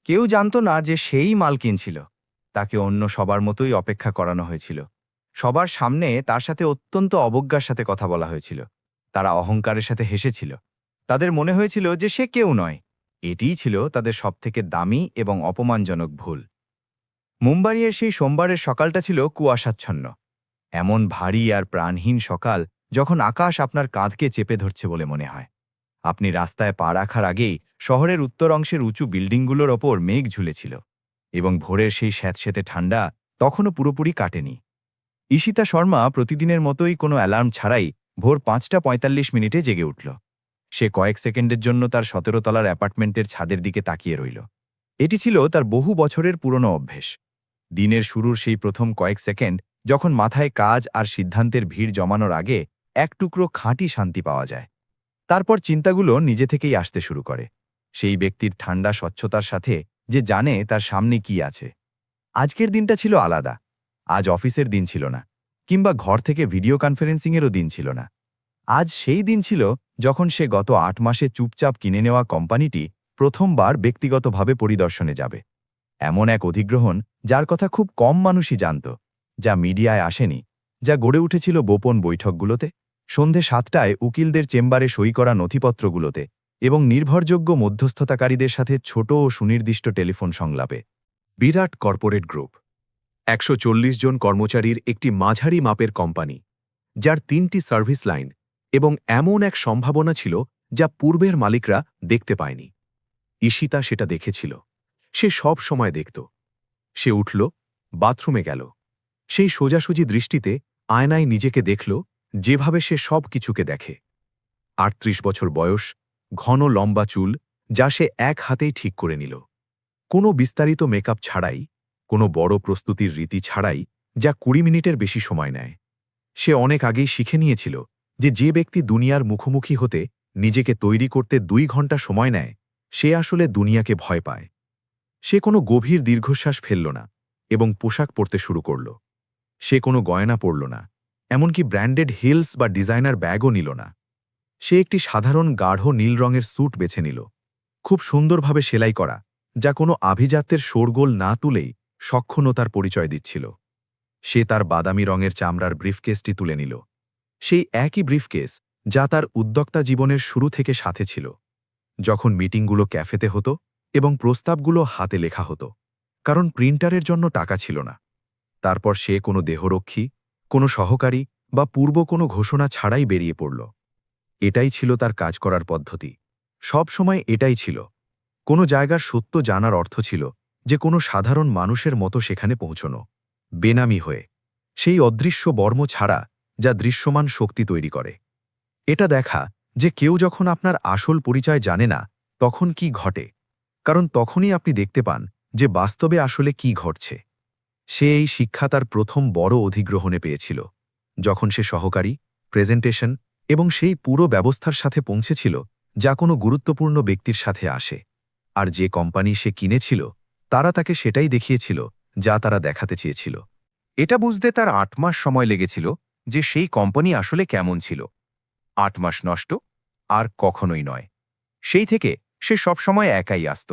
কেউ জানত না যে সেই মালকিন ছিল। তাকে অন্য সবার মতোই অপেক্ষা করানো হয়েছিল। সবার সামনে তার সাথে অত্যন্ত অবজ্ঞার সাথে কথা বলা হয়েছিল। তারা অহংকারের সাথে হেসেছিল। তাদের মনে হয়েছিল যে সে কেউ নয়। এটিই ছিল তাদের সবথেকে দামি এবং অপমানজনক ভুল। মুম্বাইয়ের সেই সোমবারের সকালটা ছিল কুয়াশাচ্ছন্ন। এমন ভারী আর প্রাণহীন সকাল, যখন আকাশ আপনার কাঁধকে চেপে ধরছে বলে মনে হয়। আপনি রাস্তায় পা রাখার আগেই শহরের উত্তর অংশের উঁচু বিল্ডিংগুলোর ওপর মেঘ ঝুলেছিল, এবং ভোরের সেই স্যাঁতসেঁতে ঠান্ডা তখনও পুরোপুরি কাটেনি। ঈশিতা শর্মা প্রতিদিনের মতোই কোনো অ্যালার্ম ছাড়াই ভোর ৫টা ৪৫ মিনিটে জেগে উঠল। সে কয়েক সেকেন্ডের জন্য তার ১৭ তলার অ্যাপার্টমেন্টের ছাদের দিকে তাকিয়ে রইল। এটি ছিল তার বহু বছরের পুরনো অভ্যেস। দিনের শুরুর সেই প্রথম কয়েক সেকেন্ড, যখন মাথায় কাজ আর সিদ্ধান্তের ভিড় জমানোর আগে এক টুকরো খাঁটি শান্তি পাওয়া যায়। তারপর চিন্তাগুলো নিজে থেকেই আসতে শুরু করে, সেই ব্যক্তির ঠান্ডা স্বচ্ছতার সাথে, যে জানে তার সামনে কি আছে। আজকের দিনটা ছিল আলাদা। আজ অফিসের দিন ছিল না, কিংবা ঘর থেকে ভিডিও কনফারেন্সিংয়েরও দিন ছিল না। আজ সেই দিন ছিল যখন সে গত ৮ মাসে চুপচাপ কিনে নেওয়া কোম্পানিটি প্রথমবার ব্যক্তিগতভাবে পরিদর্শনে যাবে। এমন এক অধিগ্রহণ যার কথা খুব কম মানুষই জানত, যা মিডিয়ায় আসেনি, যা গড়ে উঠেছিল গোপন বৈঠকগুলোতে, সন্ধে ৭টায় উকিলদের চেম্বারে সই করা নথিপত্রগুলোতে, এবং নির্ভরযোগ্য মধ্যস্থতাকারীদের সাথে ছোট ও সুনির্দিষ্ট টেলিফোন সংলাপে। বিরাট কর্পোরেট গ্রুপ, ১৪০ জন কর্মচারীর একটি মাঝারি মাপের কোম্পানি, যার ৩টি সার্ভিস লাইন এবং এমন এক সম্ভাবনা ছিল যা পূর্বের মালিকরা দেখতে পায়নি। ঈশিতা সেটা দেখেছিল। সে সব সময় দেখত। সে উঠল, বাথরুমে গেল। সেই সোজাসুজি দৃষ্টিতে আয়নায় নিজেকে দেখল, যেভাবে সে সব কিছুকে দেখে। ৩৮ বছর বয়স, ঘন লম্বা চুল, যা সে এক হাতেই ঠিক করে নিল। কোনো বিস্তারিত মেকআপ ছাড়াই, কোনো বড় প্রস্তুতির রীতি ছাড়াই, যা ২০ মিনিটের বেশি সময় নেয়। সে অনেক আগেই শিখে নিয়েছিল যে ব্যক্তি দুনিয়ার মুখোমুখি হতে নিজেকে তৈরি করতে ২ ঘন্টা সময় নেয়, সে আসলে দুনিয়াকে ভয় পায়। সে কোনো গভীর দীর্ঘশ্বাস ফেলল না এবং পোশাক পরতে শুরু করল। সে কোনো গয়না পরল না, এমনকি ব্র্যান্ডেড হিলস বা ডিজাইনার ব্যাগও নিল না। সে একটি সাধারণ গাঢ় নীল রঙের স্যুট বেছে নিল, খুব সুন্দরভাবে সেলাই করা, যা কোনো আভিজাত্যের শোরগোল না তুলেই সক্ষমতার পরিচয় দিচ্ছিল। সে তার বাদামি রঙের চামড়ার ব্রিফকেসটি তুলে নিল, সেই একই ব্রিফকেস যা তার উদ্যোক্তা জীবনের শুরু থেকে সাথে ছিল, যখন মিটিংগুলো ক্যাফেতে হতো এবং প্রস্তাবগুলো হাতে লেখা হতো, কারণ প্রিন্টারের জন্য টাকা ছিল না। তারপর সে কোনো দেহরক্ষী, কোনো সহকারী বা পূর্ব কোনো ঘোষণা ছাড়াই বেরিয়ে পড়ল। এটাই ছিল তার কাজ করার পদ্ধতি। সব সময় এটাই ছিল। কোনো জায়গার সত্য জানার অর্থ ছিল যে কোনো সাধারণ মানুষের মতো সেখানে পৌঁছনো, বেনামি হয়ে, সেই অদৃশ্য বর্ম ছাড়া যা দৃশ্যমান শক্তি তৈরি করে। এটা দেখা যে কেউ যখন আপনার আসল পরিচয় জানে না, তখন কি ঘটে, কারণ তখনই আপনি দেখতে পান যে বাস্তবে আসলে কি ঘটছে। সে এই শিক্ষা তার প্রথম বড় অধিগ্রহণে পেয়েছিল, যখন সে সহকারী, প্রেজেন্টেশন এবং সেই পুরো ব্যবস্থার সাথে পৌঁছেছিল যা কোনো গুরুত্বপূর্ণ ব্যক্তির সাথে আসে। আর যে কোম্পানি সে কিনেছিল, তারা তাকে সেটাই দেখিয়েছিল যা তারা দেখাতে চেয়েছিল। এটা বুঝতে তার ৮ মাস সময় লেগেছিল যে সেই কোম্পানি আসলে কেমন ছিল। ৮ মাস নষ্ট, আর কখনোই নয়। সেই থেকে সে সবসময় একাই আসত।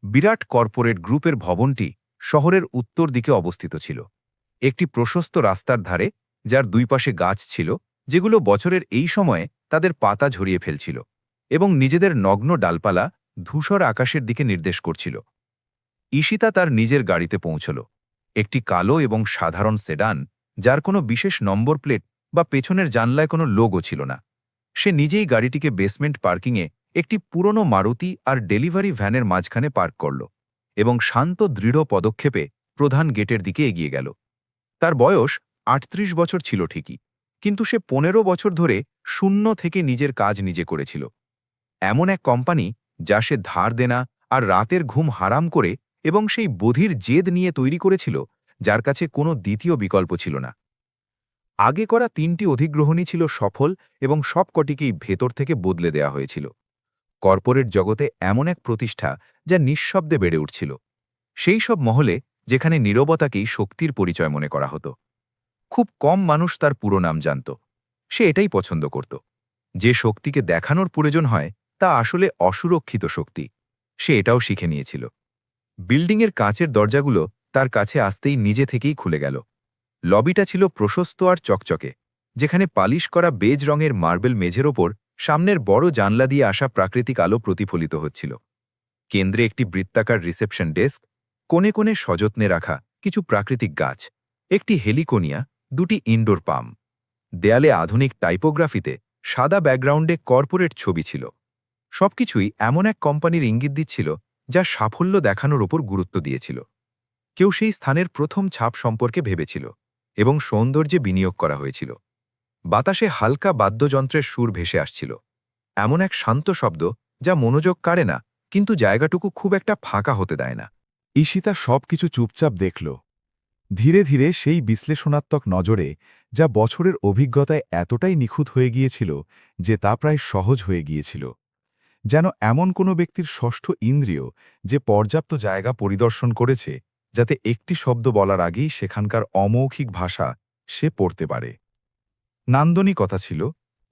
বিরাট কর্পোরেট গ্রুপের ভবনটি শহরের উত্তর দিকে অবস্থিত ছিল, একটি প্রশস্ত রাস্তার ধারে, যার দুই পাশে গাছ ছিল যেগুলো বছরের এই সময়ে তাদের পাতা ঝরিয়ে ফেলছিল এবং নিজেদের নগ্ন ডালপালা ধূসর আকাশের দিকে নির্দেশ করছিল। ঈশিতা তার নিজের গাড়িতে পৌঁছল, একটি কালো এবং সাধারণ সেডান, যার কোনো বিশেষ নম্বর প্লেট বা পেছনের জানলায় কোনো লোগো ছিল না। সে নিজেই গাড়িটিকে বেসমেন্ট পার্কিংয়ে একটি পুরনো মারুতি আর ডেলিভারি ভ্যানের মাঝখানে পার্ক করল এবং শান্ত দৃঢ় পদক্ষেপে প্রধান গেটের দিকে এগিয়ে গেল। তার বয়স ৩৮ বছর ছিল ঠিকই, কিন্তু সে ১৫ বছর ধরে শূন্য থেকে নিজের কাজ নিজে করেছিল। এমন এক কোম্পানি যা সে ধার দেনা আর রাতের ঘুম হারাম করে এবং সেই বধির জেদ নিয়ে তৈরি করেছিল, যার কাছে কোনো দ্বিতীয় বিকল্প ছিল না। আগে করা ৩টি অধিগ্রহণই ছিল সফল এবং সবকটিকেই ভেতর থেকে বদলে দেয়া হয়েছিল। কর্পোরেট জগতে এমন এক প্রতিষ্ঠা যা নিঃশব্দে বেড়ে উঠছিল, সেই সব মহলে যেখানে নীরবতাকেই শক্তির পরিচয় মনে করা হতো। খুব কম মানুষ তার পুরো নাম জানত। সে এটাই পছন্দ করত। যে শক্তিকে দেখানোর প্রয়োজন হয় তা আসলে অসুরক্ষিত শক্তি। সে এটাও শিখে নিয়েছিল। বিল্ডিংয়ের কাঁচের দরজাগুলো তার কাছে আসতেই নিজে থেকেই খুলে গেল। লবিটা ছিল প্রশস্ত আর চকচকে, যেখানে পালিশ করা বেজ রঙের মার্বেল মেঝের ওপর সামনের বড় জানলা দিয়ে আসা প্রাকৃতিক আলো প্রতিফলিত হচ্ছিল। কেন্দ্রে একটি বৃত্তাকার রিসেপশন ডেস্ক, কোণে কোণে সযত্নে রাখা কিছু প্রাকৃতিক গাছ, একটি হেলিকোনিয়া, দুটি ইনডোর পাম। দেয়ালে আধুনিক টাইপোগ্রাফিতে সাদা ব্যাকগ্রাউন্ডে কর্পোরেট ছবি ছিল। সবকিছুই এমন এক কোম্পানির ইঙ্গিত দিচ্ছিল যা সাফল্য দেখানোর ওপর গুরুত্ব দিয়েছিল। কেউ সেই স্থানের প্রথম ছাপ সম্পর্কে ভেবেছিল এবং সৌন্দর্যে বিনিয়োগ করা হয়েছিল। বাতাসে হালকা বাদ্যযন্ত্রের সুর ভেসে আসছিল, এমন এক শান্ত শব্দ যা মনোযোগ কাড়ে না কিন্তু জায়গাটুকু খুব একটা ফাঁকা হতে দেয় না। ঈশিতা সবকিছু চুপচাপ দেখল। ধীরে ধীরে সেই বিশ্লেষণাত্মক নজরে, যা বছরের অভিজ্ঞতায় এতটাই নিখুঁত হয়ে গিয়েছিল যে তা প্রায় সহজ হয়ে গিয়েছিল, যেন এমন কোনো ব্যক্তির ষষ্ঠ ইন্দ্রিয় যে পর্যাপ্ত জায়গা পরিদর্শন করেছে যাতে একটি শব্দ বলার আগেই সেখানকার অমৌখিক ভাষা সে পড়তে পারে। নান্দনিকতা ছিল,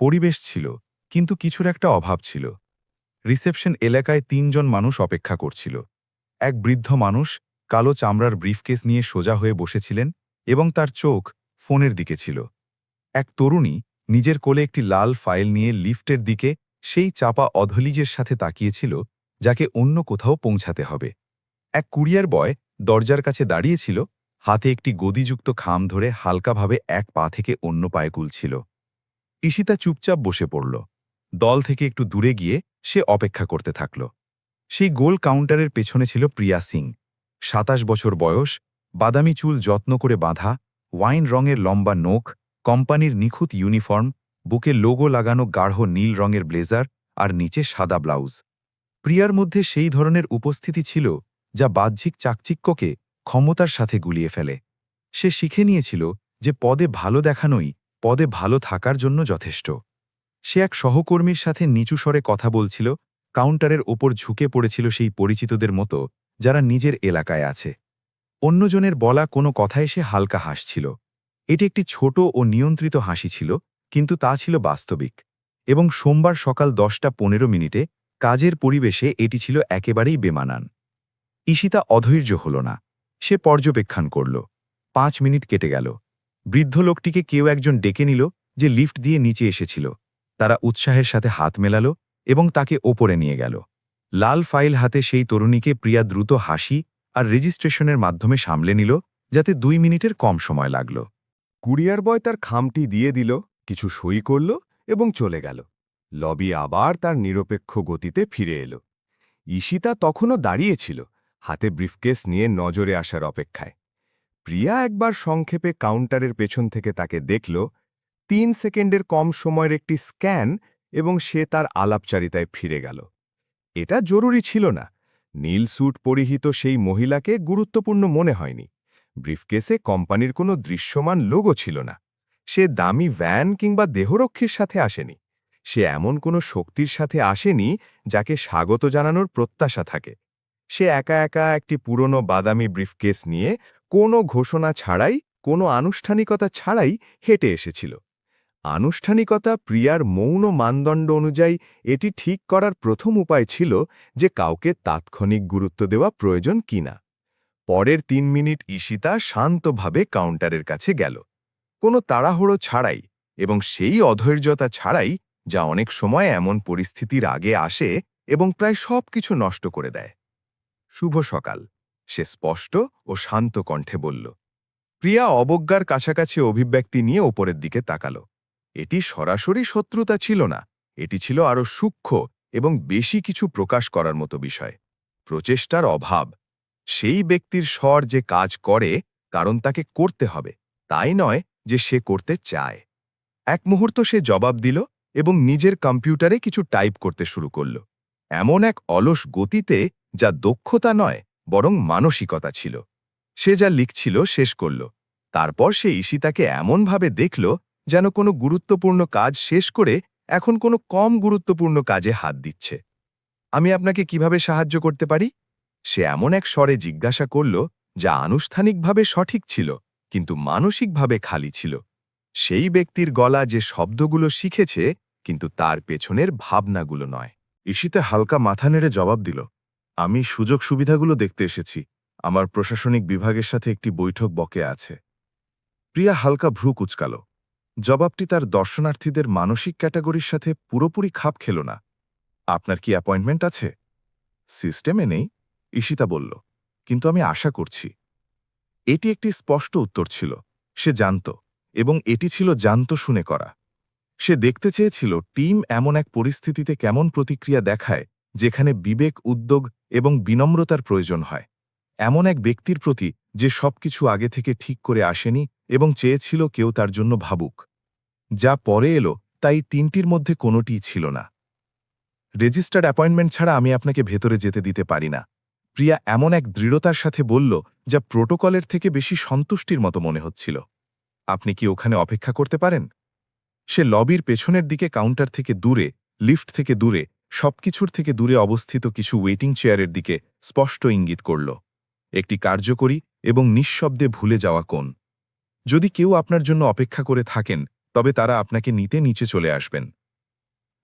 পরিবেশ ছিল, কিন্তু কিছুর একটা অভাব ছিল। রিসেপশন এলাকায় ৩ জন মানুষ অপেক্ষা করছিল। এক বৃদ্ধ মানুষ কালো চামড়ার ব্রিফকেস নিয়ে সোজা হয়ে বসেছিলেন এবং তার চোখ ফোনের দিকে ছিল। এক তরুণী নিজের কোলে একটি লাল ফাইল নিয়ে লিফটের দিকে সেই চাপা অধলিজের সাথে তাকিয়েছিল যাকে অন্য কোথাও পৌঁছাতে হবে। এক কুরিয়ার বয় দরজার কাছে দাঁড়িয়েছিল, হাতে একটি গদিযুক্ত খাম ধরে হালকাভাবে এক পা থেকে অন্য পায়ে তুলছিল। ঈশিতা চুপচাপ বসে পড়ল। দল থেকে একটু দূরে গিয়ে সে অপেক্ষা করতে থাকল। সেই গোল কাউন্টারের পেছনে ছিল প্রিয়া সিং। ২৭ বছর বয়স, বাদামি চুল যত্ন করে বাঁধা, ওয়াইন রঙের লম্বা নখ, কোম্পানির নিখুঁত ইউনিফর্ম, বুকে লোগো লাগানো গাঢ় নীল রঙের ব্লেজার আর নিচে সাদা ব্লাউজ। প্রিয়ার মধ্যে সেই ধরনের উপস্থিতি ছিল যা বাহ্যিক চাকচিক্যকে ক্ষমতার সাথে গুলিয়ে ফেলে। সে শিখে নিয়েছিল যে পদে ভালো দেখানোই পদে ভালো থাকার জন্য যথেষ্ট। সে এক সহকর্মীর সাথে নিচু স্বরে কথা বলছিল, কাউন্টারের ওপর ঝুঁকে পড়েছিল সেই পরিচিতদের মতো যারা নিজের এলাকায় আছে। অন্যজনের বলা কোনো কথায় সে হালকা হাসছিল। এটি একটি ছোট ও নিয়ন্ত্রিত হাসি ছিল, কিন্তু তা ছিল বাস্তবিক। এবং সোমবার সকাল ১০:১৫ কাজের পরিবেশে এটি ছিল একেবারেই বেমানান। ঈশিতা অধৈর্য হল না। সে পর্যবেক্ষণ করল। ৫ মিনিট কেটে গেল। বৃদ্ধ লোকটিকে কেউ একজন ডেকে নিল, যে লিফট দিয়ে নিচে এসেছিল। তারা উৎসাহের সাথে হাত মেলাল এবং তাকে ওপরে নিয়ে গেল। লাল ফাইল হাতে সেই তরুণীকে প্রিয়া দ্রুত হাসি আর রেজিস্ট্রেশনের মাধ্যমে সামলে নিল, যাতে ২ মিনিটের কম সময় লাগল। কুরিয়ার বয় তার খামটি দিয়ে দিল, কিছু সই করল এবং চলে গেল। লবি আবার তার নিরপেক্ষ গতিতে ফিরে এলো। ঈশিতা তখনও দাঁড়িয়েছিল, হাতে ব্রিফকেস নিয়ে নজরে আসার অপেক্ষায়। প্রিয়া একবার সংক্ষেপে কাউন্টারের পেছন থেকে তাকে দেখল। ৩ সেকেন্ডের কম সময়ের একটি স্ক্যান এবং সে তার আলাপচারিতায় ফিরে গেল। এটা জরুরি ছিল না। নীল স্যুট পরিহিত সেই মহিলাকে গুরুত্বপূর্ণ মনে হয়নি। ব্রিফকেসে কোম্পানির কোনো দৃশ্যমান লোগো ছিল না। সে দামি ভ্যান কিংবা দেহরক্ষীর সাথে আসেনি। সে এমন কোনো শক্তির সাথে আসেনি যাকে স্বাগত জানানোর প্রত্যাশা থাকে। সে একা একা একটি পুরনো বাদামি ব্রিফকেস নিয়ে কোনো ঘোষণা ছাড়াই, কোনো আনুষ্ঠানিকতা ছাড়াই হেঁটে এসেছিল। আনুষ্ঠানিকতা প্রিয়ার মৌন মানদণ্ড অনুযায়ী এটি ঠিক করার প্রথম উপায় ছিল যে কাউকে তাৎক্ষণিক গুরুত্ব দেওয়া প্রয়োজন কিনা। পরের ৩ মিনিট ঈশিতা শান্তভাবে কাউন্টারের কাছে গেল, কোনো তাড়াহুড়ো ছাড়াই এবং সেই অধৈর্যতা ছাড়াই যা অনেক সময় এমন পরিস্থিতির আগে আসে এবং প্রায় সব কিছু নষ্ট করে দেয়। শুভ সকাল, সে স্পষ্ট ও শান্ত কণ্ঠে বলল। প্রিয়া অবজ্ঞার কাছাকাছি অভিব্যক্তি নিয়ে ওপরের দিকে তাকাল। এটি সরাসরি শত্রুতা ছিল না, এটি ছিল আরও সূক্ষ্ম এবং বেশি কিছু প্রকাশ করার মতো বিষয়। প্রচেষ্টার অভাব। সেই ব্যক্তির স্বর যে কাজ করে কারণ তাকে করতে হবে, তাই নয় যে সে করতে চায়। এক মুহূর্ত সে জবাব দিল এবং নিজের কম্পিউটারে কিছু টাইপ করতে শুরু করল, এমন এক অলস গতিতে যা দক্ষতা নয় বরং মানসিকতা ছিল। সে যা লিখছিল শেষ করল। তারপর সে ঈশিতাকে এমনভাবে দেখল যেন কোনো গুরুত্বপূর্ণ কাজ শেষ করে এখন কোনো কম গুরুত্বপূর্ণ কাজে হাত দিচ্ছে। আমি আপনাকে কিভাবে সাহায্য করতে পারি? সে এমন এক স্বরে জিজ্ঞাসা করল যা আনুষ্ঠানিকভাবে সঠিক ছিল কিন্তু মানসিকভাবে খালি ছিল। সেই ব্যক্তির গলা যে শব্দগুলো শিখেছে কিন্তু তার পেছনের ভাবনাগুলো নয়। ঈশিতা হালকা মাথা নেড়ে জবাব দিল, আমি সুযোগ সুবিধাগুলো দেখতে এসেছি। আমার প্রশাসনিক বিভাগের সাথে একটি বৈঠক বকেয়া আছে। প্রিয়া হালকা ভ্রু কুঁচকাল। জবাবটি তার দর্শনার্থীদের মানসিক ক্যাটাগরির সাথে পুরোপুরি খাপ খেল না। আপনার কি অ্যাপয়েন্টমেন্ট আছে? সিস্টেমে নেই, ঈশিতা বলল, কিন্তু আমি আশা করছি। এটি একটি স্পষ্ট উত্তর ছিল। সে জানত, এবং এটি ছিল জানত শুনে করা। সে দেখতে চেয়েছিল টিম এমন এক পরিস্থিতিতে কেমন প্রতিক্রিয়া দেখায় যেখানে বিবেক, উদ্যোগ এবং বিনম্রতার প্রয়োজন হয়। এমন এক ব্যক্তির প্রতি যে সবকিছু আগে থেকে ঠিক করে আসেনি এবং চেয়েছিল কেউ তার জন্য ভাবুক। যা পরে এলো তাই তিনটির মধ্যে কোনোটিই ছিল না। রেজিস্টার্ড অ্যাপয়েন্টমেন্ট ছাড়া আমি আপনাকে ভেতরে যেতে দিতে পারি না, প্রিয়া এমন এক দৃঢ়তার সাথে বলল যা প্রোটোকলের থেকে বেশি সন্তুষ্টির মতো মনে হচ্ছিল। আপনি কি ওখানে অপেক্ষা করতে পারেন? সে লবির পেছনের দিকে কাউন্টার থেকে দূরে, লিফট থেকে দূরে, সবকিছুর থেকে দূরে অবস্থিত কিছু ওয়েটিং চেয়ারের দিকে স্পষ্ট ইঙ্গিত করল। একটি কার্যকরী এবং নিঃশব্দে ভুলে যাওয়া কোণ। যদি কেউ আপনার জন্য অপেক্ষা করে থাকেন, তবে তারা আপনাকে নিতে নিচে চলে আসবেন।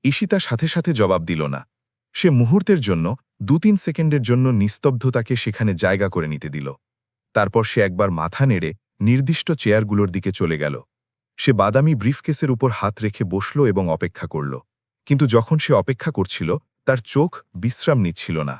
ঈশিতা সাথে সাথে জবাব দিল না। সে মুহূর্তের জন্য ২-৩ সেকেন্ডের জন্য নিস্তব্ধতাকে সেখানে জায়গা করে নিতে দিল। তারপর সে একবার মাথা নেড়ে নির্দিষ্ট চেয়ারগুলোর দিকে চলে গেল। সে বাদামি ব্রিফকেসের উপর হাত রেখে বসল এবং অপেক্ষা করল। কিন্তু যখন সে অপেক্ষা করছিল, তার চোখ বিশ্রাম নিচ্ছিল না।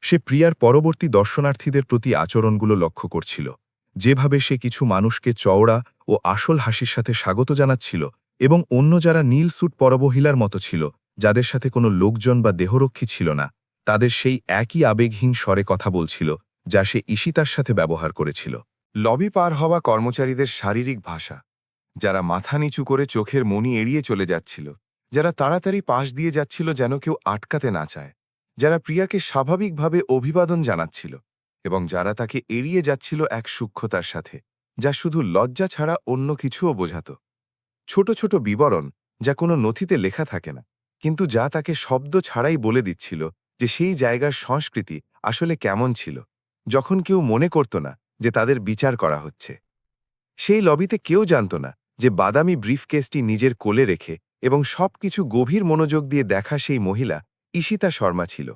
সে প্রিয়ার পরবর্তী দর্শনার্থীদের প্রতি আচরণগুলো লক্ষ্য করছিল। যেভাবে সে কিছু মানুষকে চওড়া ও আসল হাসির সাথে স্বাগত জানাচ্ছিল এবং অন্য যারা নীল স্যুট পরমহিলার মতো ছিল, যাদের সাথে কোনো লোকজন বা দেহরক্ষী ছিল না, তাদের সেই একই আবেগহীন স্বরে কথা বলছিল যা সে ঈশিতার সাথে ব্যবহার করেছিল। লবি পার হওয়া কর্মচারীদের শারীরিক ভাষা, যারা মাথা নিচু করে চোখের মনি এড়িয়ে চলে যাচ্ছিল, যারা তাড়াতাড়ি পাশ দিয়ে যাচ্ছিল যেন কেউ আটকাতে না চায়, যারা প্রিয়াকে স্বাভাবিকভাবে অভিবাদন জানাচ্ছিল এবং যারা তাকে এড়িয়ে যাচ্ছিল এক সূক্ষ্মতার সাথে, যা শুধু লজ্জা ছাড়া অন্য কিছুও বোঝাত। ছোট ছোট বিবরণ যা কোনো নথিতে লেখা থাকে না, কিন্তু যা তাকে শব্দ ছাড়াই বলে দিচ্ছিল যে সেই জায়গার সংস্কৃতি আসলে কেমন ছিল, যখন কেউ মনে করত না যে তাদের বিচার করা হচ্ছে। সেই লবিতে কেউ জানত না যে বাদামি ব্রিফকেসটি নিজের কোলে রেখে এবং সবকিছু গভীর মনোযোগ দিয়ে দেখা সেই মহিলা ঈশিতা শর্মা ছিল।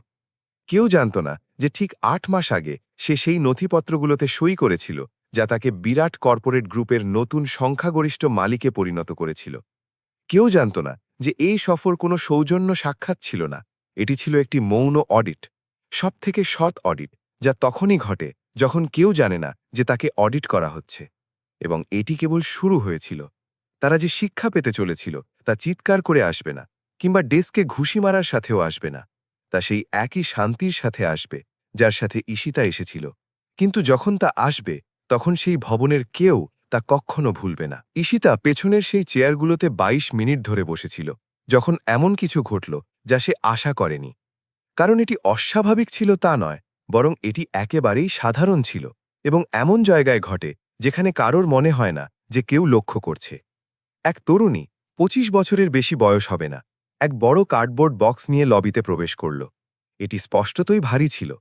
কেউ জানত না যে ঠিক ৮ মাস আগে সে সেই নথিপত্রগুলোতে সই করেছিল যা তাকে বিরাট কর্পোরেট গ্রুপের নতুন সংখ্যাগরিষ্ঠ মালিকে পরিণত করেছিল। কেউ জানত না যে এই সফর কোনো সৌজন্য সাক্ষাৎ ছিল না, এটি ছিল একটি মৌন অডিট, সবথেকে সৎ অডিট, যা তখনই ঘটে যখন কেউ জানে না যে তাকে অডিট করা হচ্ছে। এবং এটি কেবল শুরু হয়েছিল। তারা যে শিক্ষা পেতে চলেছিল তা চিৎকার করে আসবে না, কিংবা ডেস্কে ঘুষি মারার সাথেও আসবে না, তা সেই একই শান্তির সাথে আসবে যার সাথে ঈশিতা এসেছিল। কিন্তু যখন তা আসবে, তখন সেই ভবনের কেউ তা কখনো ভুলবে না। ঈশিতা পেছনের সেই চেয়ারগুলোতে ২২ মিনিট ধরে বসেছিল, যখন এমন কিছু ঘটল যা সে আশা করেনি। কারণ এটি অস্বাভাবিক ছিল তা নয়, বরং এটি একেবারেই সাধারণ ছিল এবং এমন জায়গায় ঘটে যেখানে কারোর মনে হয় না যে কেউ লক্ষ্য করছে। এক তরুণী, ২৫ বছরের বেশি বয়স হবে না, এক বড় কার্ডবোর্ড বক্স নিয়ে লবিতে প্রবেশ করল। এটি স্পষ্টতই ভারী ছিল।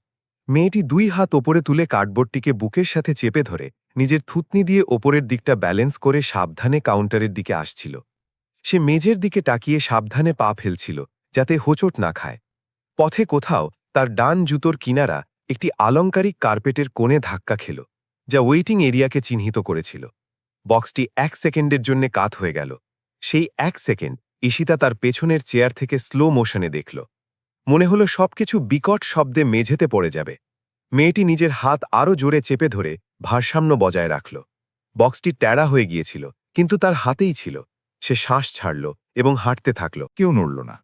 মেয়েটি ২ হাত ওপরে তুলে কার্ডবোর্ডটিকে বুকের সাথে চেপে ধরে নিজের থুতনি দিয়ে ওপরের দিকটা ব্যালেন্স করে সাবধানে কাউন্টারের দিকে আসছিল। সে মেঝের দিকে তাকিয়ে সাবধানে পা ফেলছিল যাতে হোঁচট না খায়। পথে কোথাও তার ডান জুতোর কিনারা একটি আলংকারিক কার্পেটের কোণে ধাক্কা খেল, যা ওয়েটিং এরিয়াকে চিহ্নিত করেছিল। বক্সটি ১ সেকেন্ডের জন্য কাত হয়ে গেল। সেই ১ সেকেন্ড ঈশিতা তার পেছনের চেয়ার থেকে স্লো মোশনে দেখল। মনে হলো সবকিছু বিকট শব্দে মেঝেতে পড়ে যাবে। মেয়েটি নিজের হাত আরও জোরে চেপে ধরে ভারসাম্য বজায় রাখল। বক্সটি ট্যাড়া হয়ে গিয়েছিল, কিন্তু তার হাতেই ছিল। সে শ্বাস ছাড়ল এবং হাঁটতে থাকল। কেউ নড়ল না।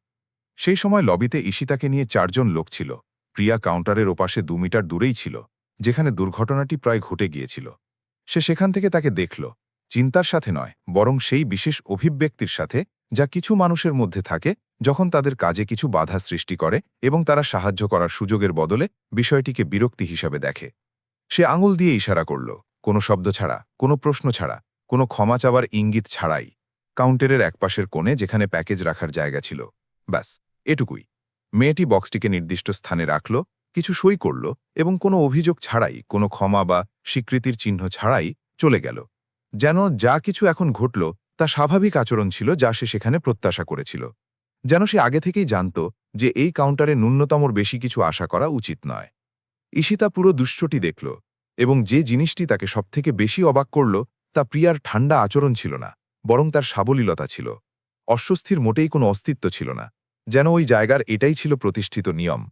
সেই সময় লবিতে ঈশিতাকে নিয়ে ৪ জন লোক ছিল। প্রিয়া কাউন্টারের ওপাশে ২ মিটার দূরেই ছিল, যেখানে দুর্ঘটনাটি প্রায় ঘটে গিয়েছিল। সে সেখান থেকে তাকে দেখল, চিন্তার সাথে নয়, বরং সেই বিশেষ অভিব্যক্তির সাথে যা কিছু মানুষের মধ্যে থাকে যখন তাদের কাজে কিছু বাধা সৃষ্টি করে এবং তারা সাহায্য করার সুযোগের বদলে বিষয়টিকে বিরক্তি হিসাবে দেখে। সে আঙুল দিয়ে ইশারা করল, কোনো শব্দ ছাড়া, কোনো প্রশ্ন ছাড়া, কোনো ক্ষমা চাওয়ার ইঙ্গিত ছাড়াই, কাউন্টারের একপাশের কোণে যেখানে প্যাকেজ রাখার জায়গা ছিল। ব্যাস, এটুকুই। মেয়েটি বক্সটিকে নির্দিষ্ট স্থানে রাখল, কিছু সই করল এবং কোনো অভিযোগ ছাড়াই, কোনো ক্ষমা বা স্বীকৃতির চিহ্ন ছাড়াই চলে গেল। যেন যা কিছু এখন ঘটল তা স্বাভাবিক আচরণ ছিল যা সে সেখানে প্রত্যাশা করেছিল। যেন সে আগে থেকেই জানত যে এই কাউন্টারে ন্যূনতমর বেশি কিছু আশা করা উচিত নয়। ঈশিতা পুরো দৃশ্যটি দেখল, এবং যে জিনিসটি তাকে সবথেকে বেশি অবাক করল তা প্রিয়ার ঠান্ডা আচরণ ছিল না, বরং তার সাবলীলতা ছিল। অস্বস্তির মোটেই কোনো অস্তিত্ব ছিল না, যেন ওই জায়গার এটাই ছিল প্রতিষ্ঠিত নিয়ম।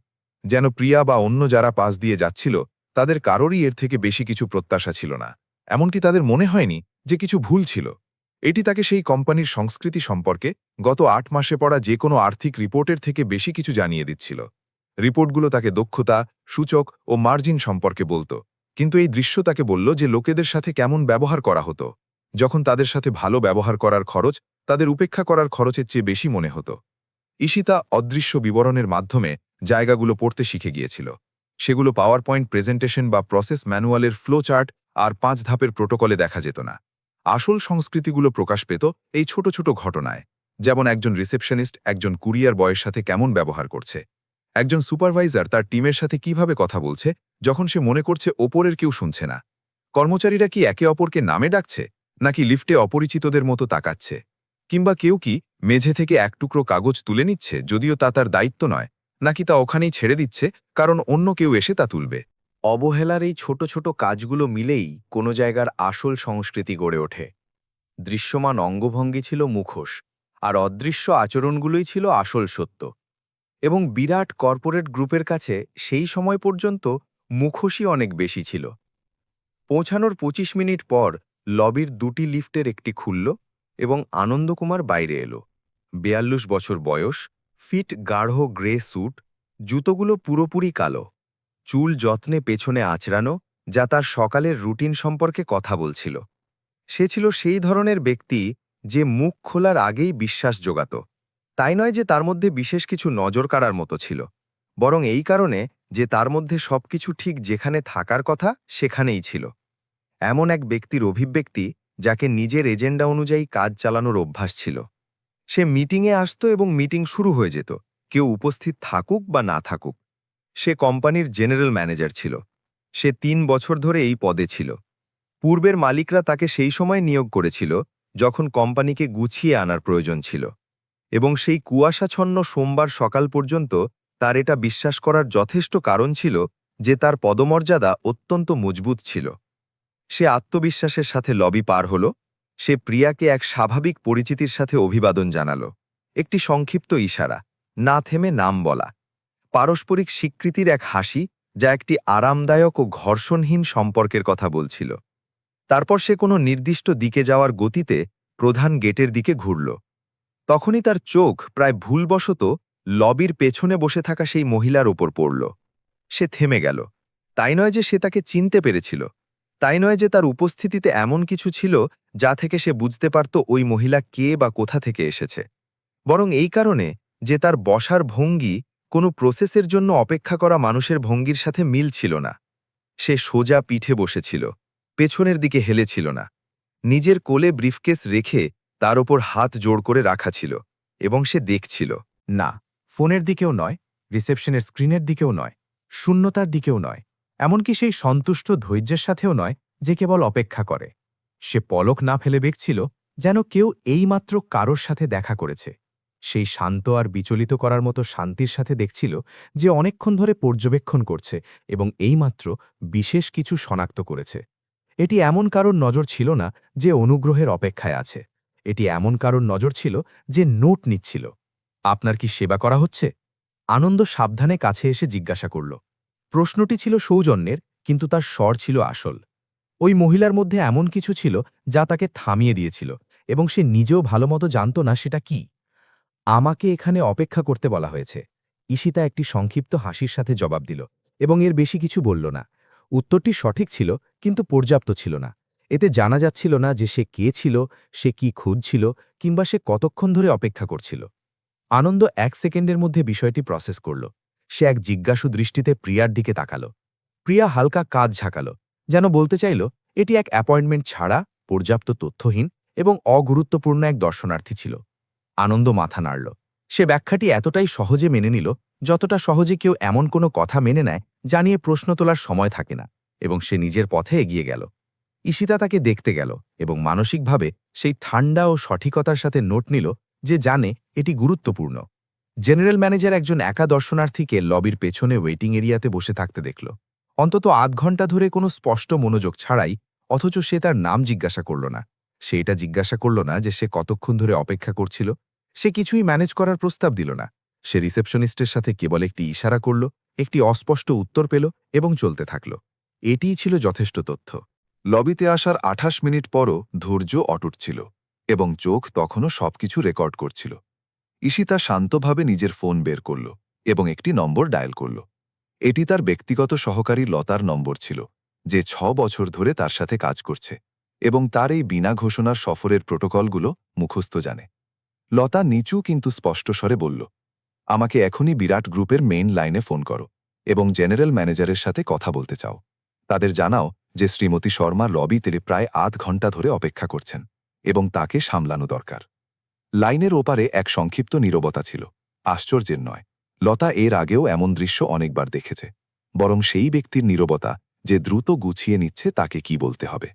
যেন প্রিয়া বা অন্য যারা পাশ দিয়ে যাচ্ছিল তাদের কারোরই এর থেকে বেশি কিছু প্রত্যাশা ছিল না, এমনকি তাদের মনে হয়নি যে কিছু ভুল ছিল। এটি তাকে সেই কোম্পানির সংস্কৃতি সম্পর্কে গত ৮ মাসে পড়া যে কোনো আর্থিক রিপোর্টের থেকে বেশি কিছু জানিয়ে দিচ্ছিল। রিপোর্টগুলো তাকে দক্ষতা, সূচক ও মার্জিন সম্পর্কে বলত, কিন্তু এই দৃশ্য তাকে বলল যে লোকেদের সাথে কেমন ব্যবহার করা হতো। যখন তাদের সাথে ভালো ব্যবহার করার খরচ তাদের উপেক্ষা করার খরচের চেয়ে বেশি মনে হতো। ঈশিতা অদৃশ্য বিবরণের মাধ্যমে জায়গাগুলো পড়তে শিখে গিয়েছিল। সেগুলো পাওয়ার পয়েন্ট প্রেজেন্টেশন বা প্রসেস ম্যানুয়ালের ফ্লো চার্ট আর ৫ ধাপের প্রোটোকলে দেখা যেত না। আসল সংস্কৃতিগুলো প্রকাশ পেত এই ছোট ছোট ঘটনায়, যেমন একজন রিসেপশনিস্ট একজন কুরিয়ার বয়ের সাথে কেমন ব্যবহার করছে, একজন সুপারভাইজার তার টিমের সাথে কিভাবে কথা বলছে যখন সে মনে করছে ওপরের কেউ শুনছে না, কর্মচারীরা কি একে অপরকে নামে ডাকছে নাকি লিফটে অপরিচিতদের মতো তাকাচ্ছে, কিংবা কেউ কি মেঝে থেকে এক টুকরো কাগজ তুলে নিচ্ছে যদিও তা তার দায়িত্ব নয়, নাকি তা ওখানেই ছেড়ে দিচ্ছে কারণ অন্য কেউ এসে তা তুলবে। অবহেলার এই ছোট ছোট কাজগুলো মিলেই কোনো জায়গার আসল সংস্কৃতি গড়ে ওঠে। দৃশ্যমান অঙ্গভঙ্গি ছিল মুখোশ, আর অদৃশ্য আচরণগুলোই ছিল আসল সত্য। এবং বিরাট কর্পোরেট গ্রুপের কাছে সেই সময় পর্যন্ত মুখোশই অনেক বেশি ছিল। পৌঁছানোর ২৫ মিনিট পর লবির ২টি লিফটের একটি খুলল এবং আনন্দকুমার বাইরে এলো। ৪২ বছর বয়স, ফিট গাঢ় গ্রে স্যুট, জুতোগুলো পুরোপুরি কালো, চুল যত্নে পেছনে আঁচড়ানো, যা তার সকালের রুটিন সম্পর্কে কথা বলছিল। সে ছিল সেই ধরনের ব্যক্তি যে মুখ খোলার আগেই বিশ্বাস জোগাত। তাই নয় যে তার মধ্যে বিশেষ কিছু নজর কাড়ার মতো ছিল, বরং এই কারণে যে তার মধ্যে সবকিছু ঠিক যেখানে থাকার কথা সেখানেই ছিল। এমন এক ব্যক্তির অভিব্যক্তি যাকে নিজের এজেন্ডা অনুযায়ী কাজ চালানোর অভ্যাস ছিল। সে মিটিংয়ে আসত এবং মিটিং শুরু হয়ে যেত, কেউ উপস্থিত থাকুক বা না থাকুক। সে কোম্পানির জেনারেল ম্যানেজার ছিল। সে ৩ বছর ধরে এই পদে ছিল। পূর্বের মালিকরা তাকে সেই সময় নিয়োগ করেছিল যখন কোম্পানিকে গুছিয়ে আনার প্রয়োজন ছিল, এবং সেই কুয়াশাচ্ছন্ন সোমবার সকাল পর্যন্ত তার এটা বিশ্বাস করার যথেষ্ট কারণ ছিল যে তার পদমর্যাদা অত্যন্ত মজবুত ছিল। সে আত্মবিশ্বাসের সাথে লবি পার হল। সে প্রিয়াকে এক স্বাভাবিক পরিচিতির সাথে অভিবাদন জানাল, একটি সংক্ষিপ্ত ইশারা, না থেমে নাম বলা, পারস্পরিক স্বীকৃতির এক হাসি যা একটি আরামদায়ক ও ঘর্ষণহীন সম্পর্কের কথা বলছিল। তারপর সে কোনো নির্দিষ্ট দিকে যাওয়ার গতিতে প্রধান গেটের দিকে ঘুরল। তখনই তার চোখ প্রায় ভুলবশত লবির পেছনে বসে থাকা সেই মহিলার ওপর পড়ল। সে থেমে গেল। তাই নয় যে সে তাকে চিনতে পেরেছিল, তাই নয় যে তার উপস্থিতিতে এমন কিছু ছিল যা থেকে সে বুঝতে পারত ওই মহিলা কে বা কোথা থেকে এসেছে, বরং এই কারণে যে তার বসার ভঙ্গি কোনো প্রসেসের জন্য অপেক্ষা করা মানুষের ভঙ্গির সাথে মিল ছিল না। সে সোজা পিঠে বসেছিল, পেছনের দিকে হেলেছিল না। নিজের কোলে ব্রিফকেস রেখে তার ওপর হাত জোড় করে রাখা ছিল, এবং সে দেখছিল না, ফোনের দিকেও নয়, রিসেপশনের স্ক্রিনের দিকেও নয়, শূন্যতার দিকেও নয়, এমনকি সেই সন্তুষ্ট ধৈর্যের সাথেও নয় যে কেবল অপেক্ষা করে। সে পলক না ফেলে দেখছিল যেন কেউ এইমাত্র কারোর সাথে দেখা করেছে। সেই শান্ত আর বিচলিত করার মতো শান্তির সাথে দেখছিল যে অনেকক্ষণ ধরে পর্যবেক্ষণ করছে এবং এইমাত্র বিশেষ কিছু শনাক্ত করেছে। এটি এমন কারোর নজর ছিল না যে অনুগ্রহের অপেক্ষায় আছে। এটি এমন কারোর নজর ছিল যে নোট নিচ্ছিল। আপনার কি সেবা করা হচ্ছে? আনন্দ সাবধানে কাছে এসে জিজ্ঞাসা করল। প্রশ্নটি ছিল সৌজন্যের, কিন্তু তার স্বর ছিল আসল। ওই মহিলার মধ্যে এমন কিছু ছিল যা তাকে থামিয়ে দিয়েছিল, এবং সে নিজেও ভালোমতো জানত না সেটা কি। আমাকে এখানে অপেক্ষা করতে বলা হয়েছে, ঈশিতা একটি সংক্ষিপ্ত হাসির সাথে জবাব দিল, এবং এর বেশি কিছু বলল না। উত্তরটি সঠিক ছিল, কিন্তু পর্যাপ্ত ছিল না। এতে জানা যাচ্ছিল না যে সে কে ছিল, সে কি খুঁজছিল, কিংবা সে কতক্ষণ ধরে অপেক্ষা করছিল। আনন্দ ১ সেকেন্ডের মধ্যে বিষয়টি প্রসেস করল। সে এক জিজ্ঞাসু দৃষ্টিতে প্রিয়ার দিকে তাকাল। প্রিয়া হালকা কাঁধ ঝাঁকাল, যেন বলতে চাইল এটি এক অ্যাপয়েন্টমেন্ট ছাড়া, পর্যাপ্ত তথ্যহীন এবং অগুরুত্বপূর্ণ এক দর্শনার্থী ছিল। আনন্দ মাথা নাড়ল। সে ব্যাখ্যাটি এতটাই সহজে মেনে নিল যতটা সহজে কেউ এমন কোনো কথা মেনে নেয় যা নিয়ে প্রশ্ন তোলার সময় থাকে না, এবং সে নিজের পথে এগিয়ে গেল। ঈশিতা তাকে দেখতে গেল এবং মানসিকভাবে সেই ঠান্ডা ও সঠিকতার সাথে নোট নিল যে জানে এটি গুরুত্বপূর্ণ। জেনারেল ম্যানেজার একজন একা দর্শনার্থীকে লবির পেছনে ওয়েটিং এরিয়াতে বসে থাকতে দেখল। অন্তত আধ ঘন্টা ধরে কোনো স্পষ্ট মনোযোগ ছাড়াই, অথচ সে তার নাম জিজ্ঞাসা করল না। সে এটা জিজ্ঞাসা করল না যে সে কতক্ষণ ধরে অপেক্ষা করছিল। সে কিছুই ম্যানেজ করার প্রস্তাব দিল না। সে রিসেপশনিস্টের সাথে কেবল একটি ইশারা করল, একটি অস্পষ্ট উত্তর পেল এবং চলতে থাকল। এটিই ছিল যথেষ্ট তথ্য। লবিতে আসার 28 মিনিট পরও ধৈর্য অটুট ছিল এবং চোখ তখনও সবকিছু রেকর্ড করছিল। ঈশিতা শান্তভাবে নিজের ফোন বের করল এবং একটি নম্বর ডায়াল করল। এটি তার ব্যক্তিগত সহকারী লতার নম্বর ছিল, যে 6 বছর ধরে তার সাথে কাজ করছে এবং তার এই বিনা ঘোষণার সফরের প্রোটোকলগুলো মুখস্থ জানে। লতা নিচু কিন্তু স্পষ্ট স্বরে বলল, আমাকে এখনই বিরাট গ্রুপের মেইন লাইনে ফোন করো এবং জেনারেল ম্যানেজারের সাথে কথা বলতে চাও। তাদের জানাও যে শ্রীমতী শর্মা লবিতে প্রায় আধ ঘন্টা ধরে অপেক্ষা করছেন এবং তাকে সামলানো দরকার। লাইনের ওপারে এক সংক্ষিপ্ত নীরবতা ছিল। আশ্চর্যের নয়, লতা এর আগেও এমন দৃশ্য অনেকবার দেখেছে, বরং সেই ব্যক্তির নীরবতা যে দ্রুত গুছিয়ে নিচ্ছে তাকে কি বলতে হবে।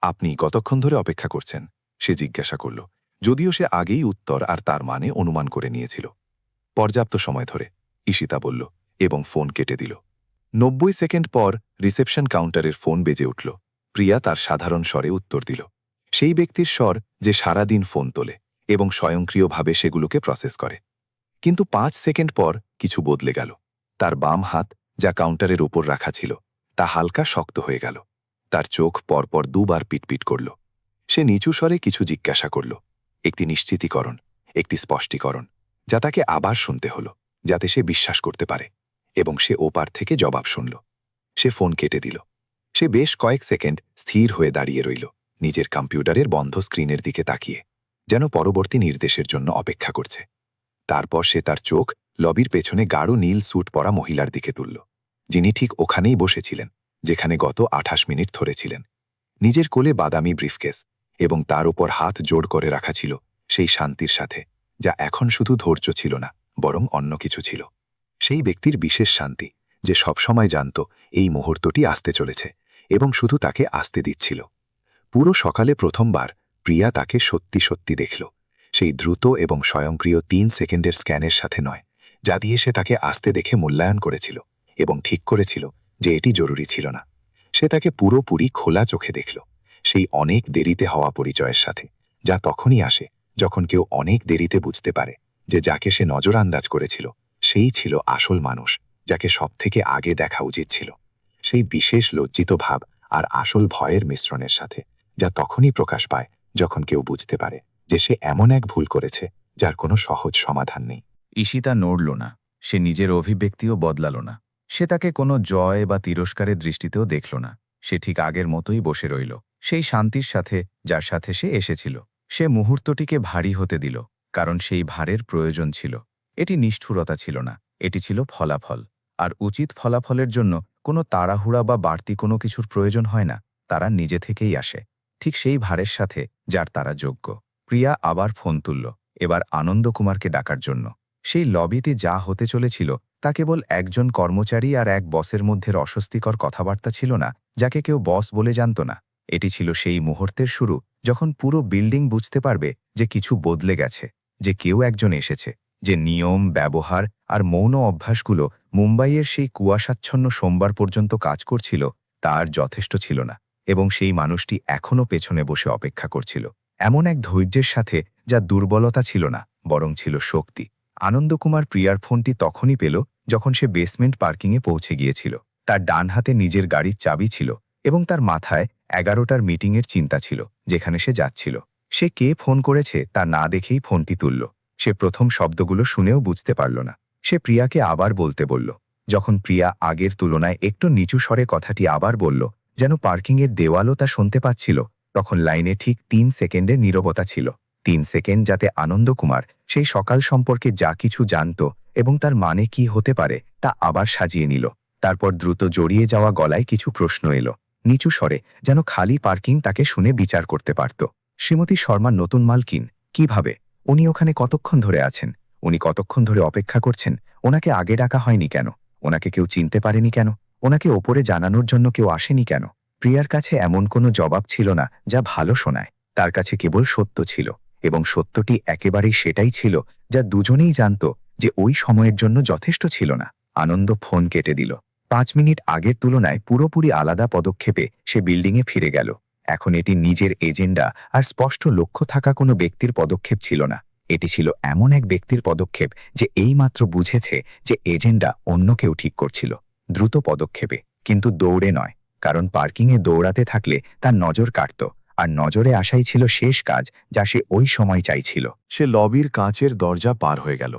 আপনি কতক্ষণ ধরে অপেক্ষা করছেন, সে জিজ্ঞাসা করল, যদিও সে আগেই উত্তর আর তার মানে অনুমান করে নিয়েছিল। পর্যাপ্ত সময় ধরে, ঈশিতা বলল এবং ফোন কেটে দিল। 90 সেকেন্ড পর রিসেপশন কাউন্টারের ফোন বেজে উঠল। প্রিয়া তার সাধারণ স্বরে উত্তর দিল, সেই ব্যক্তির স্বর যে সারাদিন ফোন তোলে এবং স্বয়ংক্রিয়ভাবে সেগুলোকে প্রসেস করে। কিন্তু 5 সেকেন্ড পর কিছু বদলে গেল। তার বাম হাত, যা কাউন্টারের উপর রাখা ছিল, তা হালকা শক্ত হয়ে গেল। তার চোখ পরপর দুবার পিটপিট করল। সে নিচু স্বরে কিছু জিজ্ঞাসা করল, একটি নিশ্চিতীকরণ, একটি স্পষ্টীকরণ, যা তাকে আবার শুনতে হলো, যাতে সে বিশ্বাস করতে পারে। এবং সে ওপার থেকে জবাব শুনল। সে ফোন কেটে দিল। সে বেশ কয়েক সেকেন্ড স্থির হয়ে দাঁড়িয়ে রইল, নিজের কম্পিউটারের বন্ধ স্ক্রিনের দিকে তাকিয়ে, যেন পরবর্তী নির্দেশের জন্য অপেক্ষা করছে। তারপর সে তার চোখ লবির পেছনে গাঢ় নীল স্যুট পরা মহিলার দিকে তুলল, যিনি ঠিক ওখানেই বসেছিলেন যেখানে গত 28 মিনিট ধরে ছিলেন। নিজের কোলে বাদামি ব্রিফকেস এবং তার ওপর হাত জোড় করে রাখা ছিল সেই শান্তির সাথে, যা এখন শুধু ধৈর্য ছিল না, বরং অন্য কিছু ছিল। সেই ব্যক্তির বিশেষ শান্তি, যে সবসময় জানত এই মুহূর্তটি আসতে চলেছে এবং শুধু তাকে আসতে দিচ্ছিল। পুরো সকালে প্রথমবার প্রিয়া তাকে সত্যি সত্যি দেখল, সেই দ্রুত এবং স্বয়ংক্রিয় 3 সেকেন্ডের স্ক্যানের সাথে নয়, যা দিয়ে সে তাকে আসতে দেখে মূল্যায়ন করেছিল এবং ঠিক করেছিল যে এটি জরুরি ছিল না। সে তাকে পুরোপুরি খোলা চোখে দেখল, সেই অনেক দেরিতে হওয়া পরিচয়ের সাথে, যা তখনই আসে যখন কেউ অনেক দেরিতে বুঝতে পারে যে যাকে সে নজরআন্দাজ করেছিল সেই ছিল আসল মানুষ, যাকে সবথেকে আগে দেখা উচিত ছিল। সেই বিশেষ লজ্জিত ভাব আর আসল ভয়ের মিশ্রণের সাথে, যা তখনই প্রকাশ পায় যখন কেউ বুঝতে পারে যে সে এমন এক ভুল করেছে যার কোনো সহজ সমাধান নেই। ঈশিতা নড়ল না, সে নিজের অভিব্যক্তিও বদলাল না। সে তাকে কোনো জয় বা তিরস্কারের দৃষ্টিতেও দেখল না। সে ঠিক আগের মতোই বসে রইল, সেই শান্তির সাথে যার সাথে সে এসেছিল। সে মুহূর্তটিকে ভারী হতে দিল, কারণ সেই ভারের প্রয়োজন ছিল। এটি নিষ্ঠুরতা ছিল না, এটি ছিল ফলাফল। আর উচিত ফলাফলের জন্য কোনো তাড়াহুড়া বা বাড়তি কোনো কিছুর প্রয়োজন হয় না, তারা নিজে থেকেই আসে, ঠিক সেই ভারের সাথে যার তারা যোগ্য। প্রিয়া আবার ফোন তুলল, এবার আনন্দকুমারকে ডাকার জন্য। সেই লবিতে যা হতে চলেছিল তা কেবল একজন কর্মচারী আর এক বসের মধ্যে অস্বস্তিকর কথাবার্তা ছিল না, যাকে কেউ বস বলে জানত না। এটি ছিল সেই মুহূর্তের শুরু যখন পুরো বিল্ডিং বুঝতে পারবে যে কিছু বদলে গেছে, যে কেউ একজন এসেছে, যে নিয়ম, ব্যবহার আর মৌন অভ্যাসগুলো মুম্বাইয়ের সেই কুয়াশাচ্ছন্ন সোমবার পর্যন্ত কাজ করছিল তা আর যথেষ্ট ছিল না, এবং সেই মানুষটি এখনও পেছনে বসে অপেক্ষা করছিল, এমন এক ধৈর্যের সাথে যা দুর্বলতা ছিল না, বরং ছিল শক্তি। আনন্দকুমার প্রিয়ার ফোনটি তখনই পেল যখন সে বেসমেন্ট পার্কিংয়ে পৌঁছে গিয়েছিল। তার ডান হাতে নিজের গাড়ির চাবি ছিল এবং তার মাথায় 11টার মিটিংয়ের চিন্তা ছিল, যেখানে সে যাচ্ছিল। সে কে ফোন করেছে তা না দেখেই ফোনটি তুলল। সে প্রথম শব্দগুলো শুনেও বুঝতে পারল না। সে প্রিয়াকে আবার বলতে বলল। যখন প্রিয়া আগের তুলনায় একটু নিচু স্বরে কথাটি আবার বলল, যেন পার্কিংয়ের দেওয়ালও তা শুনতে পাচ্ছিল, তখন লাইনে ঠিক 3 সেকেন্ডের নীরবতা ছিল। 3 সেকেন্ড যাতে আনন্দকুমার সেই সকাল সম্পর্কে যা কিছু জানত এবং তার মানে কি হতে পারে তা আবার সাজিয়ে নিল। তারপর দ্রুত জড়িয়ে যাওয়া গলায় কিছু প্রশ্ন এলো, নিচু স্বরে, যেন খালি পার্কিং তাকে শুনে বিচার করতে পারত। শ্রীমতী শর্মার নতুন মালকিন, কিভাবে? উনি ওখানে কতক্ষণ ধরে আছেন? উনি কতক্ষণ ধরে অপেক্ষা করছেন? ওনাকে আগে ডাকা হয়নি কেন? ওনাকে কেউ চিনতে পারেনি কেন? ওনাকে ওপরে জানানোর জন্য কেউ আসেনি কেন? প্রিয়ার কাছে এমন কোনো জবাব ছিল না যা ভালো শোনায়। তার কাছে কেবল সত্য ছিল, এবং সত্যটি একেবারেই সেটাই ছিল যা দুজনেই জানত যে ওই সময়ের জন্য যথেষ্ট ছিল না। আনন্দ ফোন কেটে দিল। 5 মিনিট আগের তুলনায় পুরোপুরি আলাদা পদক্ষেপে সে বিল্ডিংয়ে ফিরে গেল। এখন এটি নিজের এজেন্ডা আর স্পষ্ট লক্ষ্য থাকা কোনো ব্যক্তির পদক্ষেপ ছিল না। এটি ছিল এমন এক ব্যক্তির পদক্ষেপ যে এইমাত্র বুঝেছে যে এজেন্ডা অন্য কেউ ঠিক করছিল। দ্রুত পদক্ষেপে, কিন্তু দৌড়ে নয়, কারণ পার্কিংয়ে দৌড়াতে থাকলে তার নজর কাটত, আর নজরে আসাই ছিল শেষ কাজ যা সে ওই সময় চাইছিল। সে লবির কাঁচের দরজা পার হয়ে গেল,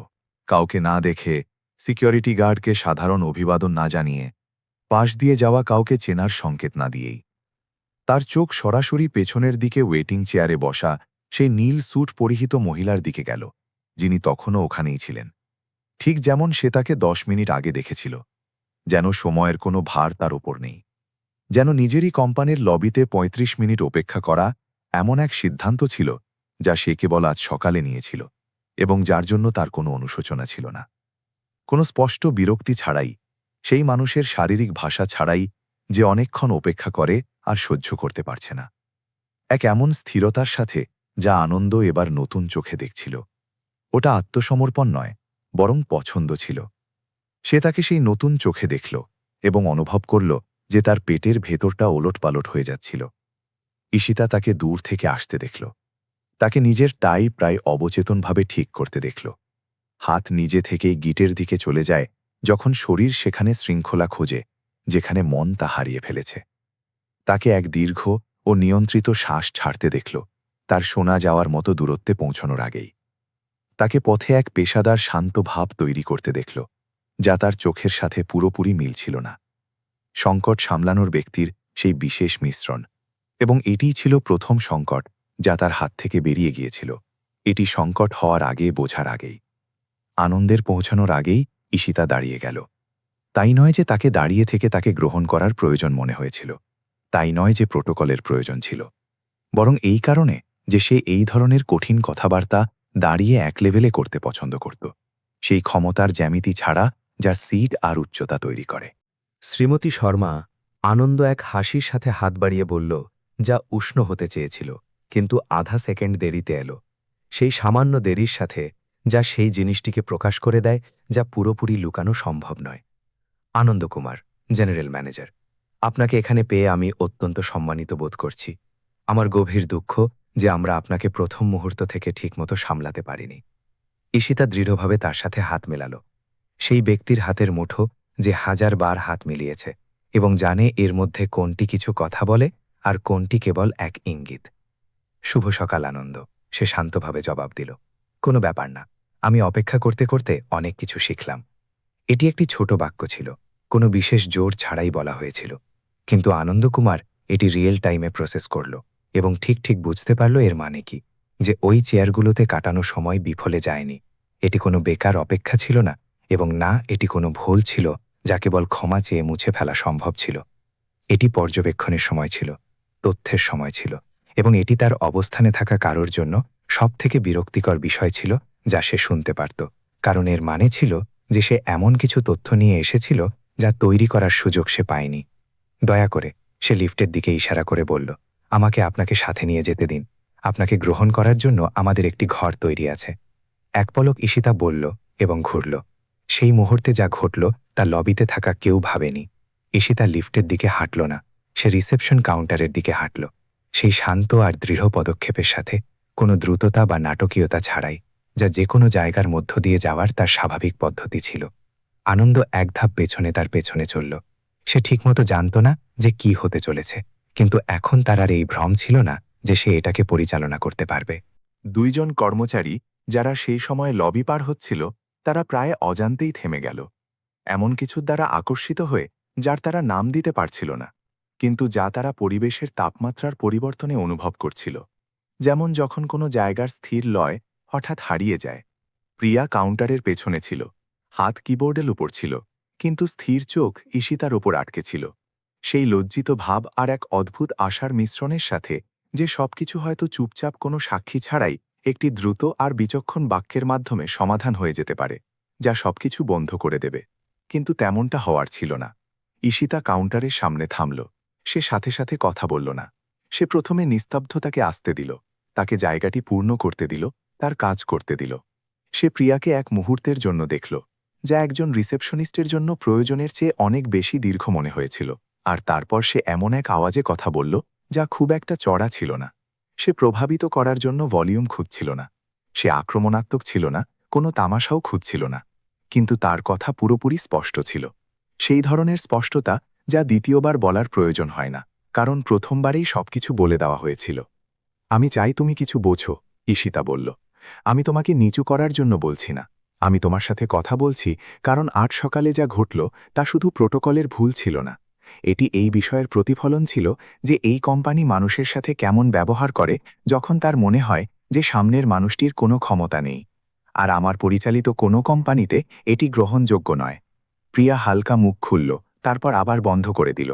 কাউকে না দেখে, সিকিউরিটি গার্ডকে সাধারণ অভিবাদন না জানিয়ে, পাশ দিয়ে যাওয়া কাউকে চেনার সংকেত না দিয়েই। তার চোখ সরাসরি পেছনের দিকে ওয়েটিং চেয়ারে বসা সেই নীল স্যুট পরিহিত মহিলার দিকে গেল, যিনি তখনও ওখানেই ছিলেন, ঠিক যেমন সে তাকে 10 মিনিট আগে দেখেছিল। যেন সময়ের কোনো ভার তার ওপর নেই, যেন নিজেরই কোম্পানির লবিতে 35 মিনিট অপেক্ষা করা এমন এক সিদ্ধান্ত ছিল যা সে কেবল আজ সকালে নিয়েছিল, এবং যার জন্য তার কোনো অনুশোচনা ছিল না। কোনো স্পষ্ট বিরক্তি ছাড়াই, সেই মানুষের শারীরিক ভাষা ছাড়াই, যে অনেকক্ষণ অপেক্ষা করে আর সহ্য করতে পারছে না। এক এমন স্থিরতার সাথে যা আনন্দ এবার নতুন চোখে দেখছিল। ওটা আত্মসমর্পণ নয়, বরং পছন্দ ছিল। সে তাকে সেই নতুন চোখে দেখল এবং অনুভব করল যে তার পেটের ভেতরটা ওলটপালট হয়ে যাচ্ছিল। ঈশিতা তাকে দূর থেকে আসতে দেখল। তাকে নিজের টাই প্রায় অবচেতনভাবে ঠিক করতে দেখল। হাত নিজে থেকেই গিটের দিকে চলে যায় যখন শরীর সেখানে শৃঙ্খলা খোঁজে যেখানে মন তা হারিয়ে ফেলেছে। তাকে এক দীর্ঘ ও নিয়ন্ত্রিত শ্বাস ছাড়তে দেখল তার শোনা যাওয়ার মতো দূরত্বে পৌঁছানোর আগেই। তাকে পথে এক পেশাদার শান্ত ভাব তৈরি করতে দেখল যা তার চোখের সাথে পুরোপুরি মিলছিল না। সংকট সামলানোর ব্যক্তির সেই বিশেষ মিশ্রণ, এবং এটিই ছিল প্রথম সংকট যা তার হাত থেকে বেরিয়ে গিয়েছিল। এটি সংকট হওয়ার আগে, বোঝার আগেই, আনন্দের পৌঁছানোর আগেই ঈশিতা দাঁড়িয়ে গেল। তাই নয় যে তাকে দাঁড়িয়ে থেকে তাকে গ্রহণ করার প্রয়োজন মনে হয়েছিল, তাই নয় যে প্রোটোকলের প্রয়োজন ছিল, বরং এই কারণে যে সে এই ধরনের কঠিন কথাবার্তা দাঁড়িয়ে এক লেভেলে করতে পছন্দ করত, সেই ক্ষমতার জ্যামিতি ছাড়া যা সিট আর উচ্চতা তৈরি করে। শ্রীমতী শর্মা আনন্দ এক হাসির সাথে হাত বাড়িয়ে বলল, যা উষ্ণ হতে চেয়েছিল, কিন্তু আধা সেকেন্ড দেরিতে এলো। সেই সামান্য দেরির সাথে যা সেই জিনিসটিকে প্রকাশ করে দেয় যা পুরোপুরি লুকানো সম্ভব নয়। আনন্দ কুমার, জেনারেল ম্যানেজার, আপনাকে এখানে পেয়ে আমি অত্যন্ত সম্মানিত বোধ করছি। আমার গভীর দুঃখ যে আমরা আপনাকে প্রথম মুহূর্ত থেকে ঠিকমতো সামলাতে পারিনি। ঈশিতা দৃঢ়ভাবে তার সাথে হাত মেলাল, সেই ব্যক্তির হাতের মুঠো যে 1000 বার হাত মিলিয়েছে এবং জানে এর মধ্যে কোনটি কিছু কথা বলে আর কোনটি কেবল এক ইঙ্গিত। শুভ সকাল আনন্দ, সে শান্তভাবে জবাব দিল। কোনো ব্যাপার না, আমি অপেক্ষা করতে করতে অনেক কিছু শিখলাম। এটি একটি ছোট বাক্য ছিল, কোনো বিশেষ জোর ছাড়াই বলা হয়েছিল, কিন্তু আনন্দ কুমার এটি রিয়েল টাইমে প্রসেস করল এবং ঠিক ঠিক বুঝতে পারল এর মানে কি, যে ওই চেয়ারগুলোতে কাটানো সময় বিফলে যায়নি। এটি কোনো বেকার অপেক্ষা ছিল না, এবং না এটি কোনো ভুল ছিল যা কেবল ক্ষমা চেয়ে মুছে ফেলা সম্ভব ছিল। এটি পর্যবেক্ষণের সময় ছিল, তথ্যের সময় ছিল, এবং এটি তার অবস্থানে থাকা কারোর জন্য সবথেকে বিরক্তিকর বিষয় ছিল যা সে শুনতে পারত, কারণ এর মানে ছিল যে সে এমন কিছু তথ্য নিয়ে এসেছিল যা তৈরি করার সুযোগ সে পায়নি। দয়া করে, সে লিফটের দিকে ইশারা করে বলল, আমাকে আপনাকে সাথে নিয়ে যেতে দিন। আপনাকে গ্রহণ করার জন্য আমাদের একটি ঘর তৈরি আছে। এক পলক ঈশিতা বলল এবং ঘুরল। সেই মুহূর্তে যা ঘটল তা লবিতে থাকা কেউ ভাবেনি। ঈশিতা লিফটের দিকে হাঁটল না, সে রিসেপশন কাউন্টারের দিকে হাঁটল, সেই শান্ত আর দৃঢ় পদক্ষেপের সাথে, কোনো দ্রুততা বা নাটকীয়তা ছাড়াই, যা যে কোনো জায়গার মধ্য দিয়ে যাওয়ার তার স্বাভাবিক পদ্ধতি ছিল। আনন্দ এক ধাপ পেছনে তার পেছনে চলল। সে ঠিকমতো জানত না যে কি হতে চলেছে, কিন্তু এখন তার আর এই ভ্রম ছিল না যে সে এটাকে পরিচালনা করতে পারবে। 2 জন কর্মচারী যারা সেই সময় লবি পার হচ্ছিল তারা প্রায় অজান্তেই থেমে গেল, এমন কিছুর দ্বারা আকর্ষিত হয়ে যার তারা নাম দিতে পারছিল না, কিন্তু যা তারা পরিবেশের তাপমাত্রার পরিবর্তনে অনুভব করছিল। যেমন যখন কোনো জায়গার স্থির লয় হঠাৎ হারিয়ে যায়। প্রিয়া কাউন্টারের পেছনে ছিল, হাত কিবোর্ডের উপর ছিল, কিন্তু স্থির চোখ ঈশিতার ওপর আটকে ছিল। সেই লজ্জিত ভাব আর এক অদ্ভুত আশার মিশ্রণের সাথে যে সবকিছু হয়তো চুপচাপ কোনো সাক্ষী ছাড়াই একটি দ্রুত আর বিচক্ষণ বাক্যের মাধ্যমে সমাধান হয়ে যেতে পারে, যা সবকিছু বন্ধ করে দেবে, কিন্তু তেমনটা হওয়ার ছিল না। ঈশিতা কাউন্টারের সামনে থামল। সে সাথে সাথে কথা বলল না। সে প্রথমে নিস্তব্ধতাকে আসতে দিল, তাকে জায়গাটি পূর্ণ করতে দিল, তার কাজ করতে দিল। সে প্রিয়াকে এক মুহূর্তের জন্য দেখল, যা একজন রিসেপশনিস্টের জন্য প্রয়োজনের চেয়ে অনেক বেশি দীর্ঘ মনে হয়েছিল। আর তারপর সে এমন এক আওয়াজে কথা বলল যা খুব একটা চড়া ছিল না। সে প্রভাবিত করার জন্য ভলিউম খুঁজছিল না, সে আক্রমণাত্মক ছিল না, কোনো তামাশাও খুঁজছিল না। কিন্তু তার কথা পুরোপুরি স্পষ্ট ছিল, সেই ধরনের স্পষ্টতা যা দ্বিতীয়বার বলার প্রয়োজন হয় না, কারণ প্রথমবারেই সবকিছু বলে দেওয়া হয়েছিল। আমি চাই তুমি কিছু বোঝো, ঈশিতা বলল। আমি তোমাকে নিচু করার জন্য বলছি না, আমি তোমার সাথে কথা বলছি কারণ আজ সকালে যা ঘটল তা শুধু প্রোটোকলের ভুল ছিল না, এটি এই বিষয়ের প্রতিফলন ছিল যে এই কোম্পানি মানুষের সাথে কেমন ব্যবহার করে যখন তার মনে হয় যে সামনের মানুষটির কোনো ক্ষমতা নেই। আর আমার পরিচালিত কোনো কোম্পানিতে এটি গ্রহণযোগ্য নয়। প্রিয়া হালকা মুখ খুলল, তারপর আবার বন্ধ করে দিল।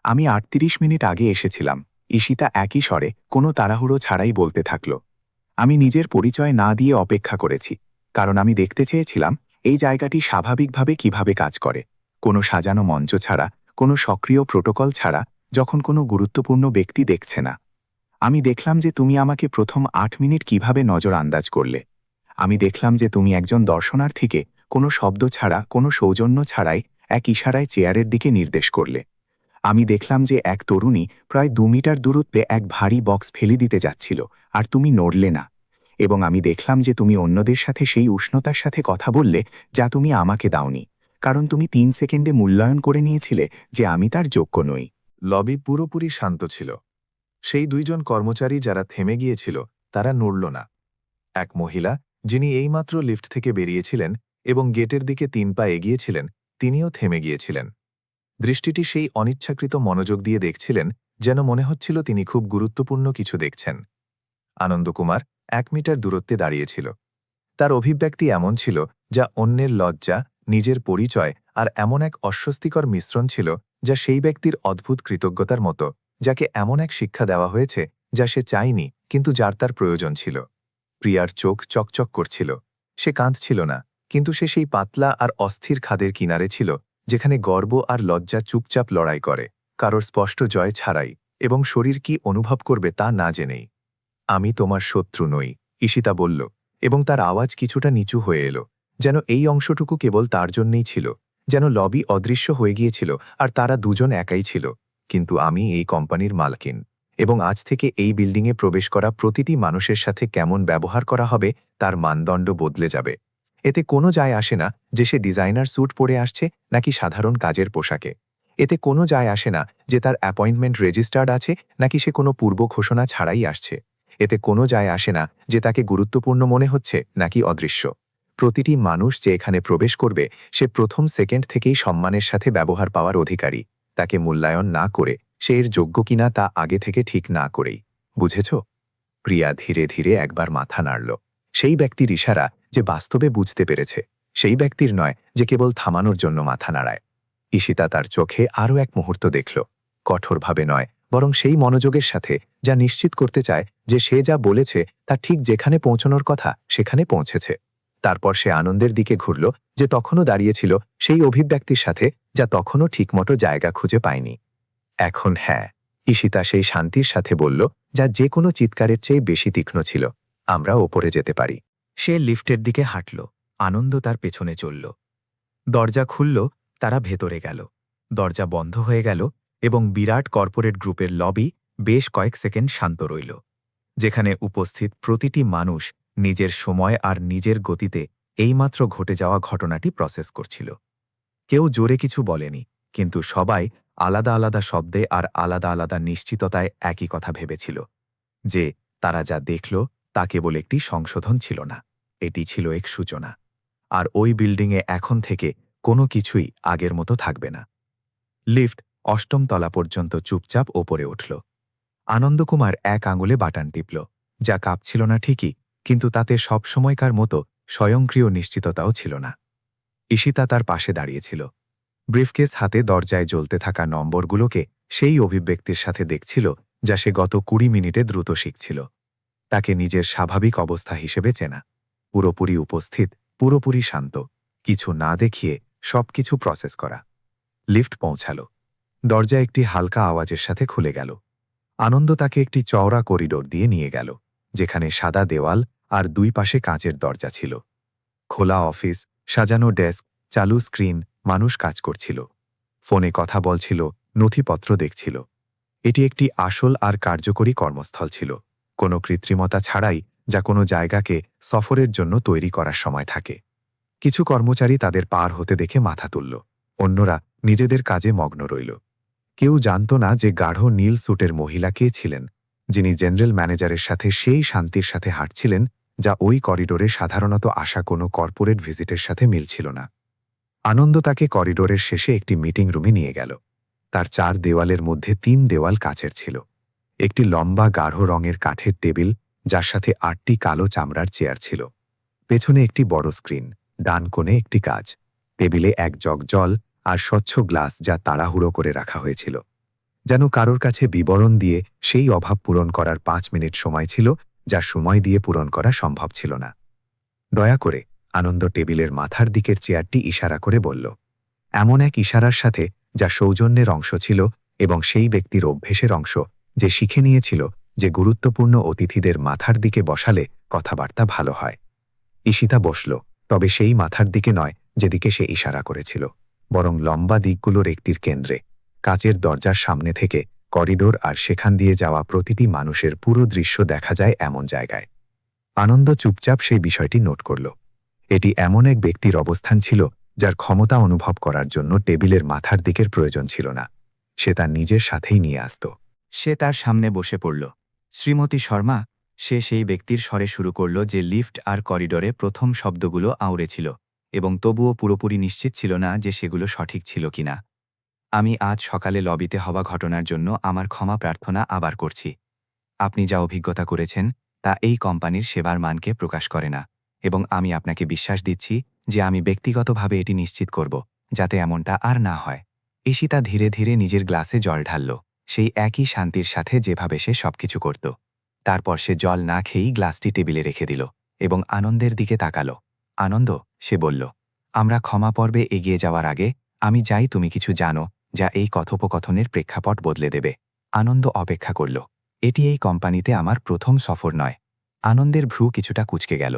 আমি ৩৮ মিনিট আগে এসেছিলাম, ঈশিতা একই স্বরে কোনো তাড়াহুড়ো ছাড়াই বলতে থাকল। আমি নিজের পরিচয় না দিয়ে অপেক্ষা করেছি, কারণ আমি দেখতে চেয়েছিলাম এই জায়গাটি স্বাভাবিকভাবে কিভাবে কাজ করে, কোনো সাজানো মঞ্চ ছাড়া, কোনো সক্রিয় প্রোটোকল ছাড়া, যখন কোনো গুরুত্বপূর্ণ ব্যক্তি দেখছে না। আমি দেখলাম যে তুমি আমাকে প্রথম ৮ মিনিট কিভাবে নজর আন্দাজ করলে। আমি দেখলাম যে তুমি একজন দর্শনার্থীকে কোনো শব্দ ছাড়া, কোনো সৌজন্য ছাড়াই এক ইশারায় চেয়ারের দিকে নির্দেশ করলে। আমি দেখলাম যে এক তরুণী প্রায় ২ মিটার দূরত্বে এক ভারী বক্স ফেলে দিতে যাচ্ছিল, আর তুমি নড়লে না। এবং আমি দেখলাম যে তুমি অন্যদের সাথে সেই উষ্ণতার সাথে কথা বললে যা তুমি আমাকে দাওনি, কারণ তুমি ৩ সেকেন্ডে মূল্যায়ন করে নিয়েছিলে যে আমি তার যোগ্য নই। লবি পুরোপুরি শান্ত ছিল। সেই ২ জন কর্মচারী যারা থেমে গিয়েছিল তারা নড়ল না। এক মহিলা, যিনি এইমাত্র লিফট থেকে বেরিয়েছিলেন এবং গেটের দিকে ৩ পা এগিয়েছিলেন, তিনিও থেমে গিয়েছিলেন। দৃষ্টিটি সেই অনিচ্ছাকৃত মনোযোগ দিয়ে দেখছিলেন, যেন মনে হচ্ছিল তিনি খুব গুরুত্বপূর্ণ কিছু দেখছেন। আনন্দকুমার ১ মিটার দূরত্বে দাঁড়িয়েছিল। তার অভিব্যক্তি এমন ছিল যা অন্যের লজ্জা, নিজের পরিচয় আর এমন এক অস্বস্তিকর মিশ্রণ ছিল যা সেই ব্যক্তির অদ্ভুত কৃতজ্ঞতার মতো, যাকে এমন এক শিক্ষা দেওয়া হয়েছে যা সে চায়নি কিন্তু যার তার প্রয়োজন ছিল। প্রিয়ার চোখ চকচক করছিল। সে কাঁদছিল না, কিন্তু সে সেই পাতলা আর অস্থির খাদের কিনারে ছিল যেখানে গর্ব আর লজ্জা চুপচাপ লড়াই করে, কারোর স্পষ্ট জয় ছাড়াই, এবং শরীর কি অনুভব করবে তা না জেনেই। আমি তোমার শত্রু নই, ঈশিতা বলল, এবং তার আওয়াজ কিছুটা নিচু হয়ে এলো, যেন এই অংশটুকু কেবল তার জন্যই ছিল, যেন লবি অদৃশ্য হয়ে গিয়েছিল আর তারা দুজন একাই ছিল। কিন্তু আমি এই কোম্পানির মালকিন, এবং আজ থেকে এই বিল্ডিংয়ে প্রবেশ করা প্রতিটি মানুষের সাথে কেমন ব্যবহার করা হবে তার মানদণ্ড বদলে যাবে। এতে কোনো যায় আসে না যে সে ডিজাইনার স্যুট পরে আসছে নাকি সাধারণ কাজের পোশাকে। এতে কোনো যায় আসে না যে তার অ্যাপয়েন্টমেন্ট রেজিস্টার্ড আছে নাকি সে কোনো পূর্ব ঘোষণা ছাড়াই আসছে। এতে কোনো যায় আসে না যে তাকে গুরুত্বপূর্ণ মনে হচ্ছে নাকি অদৃশ্য। প্রতিটি মানুষ যে এখানে প্রবেশ করবে সে প্রথম সেকেন্ড থেকেই সম্মানের সাথে ব্যবহার পাওয়ার অধিকারী, তাকে মূল্যায়ন না করে, সে এর যোগ্য কিনা তা আগে থেকে ঠিক না করেই। বুঝেছ? প্রিয়া ধীরে ধীরে একবার মাথা নাড়ল। সেই ব্যক্তির ইশারা যে বাস্তবে বুঝতে পেরেছে, সেই ব্যক্তির নয় যে কেবল থামানোর জন্য মাথা নাড়ায়। ঈশিতা তার চোখে আরও এক মুহূর্ত দেখল, কঠোরভাবে নয়, বরং সেই মনোযোগের সাথে যা নিশ্চিত করতে চায় যে সে যা বলেছে তা ঠিক যেখানে পৌঁছানোর কথা সেখানে পৌঁছেছে। তারপর সে আনন্দের দিকে ঘুরল, যে তখনও দাঁড়িয়েছিল সেই অভিব্যক্তির সাথে যা তখনও ঠিকমতো জায়গা খুঁজে পায়নি। এখন হ্যাঁ, ঈশিতা সেই শান্তির সাথে বলল, যা যে কোনো চিৎকারের চেয়ে বেশি তীক্ষ্ণ ছিল, আমরা ওপরে যেতে পারি। সে লিফটের দিকে হাঁটল, আনন্দ তার পেছনে চলল। দরজা খুলল, তারা ভেতরে গেল। দরজা বন্ধ হয়ে গেল এবং বিরাট কর্পোরেট গ্রুপের লবি বেশ কয়েক সেকেন্ড শান্ত রইল, যেখানে উপস্থিত প্রতিটি মানুষ নিজের সময় আর নিজের গতিতে এইমাত্র ঘটে যাওয়া ঘটনাটি প্রসেস করছিল। কেউ জোরে কিছু বলেনি, কিন্তু সবাই আলাদা আলাদা শব্দে আর আলাদা আলাদা নিশ্চিততায় একই কথা ভেবেছিল, যে তারা যা দেখল তা কেবল একটি সংশোধন ছিল না, এটি ছিল এক সূচনা। আর ওই বিল্ডিংয়ে এখন থেকে কোনো কিছুই আগের মতো থাকবে না। লিফট ৮ম তলা পর্যন্ত চুপচাপ ওপরে উঠল। আনন্দকুমার এক আঙুলে বাটন টিপল, যা কাঁপছিল না ঠিকই, কিন্তু তাতে সবসময়কার মতো স্বয়ংক্রিয় নিশ্চিততাও ছিল না। ঈশিতা তার পাশে দাঁড়িয়েছিল, ব্রিফকেস হাতে দরজায় জ্বলতে থাকা নম্বরগুলোকে সেই অভিব্যক্তির সাথে দেখছিল যা সে গত ২০ মিনিটে দ্রুত শিখছিল। তাকে নিজের স্বাভাবিক অবস্থা হিসেবে চেনা, পুরোপুরি উপস্থিত, পুরোপুরি শান্ত, কিছু না দেখিয়ে সবকিছু প্রসেস করা। লিফট পৌঁছাল। দরজা একটি হালকা আওয়াজের সাথে খুলে গেল। আনন্দ তাকে একটি চওড়া করিডোর দিয়ে নিয়ে গেল, যেখানে সাদা দেওয়াল আর ২ পাশে কাঁচের দরজা ছিল। খোলা অফিস, সাজানো ডেস্ক, চালু স্ক্রিন, মানুষ কাজ করছিল। ফোনে কথা বলছিল, নথিপত্র দেখছিল। এটি একটি আসল আর কার্যকরী কর্মস্থল ছিল, কোনো কৃত্রিমতা ছাড়াই, যা কোনো জায়গাকে সফরের জন্য তৈরি করার সময় থাকে। কিছু কর্মচারী তাদের পার হতে দেখে মাথা তুলল, অন্যরা নিজেদের কাজে মগ্ন রইল। কেউ জানত না যে গাঢ় নীল স্যুটের মহিলা কে ছিলেন, যিনি জেনারেল ম্যানেজারের সাথে সেই শান্তির সাথে হাঁটছিলেন যা ওই করিডোরে সাধারণত আসা কোনো কর্পোরেট ভিজিটের সাথে মিলছিল না। আনন্দ তাকে করিডোরের শেষে একটি মিটিং রুমে নিয়ে গেল। তার 4 দেওয়ালের মধ্যে 3 দেওয়াল কাচের ছিল। একটি লম্বা গাঢ় রঙের কাঠের টেবিল, যার সাথে 8টি কালো চামড়ার চেয়ার ছিল। পেছনে একটি বড় স্ক্রিন, ডান কোণে একটি কাজ, টেবিলে এক জগ জল আর স্বচ্ছ গ্লাস যা তাড়াহুড়ো করে রাখা হয়েছিল। যেন কারোর কাছে বিবরণ দিয়ে সেই অভাব পূরণ করার 5 মিনিট সময় ছিল, যা সময় দিয়ে পূরণ করা সম্ভব ছিল না। দয়া করে, আনন্দ টেবিলের মাথার দিকের চেয়ারটি ইশারা করে বলল, এমন এক ইশারার সাথে যা সৌজন্যের অংশ ছিল এবং সেই ব্যক্তির অভ্যেসের অংশ, যে শিখে নিয়েছিল যে গুরুত্বপূর্ণ অতিথিদের মাথার দিকে বসালে কথাবার্তা ভালো হয়। ঈশিতা বসল, তবে সেই মাথার দিকে নয় যেদিকে সে ইশারা করেছিল, বরং লম্বা দিকগুলোর একটির কেন্দ্রে, কাচের দরজার সামনে থেকে করিডোর আর সেখান দিয়ে যাওয়া প্রতিটি মানুষের পুরো দৃশ্য দেখা যায় এমন জায়গায়। আনন্দ চুপচাপ সেই বিষয়টি নোট করল। এটি এমন এক ব্যক্তির অবস্থান ছিল যার ক্ষমতা অনুভব করার জন্য টেবিলের মাথার দিকের প্রয়োজন ছিল না, সে তার নিজের সাথেই নিয়ে আসত। সে তার সামনে বসে পড়ল। শ্রীমতী শর্মা, সে সেই ব্যক্তির স্বরে শুরু করল যে লিফট আর করিডোরে প্রথম শব্দগুলো আউড়েছিল এবং তবুও পুরোপুরি নিশ্চিত ছিল না যে সেগুলো সঠিক ছিল কিনা। আমি আজ সকালে লবিতে হওয়া ঘটনার জন্য আমার ক্ষমা প্রার্থনা আবার করছি। আপনি যা অভিজ্ঞতা করেছেন তা এই কোম্পানির সেবার মানকে প্রকাশ করে না, এবং আমি আপনাকে বিশ্বাস দিচ্ছি যে আমি ব্যক্তিগতভাবে এটি নিশ্চিত করব যাতে এমনটা আর না হয়। ঈশিতা ধীরে ধীরে নিজের গ্লাসে জল ঢালল, সেই একই শান্তির সাথে যেভাবে সে সবকিছু করত। তারপর সে জল না খেয়েই গ্লাসটি টেবিলে রেখে দিল এবং আনন্দের দিকে তাকালো। আনন্দ, সে বলল, আমরা ক্ষমা পর্বে এগিয়ে যাওয়ার আগে আমি চাই তুমি কিছু জানো যা এই কথোপকথনের প্রেক্ষাপট বদলে দেবে। আনন্দ অপেক্ষা করল। এটি এই কোম্পানিতে আমার প্রথম সফর নয়। আনন্দের ভ্রু কিছুটা কুঁচকে গেল।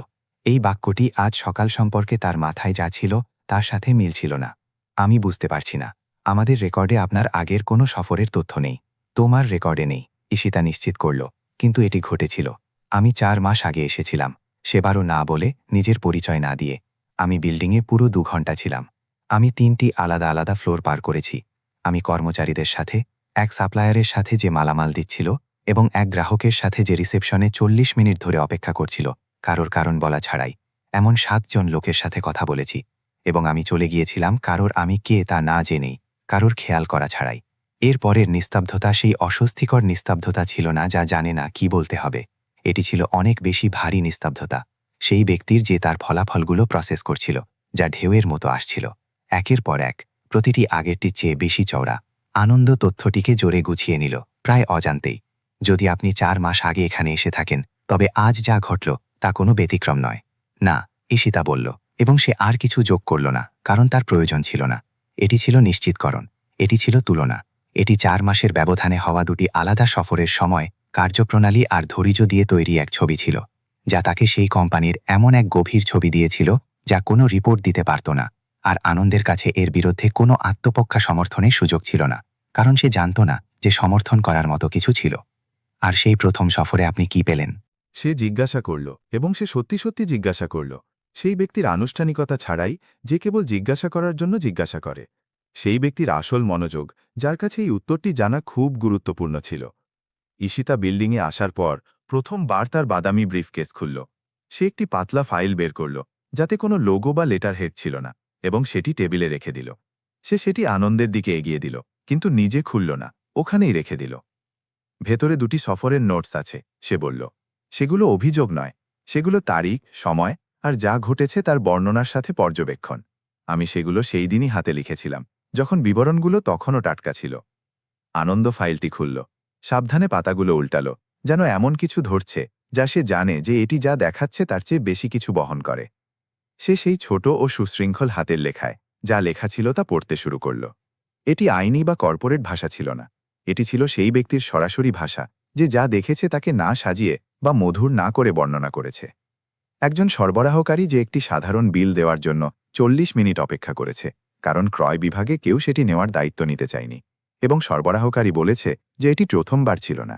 এই বাক্যটি আজ সকাল সম্পর্কে তার মাথায় যা ছিল তার সাথে মিলছিল না। আমি বুঝতে পারছি না, আমাদের রেকর্ডে আপনার আগের কোনো সফরের তথ্য নেই। তোমার রেকর্ডে নেই, ঈশিতা নিশ্চিত করল, কিন্তু এটি ঘটেছিল। আমি 4 মাস আগে এসেছিলাম, সেবারও না বলে, নিজের পরিচয় না দিয়ে। আমি বিল্ডিংয়ে পুরো 2 ঘন্টা ছিলাম। আমি 3টি আলাদা আলাদা ফ্লোর পার করেছি। আমি কর্মচারীদের সাথে, এক সাপ্লায়ারের সাথে যে মালামাল দিচ্ছিল এবং এক গ্রাহকের সাথে যে রিসেপশনে 40 মিনিট ধরে অপেক্ষা করছিল কারোর কারণ বলা ছাড়াই, এমন 7 জন লোকের সাথে কথা বলেছি। এবং আমি চলে গিয়েছিলাম কারোর আমি কে তা না জেনেই, কারোর খেয়াল করা ছাড়াই। এর পরের নিস্তব্ধতা সেই অস্বস্তিকর নিস্তব্ধতা ছিল না যা জানে না কি বলতে হবে। এটি ছিল অনেক বেশি ভারী নিস্তব্ধতা, সেই ব্যক্তির যে তার ফলাফলগুলো প্রসেস করছিল, যা ঢেউয়ের মতো আসছিল, একের পর এক, প্রতিটি আগেরটির চেয়ে বেশি চওড়া। আনন্দ তথ্যটিকে জোরে গুছিয়ে নিল, প্রায় অজান্তেই। যদি আপনি 4 মাস আগে এখানে এসে থাকেন, তবে আজ যা ঘটল তা কোনো ব্যতিক্রম নয়। না, ঈশিতা বলল, এবং সে আর কিছু যোগ করল না, কারণ তার প্রয়োজন ছিল না। এটি ছিল নিশ্চিতকরণ, এটি ছিল তুলনা, এটি 4 মাসের ব্যবধানে হওয়া 2টি আলাদা সফরের সময়, কার্যপ্রণালী আর ধৈর্য দিয়ে তৈরি এক ছবি ছিল, যা তাকে সেই কোম্পানির এমন এক গভীর ছবি দিয়েছিল যা কোনো রিপোর্ট দিতে পারত না। আর আনন্দের কাছে এর বিরুদ্ধে কোনো আত্মপক্ষা সমর্থনের সুযোগ ছিল না, কারণ সে জানত না যে সমর্থন করার মতো কিছু ছিল। আর সেই প্রথম সফরে আপনি কি পেলেন? সে জিজ্ঞাসা করল, এবং সে সত্যি সত্যি জিজ্ঞাসা করল, সেই ব্যক্তির আনুষ্ঠানিকতা ছাড়াই, যে কেবল জিজ্ঞাসা করার জন্য জিজ্ঞাসা করে। সেই ব্যক্তির আসল মনোযোগ, যার কাছে এই উত্তরটি জানা খুব গুরুত্বপূর্ণ ছিল। ঈশিতা বিল্ডিংয়ে আসার পর প্রথমবার তার বাদামি ব্রিফকেস খুলল। সে একটি পাতলা ফাইল বের করল, যাতে কোনো লোগো বা লেটার হেড ছিল না, এবং সেটি টেবিলে রেখে দিল। সে সেটি আনন্দের দিকে এগিয়ে দিল, কিন্তু নিজে খুলল না, ওখানেই রেখে দিল। ভেতরে 2টি সফরের নোটস আছে, সে বলল। সেগুলো অভিযোগ নয়, সেগুলো তারিখ, সময় আর যা ঘটেছে তার বর্ণনার সাথে পর্যবেক্ষণ। আমি সেগুলো সেই দিনই হাতে লিখেছিলাম, যখন বিবরণগুলো তখনও টাটকা ছিল। আনন্দ ফাইলটি খুলল, সাবধানে পাতাগুলো উল্টালো, যেন এমন কিছু ধরছে যা সে জানে যে এটি যা দেখাচ্ছে তার চেয়ে বেশি কিছু বহন করে। সে সেই ছোট ও সুশৃঙ্খল হাতের লেখায় যা লেখা ছিল তা পড়তে শুরু করল। এটি আইনি বা কর্পোরেট ভাষা ছিল না, এটি ছিল সেই ব্যক্তির সরাসরি ভাষা যে যা দেখেছে তাকে না সাজিয়ে বা মধুর না করে বর্ণনা করেছে। একজন সরবরাহকারী যে একটি সাধারণ বিল দেওয়ার জন্য 40 মিনিট অপেক্ষা করেছে, কারণ ক্রয় বিভাগে কেউ সেটি নেওয়ার দায়িত্ব নিতে চায়নি, এবং সরবরাহকারী বলেছে যে এটি প্রথমবার ছিল না।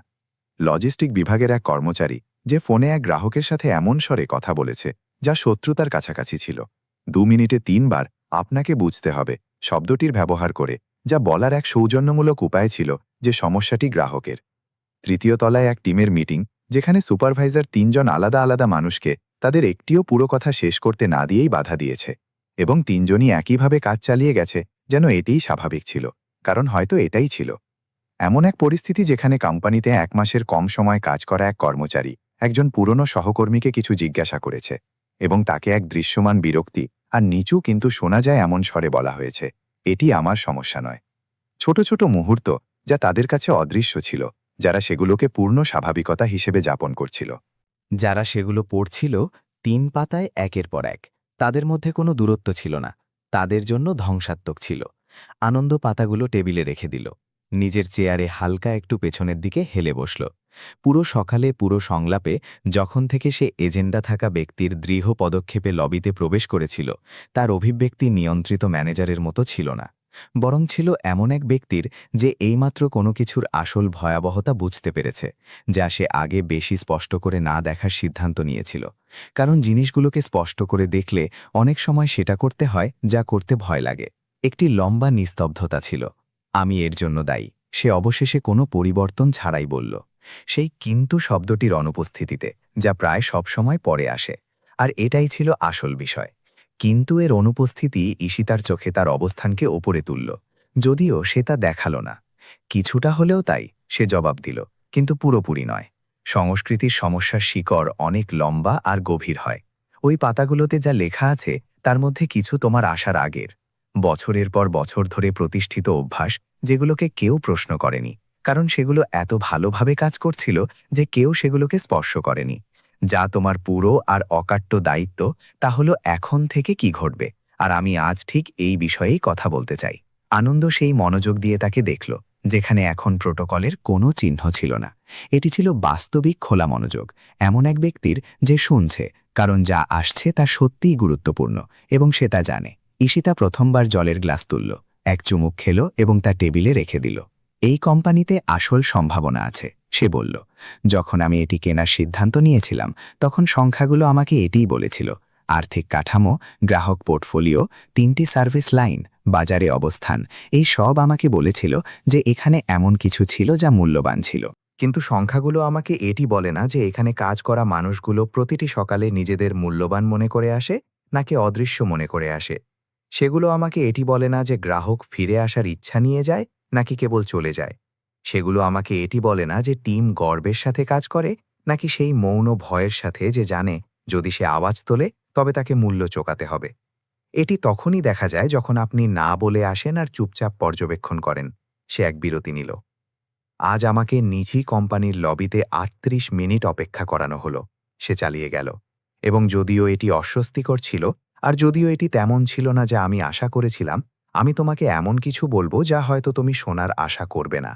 লজিস্টিক বিভাগের এক কর্মচারী যে ফোনে এক গ্রাহকের সাথে এমন স্বরে কথা বলেছে যা শত্রুতার কাছাকাছি ছিল। 2 মিনিটে 3 বার আপনাকে বুঝতে হবে শব্দটির ব্যবহার করে, যা বলার এক সৌজন্যমূলক উপায় ছিল যে সমস্যাটি গ্রাহকের। তৃতীয় তলায় এক টিমের মিটিং, যেখানে সুপারভাইজার 3 জন আলাদা আলাদা মানুষকে তাদের একটিও পুরো কথা শেষ করতে না দিয়েই বাধা দিয়েছে, এবং 3 জনই একইভাবে কাজ চালিয়ে গেছে যেন এটিই স্বাভাবিক ছিল, কারণ হয়তো এটাই ছিল। এমন এক পরিস্থিতি যেখানে কোম্পানিতে 1 মাসের কম সময় কাজ করা এক কর্মচারী একজন পুরনো সহকর্মীকে কিছু জিজ্ঞাসা করেছে, এবং তাকে এক দৃশ্যমান বিরক্তি আর নিচু কিন্তু শোনা যায় এমন স্বরে বলা হয়েছে, এটি আমার সমস্যা নয়। ছোট ছোট মুহূর্ত যা তাদের কাছে অদৃশ্য ছিল, যারা সেগুলোকে পূর্ণ স্বাভাবিকতা হিসেবে যাপন করছিল। যারা সেগুলো পড়ছিল 3 পাতায় একের পর এক, তাদের মধ্যে কোনো দূরত্ব ছিল না, তাদের জন্য ধ্বংসাত্মক ছিল। আনন্দ পাতাগুলো টেবিলে রেখে দিল, নিজের চেয়ারে হালকা একটু পেছনের দিকে হেলে বসল। পুরো সকালে পুরো সংলাপে যখন থেকে সে এজেন্ডা থাকা ব্যক্তির দৃঢ় পদক্ষেপে লবিতে প্রবেশ করেছিল, তার অভিব্যক্তি নিয়ন্ত্রিত ম্যানেজারের মতো ছিল না, বরং ছিল এমন এক ব্যক্তির যে এইমাত্র কোনো কিছুর আসল ভয়াবহতা বুঝতে পেরেছে, যা সে আগে বেশি স্পষ্ট করে না দেখার সিদ্ধান্ত নিয়েছিল। কারণ জিনিসগুলোকে স্পষ্ট করে দেখলে অনেক সময় সেটা করতে হয় যা করতে ভয় লাগে। একটি লম্বা নিস্তব্ধতা ছিল। আমি এর জন্য দায়ী, সে অবশেষে কোনো পরিবর্তন ছাড়াই বলল, সেই কিন্তু শব্দটির অনুপস্থিতিতে, যা প্রায় সবসময় পরে আসে। আর এটাই ছিল আসল বিষয়। কিন্তু এর অনুপস্থিতি ঈশিতার চোখে তার অবস্থানকে ওপরে তুলল, যদিও সে তা দেখাল না। কিছুটা হলেও তাই, সে জবাব দিল, কিন্তু পুরোপুরি নয়। সংস্কৃতির সমস্যার শিকড় অনেক লম্বা আর গভীর হয়। ওই পাতাগুলোতে যা লেখা আছে তার মধ্যে কিছু তোমার আসার আগের, বছরের পর বছর ধরে প্রতিষ্ঠিত অভ্যাস, যেগুলোকে কেউ প্রশ্ন করেনি, কারণ সেগুলো এত ভালোভাবে কাজ করছিল যে কেউ সেগুলোকে স্পর্শ করেনি। যা তোমার পুরো আর অকাট্য দায়িত্ব, তা হলো এখন থেকে কি ঘটবে, আর আমি আজ ঠিক এই বিষয়েই কথা বলতে চাই। আনন্দ সেই মনোযোগ দিয়ে তাকে দেখল, যেখানে এখন প্রোটোকলের কোনো চিহ্ন ছিল না। এটি ছিল বাস্তবিক খোলা মনোযোগ, এমন এক ব্যক্তির যে শুনছে, কারণ যা আসছে তা সত্যিই গুরুত্বপূর্ণ, এবং সে তা জানে। ঈশিতা প্রথমবার জলের গ্লাস তুলল, এক চুমুক খেল এবং তা টেবিলে রেখে দিল। এই কোম্পানিতে আসল সম্ভাবনা আছে, সে বলল। যখন আমি এটি কেনার সিদ্ধান্ত নিয়েছিলাম, তখন সংখ্যাগুলো আমাকে এটিই বলেছিল। আর্থিক কাঠামো, গ্রাহক পোর্টফোলিও, 3টি সার্ভিস লাইন, বাজারে অবস্থান, এই সব আমাকে বলেছিল যে এখানে এমন কিছু ছিল যা মূল্যবান ছিল। কিন্তু সংখ্যাগুলো আমাকে এটি বলে না যে এখানে কাজ করা মানুষগুলো প্রতিটি সকালে নিজেদের মূল্যবান মনে করে আসে নাকি অদৃশ্য মনে করে আসে। সেগুলো আমাকে এটি বলে না যে গ্রাহক ফিরে আসার ইচ্ছা নিয়ে যায় নাকি কেবল চলে যায়। সেগুলো আমাকে এটি বলে না যে টিম গর্বের সাথে কাজ করে নাকি সেই মৌন ভয়ের সাথে যে জানে যদি সে আওয়াজ তোলে তবে তাকে মূল্য চোকাতে হবে। এটি তখনই দেখা যায় যখন আপনি না বলে আসেন আর চুপচাপ পর্যবেক্ষণ করেন। সে এক বিরতি নিল। আজ আমাকে নিজি কোম্পানির লবিতে 38 মিনিট অপেক্ষা করানো হলো, সে চালিয়ে গেল। এবং যদিও এটি অস্বস্তিকর ছিল, আর যদিও এটি তেমন ছিল না যা আমি আশা করেছিলাম, আমি তোমাকে এমন কিছু বলবো যা হয়তো তুমি শোনার আশা করবে না।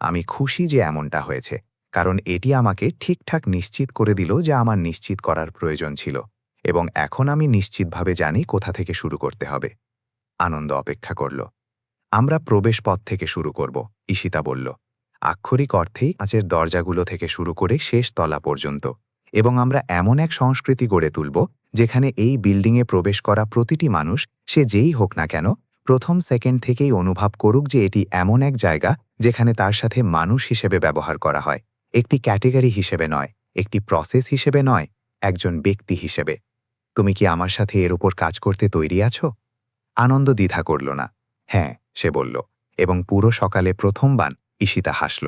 আমি খুশি যে এমনটা হয়েছে, কারণ এটি আমাকে ঠিকঠাক নিশ্চিত করে দিল যা আমার নিশ্চিত করার প্রয়োজন ছিল, এবং এখন আমি নিশ্চিতভাবে জানি কোথা থেকে শুরু করতে হবে। আনন্দ অপেক্ষা করল। আমরা প্রবেশ পথ থেকে শুরু করব, ঈশিতা বলল। আক্ষরিক অর্থেই কাঁচের দরজাগুলো থেকে শুরু করে শেষ তলা পর্যন্ত, এবং আমরা এমন এক সংস্কৃতি গড়ে তুলব যেখানে এই বিল্ডিংয়ে প্রবেশ করা প্রতিটি মানুষ, সে যেই হোক না কেন, প্রথম সেকেন্ড থেকেই অনুভব করুক যে এটি এমন এক জায়গা যেখানে তার সাথে মানুষ হিসেবে ব্যবহার করা হয়, একটি ক্যাটেগরি হিসেবে নয়, একটি প্রসেস হিসেবে নয়, একজন ব্যক্তি হিসেবে। তুমি কি আমার সাথে এর উপর কাজ করতে তৈরি আছো? আনন্দ দ্বিধা করল না। হ্যাঁ, সে বলল, এবং পুরো সকালে প্রথমবার ঈশিতা হাসল।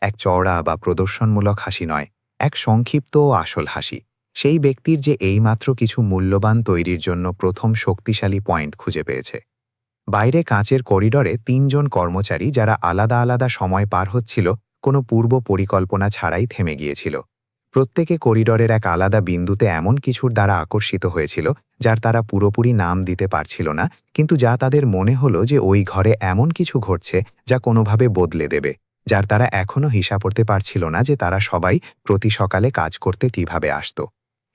এক চওড়া বা প্রদর্শনমূলক হাসি নয়, এক সংক্ষিপ্ত ও আসল হাসি, সেই ব্যক্তির যে এইমাত্র কিছু মূল্যবান তৈরির জন্য প্রথম শক্তিশালী পয়েন্ট খুঁজে পেয়েছে। বাইরে কাঁচের করিডরে 3 জন কর্মচারী, যারা আলাদা আলাদা সময় পার হচ্ছিল, কোনো পূর্ব পরিকল্পনা ছাড়াই থেমে গিয়েছিল। প্রত্যেকে করিডরের এক আলাদা বিন্দুতে এমন কিছুর দ্বারা আকর্ষিত হয়েছিল যার তারা পুরোপুরি নাম দিতে পারছিল না, কিন্তু যা তাদের মনে হলো যে ওই ঘরে এমন কিছু ঘটছে যা কোনোভাবে বদলে দেবে, যার তারা এখনও হিসাব করতে পারছিল না যে তারা সবাই প্রতি সকালে কাজ করতে কিভাবে আসত।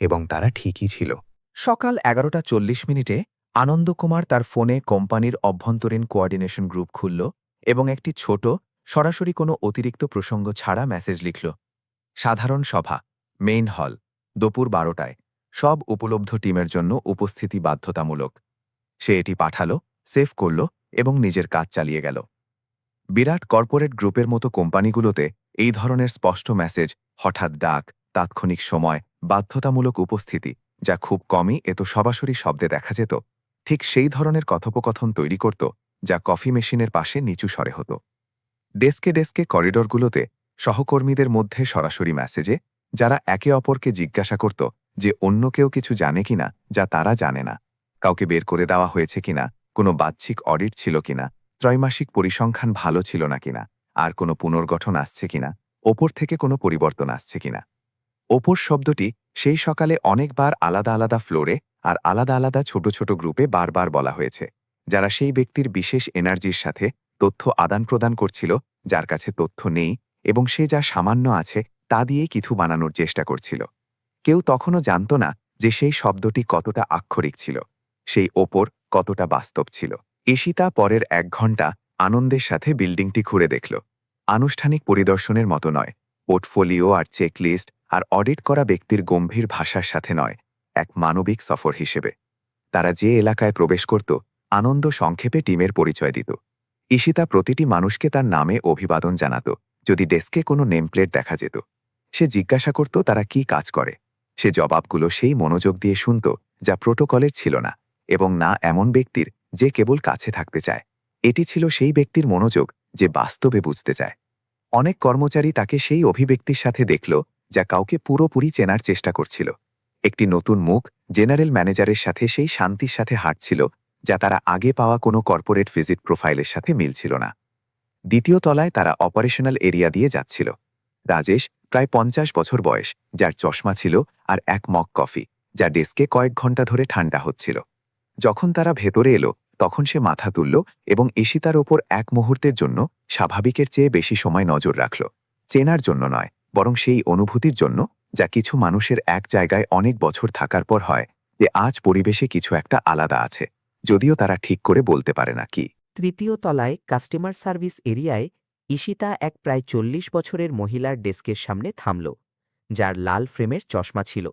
এবং তারা ঠিকই ছিল। সকাল 11:40 আনন্দ কুমার তার ফোনে কোম্পানির অভ্যন্তরীণ কোঅর্ডিনেশন গ্রুপ খুলল এবং একটি ছোট, সরাসরি কোনো অতিরিক্ত প্রসঙ্গ ছাড়া মেসেজ লিখল। সাধারণ সভা, মেইন হল, দুপুর 12টায়, সব উপলব্ধ টিমের জন্য উপস্থিতি বাধ্যতামূলক। সে এটি পাঠাল, সেভ করল এবং নিজের কাজ চালিয়ে গেল। বিরাট কর্পোরেট গ্রুপের মতো কোম্পানিগুলোতে এই ধরনের স্পষ্ট মেসেজ, হঠাৎ ডাক, তাৎক্ষণিক সময়, বাধ্যতামূলক উপস্থিতি, যা খুব কমই এত সরাসরি শব্দে দেখা যেত, ঠিক সেই ধরনের কথোপকথন তৈরি করত যা কফি মেশিনের পাশে নিচু স্বরে হতো। ডেস্কে ডেস্কে করিডরগুলোতে সহকর্মীদের মধ্যে সরাসরি মেসেজে, যারা একে অপরকে জিজ্ঞাসা করত যে অন্য কেউ কিছু জানে কিনা যা তারা জানে না, কাউকে বের করে দেওয়া হয়েছে কিনা, কোনো বাহ্যিক অডিট ছিল কিনা, ত্রৈমাসিক পরিসংখ্যান ভালো ছিল না কিনা, আর কোনো পুনর্গঠন আসছে কিনা, ওপর থেকে কোনো পরিবর্তন আসছে কিনা। ওপর শব্দটি সেই সকালে অনেকবার আলাদা আলাদা ফ্লোরে আর আলাদা আলাদা ছোট ছোট গ্রুপে বারবার বলা হয়েছে, যারা সেই ব্যক্তির বিশেষ এনার্জির সাথে তথ্য আদান প্রদান করছিল, যার কাছে তথ্য নেই এবং সে যা সামান্য আছে তা দিয়ে কিছু বানানোর চেষ্টা করছিল। কেউ তখনও জানত না যে সেই শব্দটি কতটা আক্ষরিক ছিল, সেই ওপর কতটা বাস্তব ছিল। ঈশিতা পরের 1 ঘণ্টা আনন্দের সাথে বিল্ডিংটি ঘুরে দেখল। আনুষ্ঠানিক পরিদর্শনের মতো নয়, পোর্টফোলিও আর চেকলিস্ট আর অডিট করা ব্যক্তির গম্ভীর ভাষার সাথে নয়, এক মানবিক সফর হিসেবে। তারা যে এলাকায় প্রবেশ করত, আনন্দ সংক্ষেপে টিমের পরিচয় দিত। ঈশিতা প্রতিটি মানুষকে তার নামে অভিবাদন জানাত। যদি ডেস্কে কোনো নেমপ্লেট দেখা যেত, সে জিজ্ঞাসা করত তারা কি কাজ করে। সে জবাবগুলো সেই মনোযোগ দিয়ে শুনত যা প্রোটোকলের ছিল না, এবং না এমন ব্যক্তির যে কেবল কাছে থাকতে চায়। এটি ছিল সেই ব্যক্তির মনোযোগ যে বাস্তবে বুঝতে চায়। অনেক কর্মচারী তাকে সেই অভিব্যক্তির সাথে দেখল যা কাউকে পুরোপুরি চেনার চেষ্টা করছিল। একটি নতুন মুখ জেনারেল ম্যানেজারের সাথে সেই শান্তির সাথে হাঁটছিল যা তারা আগে পাওয়া কোনো কর্পোরেট ভিজিট প্রোফাইলের সাথে মিলছিল না। দ্বিতীয় তলায় তারা অপারেশনাল এরিয়া দিয়ে যাচ্ছিল। রাজেশ, প্রায় 50 বছর বয়স, যার চশমা ছিল আর এক মগ কফি, যা ডেস্কে কয়েক ঘন্টা ধরে ঠান্ডা হচ্ছিল। যখন তারা ভেতরে এলো, তখন সে মাথা তুলল এবং ঈশিতার ওপর এক মুহূর্তের জন্য স্বাভাবিকের চেয়ে বেশি সময় নজর রাখল। চেনার জন্য নয়, বরং সেই অনুভূতির জন্য যা কিছু মানুষের এক জায়গায় অনেক বছর থাকার পর হয়, যে আজ পরিবেশে কিছু একটা আলাদা আছে, যদিও তারা ঠিক করে বলতে পারে না কি। তৃতীয় তলায় কাস্টমার সার্ভিস এরিয়ায় ঈশিতা এক প্রায় 40 বছরের মহিলার ডেস্কের সামনে থামল, যার লাল ফ্রেমের চশমা ছিল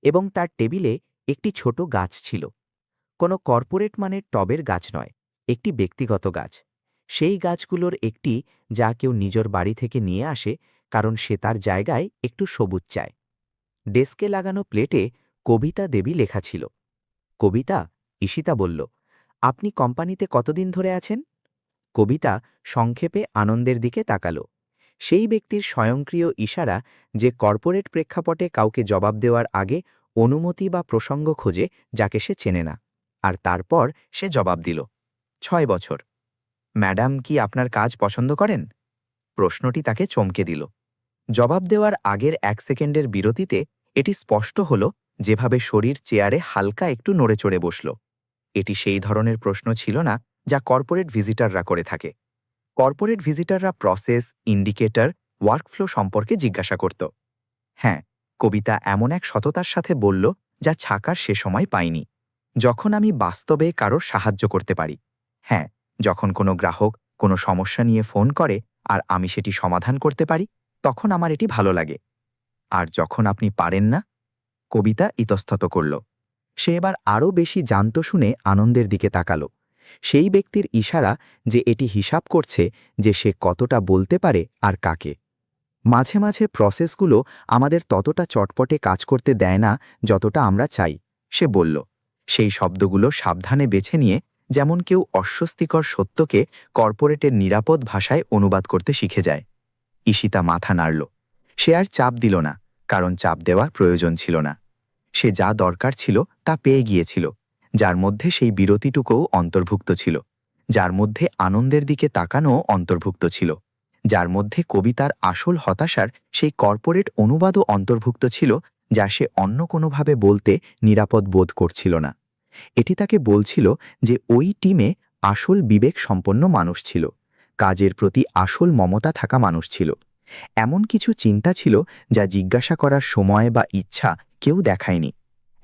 এবং তার টেবিলে একটি ছোট গাছ ছিল। কোনো কর্পোরেট মানের টবের গাছ নয়, একটি ব্যক্তিগত গাছ। সেই গাছগুলোর একটি যা কেউ নিজের বাড়ি থেকে নিয়ে আসে, কারণ সে তার জায়গায় একটু সবুজ চায়। ডেস্কে লাগানো প্লেটে কবিতা দেবী লেখা ছিল। কবিতা, ঈশিতা বলল, আপনি কোম্পানিতে কতদিন ধরে আছেন? কবিতা সংক্ষেপে আনন্দের দিকে তাকাল। সেই ব্যক্তির স্বয়ংক্রিয় ইশারা যে কর্পোরেট প্রেক্ষাপটে কাউকে জবাব দেওয়ার আগে অনুমতি বা প্রসঙ্গ খোঁজে যাকে সে চেনে না। আর তারপর সে জবাব দিল, 6 বছর। ম্যাডাম, কি আপনার কাজ পছন্দ করেন? প্রশ্নটি তাকে চমকে দিল। জবাব দেওয়ার আগের 1 সেকেন্ডের বিরতিতে এটি স্পষ্ট হল যেভাবে শরীর চেয়ারে হালকা একটু নড়েচড়ে বসল। এটি সেই ধরনের প্রশ্ন ছিল না যা কর্পোরেট ভিজিটাররা করে থাকে। কর্পোরেট ভিজিটাররা প্রসেস, ইন্ডিকেটর, ওয়ার্কফ্লো সম্পর্কে জিজ্ঞাসা করত। হ্যাঁ, কবিতা এমন এক সততার সাথে বলল যা ছাকার সে সময় পায়নি। যখন আমি বাস্তবে কারোর সাহায্য করতে পারি। হ্যাঁ, যখন কোনো গ্রাহক কোনো সমস্যা নিয়ে ফোন করে আর আমি সেটি সমাধান করতে পারি, তখন আমার এটি ভালো লাগে। আর যখন আপনি পারেন না? কবিতা ইতস্তত করল। সে এবার আরও বেশি জানত শুনে আনন্দের দিকে তাকাল। সেই ব্যক্তির ইশারা যে এটি হিসাব করছে যে সে কতটা বলতে পারে আর কাকে। মাঝে মাঝে প্রসেসগুলো আমাদের ততটা চটপটে কাজ করতে দেয় না যতটা আমরা চাই, সে বলল, সেই শব্দগুলো সাবধানে বেছে নিয়ে, যেমন কেউ অস্বস্তিকর সত্যকে কর্পোরেটের নিরাপদ ভাষায় অনুবাদ করতে শিখে যায়। ঈশিতা মাথা নাড়ল। সে আর চাপ দিল না, কারণ চাপ দেওয়ার প্রয়োজন ছিল না। সে যা দরকার ছিল তা পেয়ে গিয়েছিল, যার মধ্যে সেই বিরতিটুকুও অন্তর্ভুক্ত ছিল, যার মধ্যে আনন্দের দিকে তাকানোও অন্তর্ভুক্ত ছিল, যার মধ্যে কবিতার আসল হতাশার সেই কর্পোরেট অনুবাদও অন্তর্ভুক্ত ছিল, যা সে অন্য কোনোভাবে বলতে নিরাপদ বোধ করছিল না। এটি তাকে বলছিল যে ওই টিমে আসল বিবেক সম্পন্ন মানুষ ছিল, কাজের প্রতি আসল মমতা থাকা মানুষ ছিল। এমন কিছু চিন্তা ছিল যা জিজ্ঞাসা করার সময় বা ইচ্ছা কেউ দেখায়নি।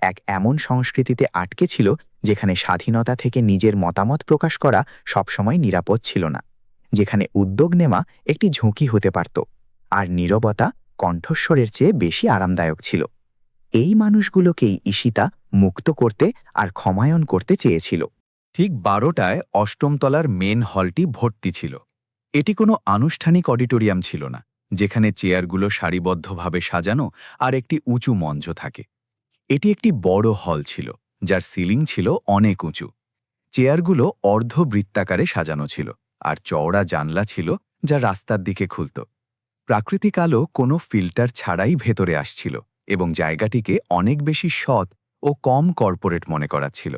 এক এমন সংস্কৃতিতে আটকে ছিল যেখানে স্বাধীনতা থেকে নিজের মতামত প্রকাশ করা সবসময় নিরাপদ ছিল না, যেখানে উদ্যোগ নেওয়া একটি ঝুঁকি হতে পারত, আর নীরবতা কণ্ঠস্বরের চেয়ে বেশি আরামদায়ক ছিল। এই মানুষগুলোকেই ঈশিতা মুক্ত করতে আর ক্ষমায়ন করতে চেয়েছিল। ঠিক 12টায় অষ্টম তলার মেন হলটি ভর্তি ছিল। এটি কোনো আনুষ্ঠানিক অডিটোরিয়াম ছিল না, যেখানে চেয়ারগুলো সারিবদ্ধভাবে সাজানো আর একটি উঁচু মঞ্চ থাকে। এটি একটি বড় হল ছিল, যার সিলিং ছিল অনেক উঁচু। চেয়ারগুলো অর্ধবৃত্তাকারে সাজানো ছিল, আর চওড়া জানলা ছিল যা রাস্তার দিকে খুলত। প্রাকৃতিক আলো কোনো ফিল্টার ছাড়াই ভেতরে আসছিল এবং জায়গাটিকে অনেক বেশি সৎ ও কম কর্পোরেট মনে করাচ্ছিল।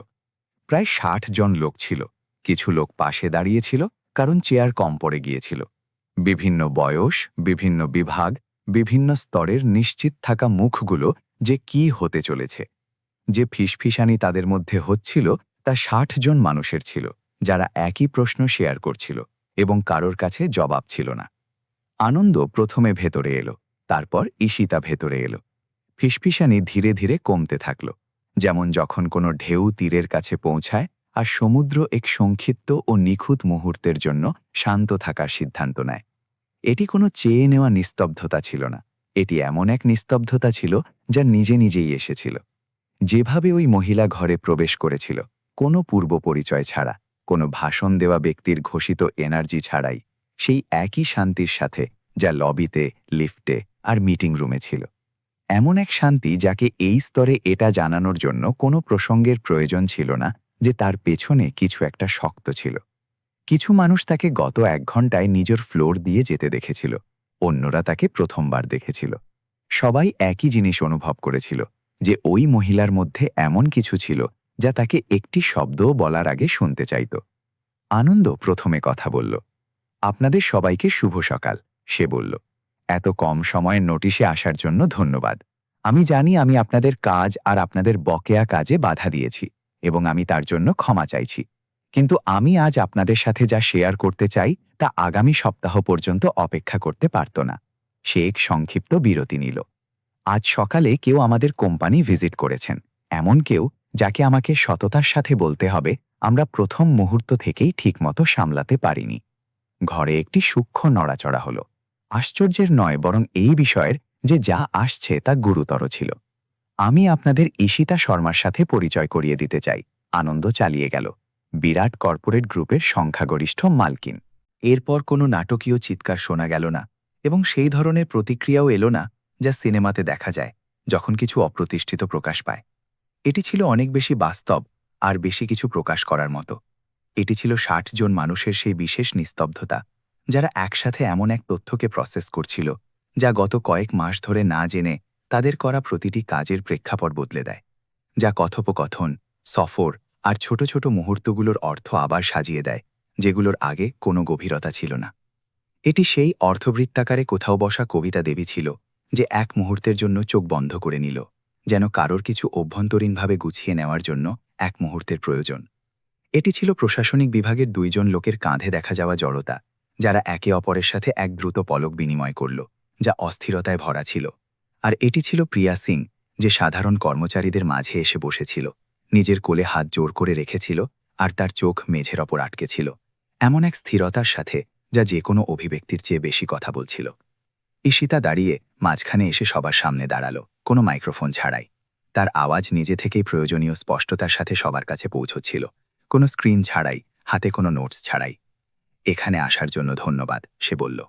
প্রায় 60 জন লোক ছিল। কিছু লোক পাশে দাঁড়িয়েছিল কারণ চেয়ার কম পড়ে গিয়েছিল। বিভিন্ন বয়স, বিভিন্ন বিভাগ, বিভিন্ন স্তরের নিশ্চিত থাকা মুখগুলো যে কি হতে চলেছে। যে ফিসফিসানি তাদের মধ্যে হচ্ছিল তা 60 জন মানুষের ছিল, যারা একই প্রশ্ন শেয়ার করছিল এবং কারোর কাছে জবাব ছিল না। আনন্দ প্রথমে ভেতরে এলো, তারপর ঈশিতা ভেতরে এলো। ফিসফিসানি ধীরে ধীরে কমতে থাকল, যেমন যখন কোনো ঢেউ তীরের কাছে পৌঁছায় আর সমুদ্র এক সংক্ষিপ্ত ও নিখুঁত মুহূর্তের জন্য শান্ত থাকার সিদ্ধান্ত নেয়। এটি কোনো চেয়ে নেওয়া নিস্তব্ধতা ছিল না, এটি এমন এক নিস্তব্ধতা ছিল যা নিজে নিজেই এসেছিল। যেভাবে ওই মহিলা ঘরে প্রবেশ করেছিল, কোনো পূর্ব পরিচয় ছাড়া, কোনো ভাষণ দেওয়া ব্যক্তির ঘোষিত এনার্জি ছাড়াই, সেই একই শান্তির সাথে যা লবিতে, লিফটে আর মিটিং রুমে ছিল। এমন এক শান্তি যাকে এই স্তরে এটা জানানোর জন্য কোনো প্রসঙ্গের প্রয়োজন ছিল না যে তার পেছনে কিছু একটা শক্ত ছিল। কিছু মানুষ তাকে গত 1 ঘন্টায় নিজের ফ্লোর দিয়ে যেতে দেখেছিল, অন্যরা তাকে প্রথমবার দেখেছিল। সবাই একই জিনিস অনুভব করেছিল, যে ওই মহিলার মধ্যে এমন কিছু ছিল যা তাকে একটি শব্দও বলার আগে শুনতে চাইত। আনন্দ প্রথমে কথা বলল। আপনাদের সবাইকে শুভ সকাল, সে বলল। এত কম সময়ের নোটিশে আসার জন্য ধন্যবাদ। আমি জানি আমি আপনাদের কাজ আর আপনাদের বকেয়া কাজে বাধা দিয়েছি এবং আমি তার জন্য ক্ষমা চাইছি, কিন্তু আমি আজ আপনাদের সাথে যা শেয়ার করতে চাই তা আগামী সপ্তাহ পর্যন্ত অপেক্ষা করতে পারত না। সে এক সংক্ষিপ্ত বিরতি নিল। আজ সকালে কেউ আমাদের কোম্পানি ভিজিট করেছেন, এমন কেউ যাকে আমাকে সততার সাথে বলতে হবে আমরা প্রথম মুহূর্ত থেকেই ঠিকমতো সামলাতে পারিনি। ঘরে একটি সূক্ষ্ম নড়াচড়া হলো। আশ্চর্যের নয়, বরং এই বিষয়ের যে যা আসছে তা গুরুতর ছিল। আমি আপনাদের ঈশিতা শর্মার সাথে পরিচয় করিয়ে দিতে চাই, আনন্দ চালিয়ে গেল। বিরাট কর্পোরেট গ্রুপের সংখ্যাগরিষ্ঠ মালকিন। এরপর কোনো নাটকীয় চিৎকার শোনা গেল না এবং সেই ধরনের প্রতিক্রিয়াও এলো না যা সিনেমাতে দেখা যায় যখন কিছু অপ্রতিষ্ঠিত প্রকাশ পায়। এটি ছিল অনেক বেশি বাস্তব আর বেশি কিছু প্রকাশ করার মতো। এটি ছিল 60 জন মানুষের সেই বিশেষ নিস্তব্ধতা, যারা একসাথে এমন এক তথ্যকে প্রসেস করছিল যা গত কয়েক মাস ধরে না জেনে তাদের করা প্রতিটি কাজের প্রেক্ষাপট বদলে দেয়, যা কথোপকথন, সফর আর ছোট ছোট মুহূর্তগুলোর অর্থ আবার সাজিয়ে দেয়, যেগুলোর আগে কোনো গভীরতা ছিল না। এটি সেই অর্থবৃত্তাকারে কোথাও বসা কবিতা দেবী ছিল যে এক মুহূর্তের জন্য চোখ বন্ধ করে নিল, যেন কারোর কিছু অভ্যন্তরীণভাবে গুছিয়ে নেওয়ার জন্য এক মুহূর্তের প্রয়োজন। এটি ছিল প্রশাসনিক বিভাগের 2 জন লোকের কাঁধে দেখা যাওয়া জড়তা, যারা একে অপরের সাথে এক দ্রুত পলক বিনিময় করল, যা অস্থিরতায় ভরা ছিল। আর এটি ছিল প্রিয়া সিং, যে সাধারণ কর্মচারীদের মাঝে এসে বসেছিল, নিজের কোলে হাত জোর করে রেখেছিল আর তার চোখ মেঝের ওপর আটকে ছিল, এমন এক স্থিরতার সাথে যা যে কোনো অভিব্যক্তির চেয়ে বেশি কথা বলছিল। ঈশিতা দাঁড়িয়ে মাঝখানে এসে সবার সামনে দাঁড়ালো, কোনো মাইক্রোফোন ছাড়াই। তার আওয়াজ নিজে থেকেই প্রয়োজনীয় স্পষ্টতার সাথে সবার কাছে পৌঁছচ্ছিল, কোনো স্ক্রিন ছাড়াই, হাতে কোনো নোটস ছাড়াই। এখানে আসার জন্য ধন্যবাদ, সে বলল।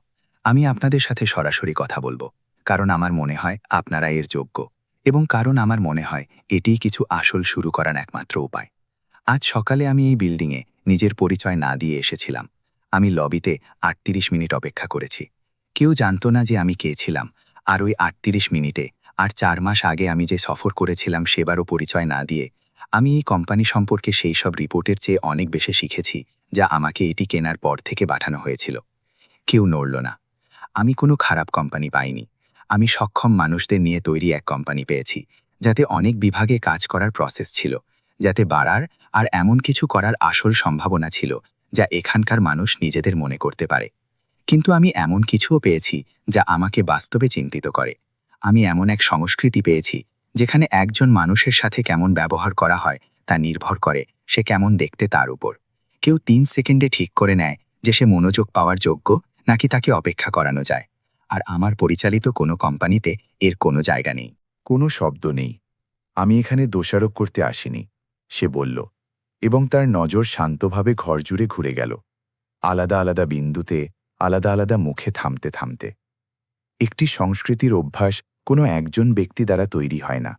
আমি আপনাদের সাথে সরাসরি কথা বলবো, কারণ আমার মনে হয় আপনারা এর যোগ্য, এবং কারণ আমার মনে হয় এটিই কিছু আসল শুরু করার একমাত্র উপায়। আজ সকালে আমি এই বিল্ডিংয়ে নিজের পরিচয় না দিয়ে এসেছিলাম। আমি লবিতে 38 মিনিট অপেক্ষা করেছি। কেউ জানতো না যে আমি কে ছিলাম, আর ওই 38 মিনিটে আর 4 মাস আগে আমি যে সফর করেছিলাম সেবারও পরিচয় না দিয়ে আমি এই কোম্পানি সম্পর্কে সেই সব রিপোর্টের চেয়ে অনেক বেশি শিখেছি যা আমাকে এটি কেনার পর থেকে পাঠানো হয়েছিল। কেউ নড়ল না। আমি কোনো খারাপ কোম্পানি পাইনি। আমি সক্ষম মানুষদের নিয়ে তৈরি এক কোম্পানি পেয়েছি, যাতে অনেক বিভাগে কাজ করার প্রসেস ছিল, যাতে বাড়ার আর এমন কিছু করার আসল সম্ভাবনা ছিল যা এখানকার মানুষ নিজেদের মনে করতে পারে। কিন্তু আমি এমন কিছুও পেয়েছি যা আমাকে বাস্তবে চিন্তিত করে। আমি এমন এক সংস্কৃতি পেয়েছি যেখানে একজন মানুষের সাথে কেমন ব্যবহার করা হয় তা নির্ভর করে সে কেমন দেখতে তার উপর। কেউ 3 সেকেন্ডে ঠিক করে নেয় যে সে মনোযোগ পাওয়ার যোগ্য নাকি তাকে অপেক্ষা করানো যায়। আর আমার পরিচালিত কোনো কোম্পানিতে এর কোনো জায়গা নেই। কোনো শব্দ নেই। আমি এখানে দোষারোপ করতে আসিনি, সে বলল, এবং তার নজর শান্তভাবে ঘর জুড়ে ঘুরে গেল, আলাদা আলাদা বিন্দুতে, আলাদা আলাদা মুখে থামতে থামতে। একটি সংস্কৃতির অভ্যাস কোনো একজন ব্যক্তি দ্বারা তৈরি হয় না,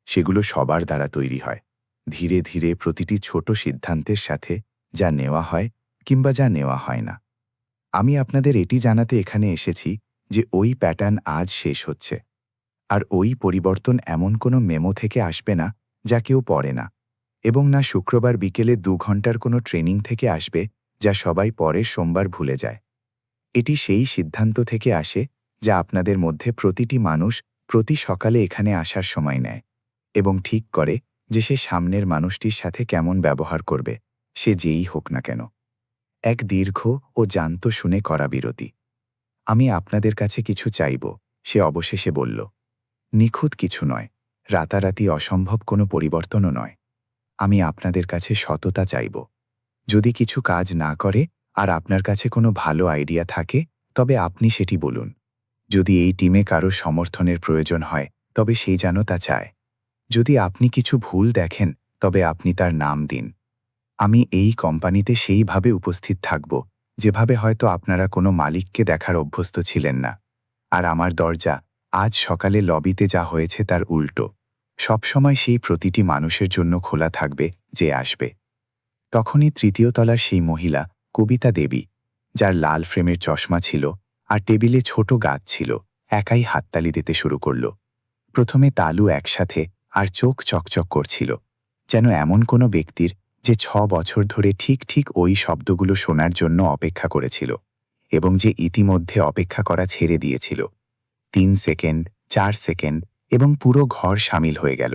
সেগুলো সবার দ্বারা তৈরি হয়। ধীরে ধীরে প্রতিটি ছোট সিদ্ধান্তের সাথে, যা নেওয়া হয় কিংবা যা নেওয়া হয় না। আমি আপনাদের এটি জানাতে এখানে এসেছি যে ওই প্যাটার্ন আজ শেষ হচ্ছে। আর ওই পরিবর্তন এমন কোনো মেমো থেকে আসবে না যা কেউ পড়ে না, এবং না শুক্রবার বিকেলে 2 ঘন্টার কোনো ট্রেনিং থেকে আসবে যা সবাই পরের সোমবার ভুলে যায়। এটি সেই সিদ্ধান্ত থেকে আসে যা আপনাদের মধ্যে প্রতিটি মানুষ প্রতি সকালে এখানে আসার সময় নেয় এবং ঠিক করে যে সে সামনের মানুষটির সাথে কেমন ব্যবহার করবে, সে যেই হোক না কেন। এক দীর্ঘ ও জান্ত শুনে করা বিরতি। আমি আপনাদের কাছে কিছু চাইব, সে অবশেষে বলল। নিখুঁত কিছু নয়, রাতারাতি অসম্ভব কোনো পরিবর্তনও নয়। আমি আপনাদের কাছে সততা চাইব। যদি কিছু কাজ না করে আর আপনার কাছে কোনো ভালো আইডিয়া থাকে, তবে আপনি সেটি বলুন। যদি এই টিমে কারো সমর্থনের প্রয়োজন হয়, তবে সেই যেন তা চায়। যদি আপনি কিছু ভুল দেখেন, তবে আপনি তার নাম দিন। আমি এই কোম্পানিতে সেইভাবে উপস্থিত থাকব, যেভাবে হয়তো আপনারা কোনো মালিককে দেখার অভ্যস্ত ছিলেন না। আর আমার দরজা আজ সকালে লবিতে যা হয়েছে তার উল্টো, সবসময় সেই প্রতিটি মানুষের জন্য খোলা থাকবে যে আসবে। তখনই 3য় তলার সেই মহিলা, কবিতা দেবী, যার লাল ফ্রেমের চশমা ছিল আর টেবিলে ছোট গাছ ছিল, একাই হাততালি দিতে শুরু করল। প্রথমে তালু একসাথে আর চোখ চকচক করছিল, যেন এমন কোনো ব্যক্তির যে 6 বছর ধরে ঠিক ঠিক ওই শব্দগুলো শোনার জন্য অপেক্ষা করেছিল এবং যে ইতিমধ্যে অপেক্ষা করা ছেড়ে দিয়েছিল। 3 সেকেন্ড, 4 সেকেন্ড এবং পুরো ঘর সামিল হয়ে গেল।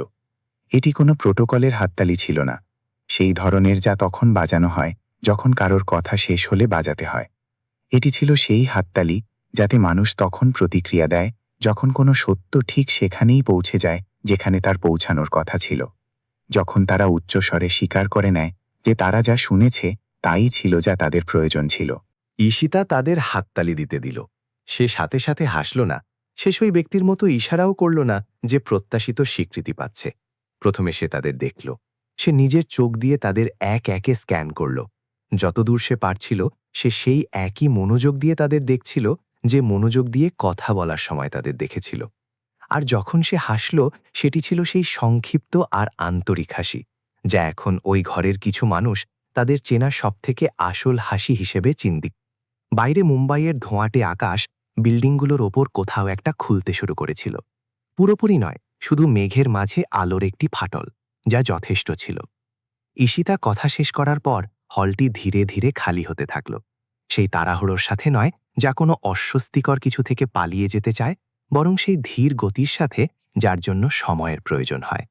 এটি কোনো প্রোটোকলের হাততালি ছিল না, সেই ধরনের যা তখন বাজানো হয় যখন কারোর কথা শেষ হলে বাজাতে হয়। এটি ছিল সেই হাততালি যাতে মানুষ তখন প্রতিক্রিয়া দেয় যখন কোনো সত্য ঠিক সেখানেই পৌঁছে যায় যেখানে তার পৌঁছানোর কথা ছিল, যখন তারা উচ্চস্বরে স্বীকার করে নেয় যে তারা যা শুনেছে তাই ছিল যা তাদের প্রয়োজন ছিল। ঈশিতা তাদের হাততালি দিতে দিল। সে সাথে সাথে হাসল না, সে সেই ব্যক্তির মতো ইশারাও করল না যে প্রত্যাশিত স্বীকৃতি পাচ্ছে। প্রথমে সে তাদের দেখল, সে নিজের চোখ দিয়ে তাদের এক একে স্ক্যান করল। যতদূর সে পারছিল সে সেই একই মনোযোগ দিয়ে তাদের দেখছিল যে মনোযোগ দিয়ে কথা বলার সময় তাদের দেখেছিল। আর যখন সে হাসল, সেটি ছিল সেই সংক্ষিপ্ত আর আন্তরিক হাসি, যা এখন ওই ঘরের কিছু মানুষ তাদের চেনা সবথেকে আসল হাসি হিসেবে চিন্তিত। বাইরে মুম্বাইয়ের ধোঁয়াটে আকাশ বিল্ডিংগুলোর ওপর কোথাও একটা খুলতে শুরু করেছিল। পুরোপুরি নয়, শুধু মেঘের মাঝে আলোর একটি ফাটল, যা যথেষ্ট ছিল। ঈশিতা কথা শেষ করার পর হলটি ধীরে ধীরে খালি হতে থাকল। সেই তাড়াহুড়োর সাথে নয় যা কোনো অস্বস্তিকর কিছু থেকে পালিয়ে যেতে চায়, বরং সেই ধীর গতির সাথে যার জন্য সময়ের প্রয়োজন হয়।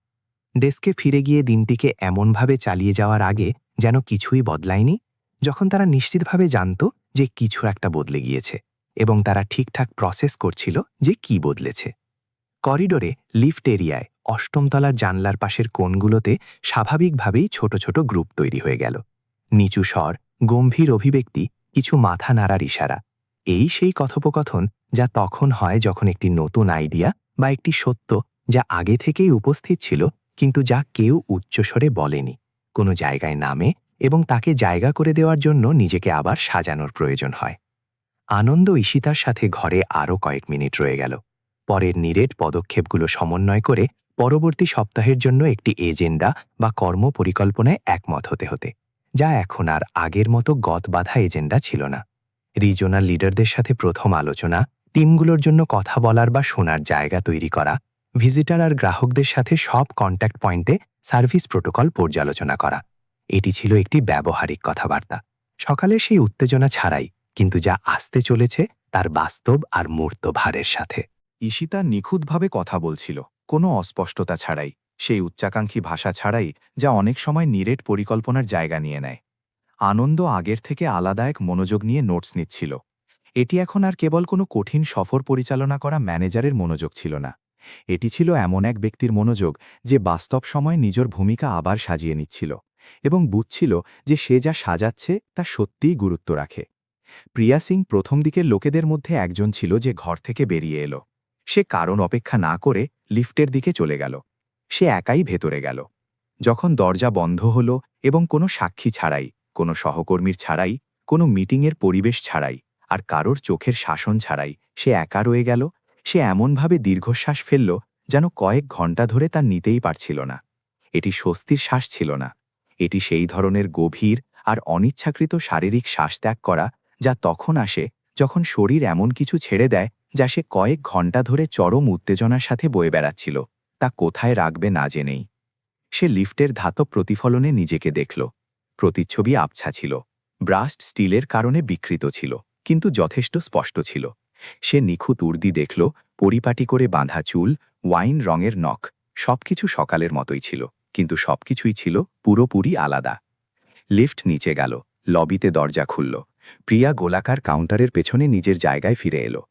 ডেস্কে ফিরে গিয়ে দিনটিকে এমনভাবে চালিয়ে যাওয়ার আগে যেন কিছুই বদলায়নি, যখন তারা নিশ্চিতভাবে জানত যে কিছু একটা বদলে গিয়েছে এবং তারা ঠিকঠাক প্রসেস করছিল যে কি বদলেছে। করিডোরে লিফট এরিয়ায় 8ম তলার জানলার পাশের কোণগুলোতে স্বাভাবিকভাবেই ছোট ছোট গ্রুপ তৈরি হয়ে গেল। নিচু স্বর, গম্ভীর অভিব্যক্তি, কিছু মাথা নাড়ার ইশারা। এই সেই কথোপকথন যা তখন হয় যখন একটি নতুন আইডিয়া বা একটি সত্য যা আগে থেকেই উপস্থিত ছিল কিন্তু যা কেউ উচ্চস্বরে বলেনি, কোনো জায়গায় নামে এবং তাকে জায়গা করে দেওয়ার জন্য নিজেকে আবার সাজানোর প্রয়োজন হয়। আনন্দ ঈশিতার সাথে ঘরে আরও কয়েক মিনিট রয়ে গেল। পরের নিরেট পদক্ষেপগুলো সমন্বয় করে পরবর্তী সপ্তাহের জন্য একটি এজেন্ডা বা কর্ম পরিকল্পনায় একমত হতে হতে, যা এখন আর আগের মতো গতবাধা এজেন্ডা ছিল না। রিজনাল লিডারদের সাথে প্রথম আলোচনা, টিমগুলোর জন্য কথা বলার বা শোনার জায়গা তৈরি করা, ভিজিটার আর গ্রাহকদের সাথে সব কন্ট্যাক্ট পয়েন্টে সার্ভিস প্রোটোকল পর্যালোচনা করা। এটি ছিল একটি ব্যবহারিক কথাবার্তা, সকালের সেই উত্তেজনা ছাড়াই, কিন্তু যা আসতে চলেছে তার বাস্তব আর মূর্ত ভারের সাথে। ঈশিতা নিখুঁতভাবে কথা বলছিল, কোনো অস্পষ্টতা ছাড়াই, সেই উচ্চাকাঙ্ক্ষী ভাষা ছাড়াই যা অনেক সময় নিরেট পরিকল্পনার জায়গা নিয়ে নেয়। আনন্দ আগের থেকে আলাদা এক মনোযোগ নিয়ে নোটস নিচ্ছিল। এটি এখন আর কেবল কোনো কঠিন সফর পরিচালনা করা ম্যানেজারের মনোযোগ ছিল না, এটি ছিল এমন এক ব্যক্তির মনোযোগ যে বাস্তব সময় নিজের ভূমিকা আবার সাজিয়ে নিচ্ছিল এবং বুঝছিল যে সে যা সাজাচ্ছে তা সত্যিই গুরুত্ব রাখে। প্রিয়া সিং প্রথম দিকের লোকেদের মধ্যে একজন ছিল যে ঘর থেকে বেরিয়ে এলো। সে কারণ অপেক্ষা না করে লিফটের দিকে চলে গেল। সে একাই ভেতরে গেল। যখন দরজা বন্ধ হল এবং কোনো সাক্ষী ছাড়াই, কোনো সহকর্মীর ছাড়াই, কোনো মিটিংয়ের পরিবেশ ছাড়াই আর কারোর চোখের শাসন ছাড়াই সে একা রয়ে গেল, সে এমনভাবে দীর্ঘশ্বাস ফেলল যেন কয়েক ঘন্টা ধরে তা নিতেই পারছিল না। এটি স্বস্তির শ্বাস ছিল না, এটি সেই ধরনের গভীর আর অনিচ্ছাকৃত শারীরিক শ্বাস ত্যাগ করা যা তখন আসে যখন শরীর এমন কিছু ছেড়ে দেয় যা সে কয়েক ঘন্টা ধরে চরম উত্তেজনার সাথে বয়ে বেড়াচ্ছিল, তা কোথায় রাখবে না জেনেই। সে লিফটের ধাতব প্রতিফলনে নিজেকে দেখল। প্রতিচ্ছবি আবছা ছিল, ব্রাস্ট স্টিলের কারণে বিকৃত ছিল, কিন্তু যথেষ্ট স্পষ্ট ছিল। সে নিখুঁত উর্দি দেখল, পরিপাটি করে বাঁধা চুল, ওয়াইন রঙের নখ, সবকিছু সকালের মতোই ছিল, কিন্তু সবকিছুই ছিল পুরোপুরি আলাদা। লিফট নিচে গেল, লবিতে দরজা খুলল। প্রিয়া গোলাকার কাউন্টারের পেছনে নিজের জায়গায় ফিরে এলো।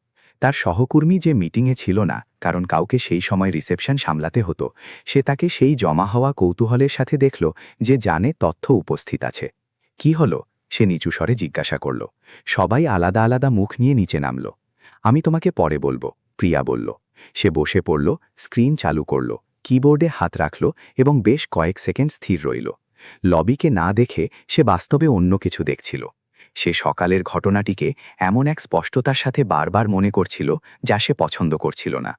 তার সহকর্মী যে মিটিংয়ে ছিল না, কারণ কাউকে সেই সময় রিসেপশন সামলাতে হতো, সে তাকে সেই জমা হওয়া কৌতূহলের সাথে দেখল যে জানে তথ্য উপস্থিত আছে। কি হলো? সে নিচু স্বরে জিজ্ঞাসা করল। সবাই আলাদা আলাদা মুখ নিয়ে নিচে নামল। আমি তোমাকে পরে বলবো, প্রিয়া বলল। সে বসে পড়ল, স্ক্রিন চালু করল, কিবোর্ডে হাত রাখল এবং বেশ কয়েক সেকেন্ড স্থির রইল। লবিকে না দেখে সে বাস্তবে অন্য কিছু দেখছিল। সে সকালের ঘটনাটিকে এমন এক স্পষ্টতার সাথে বারবার মনে করছিল যা সে পছন্দ করছিল না।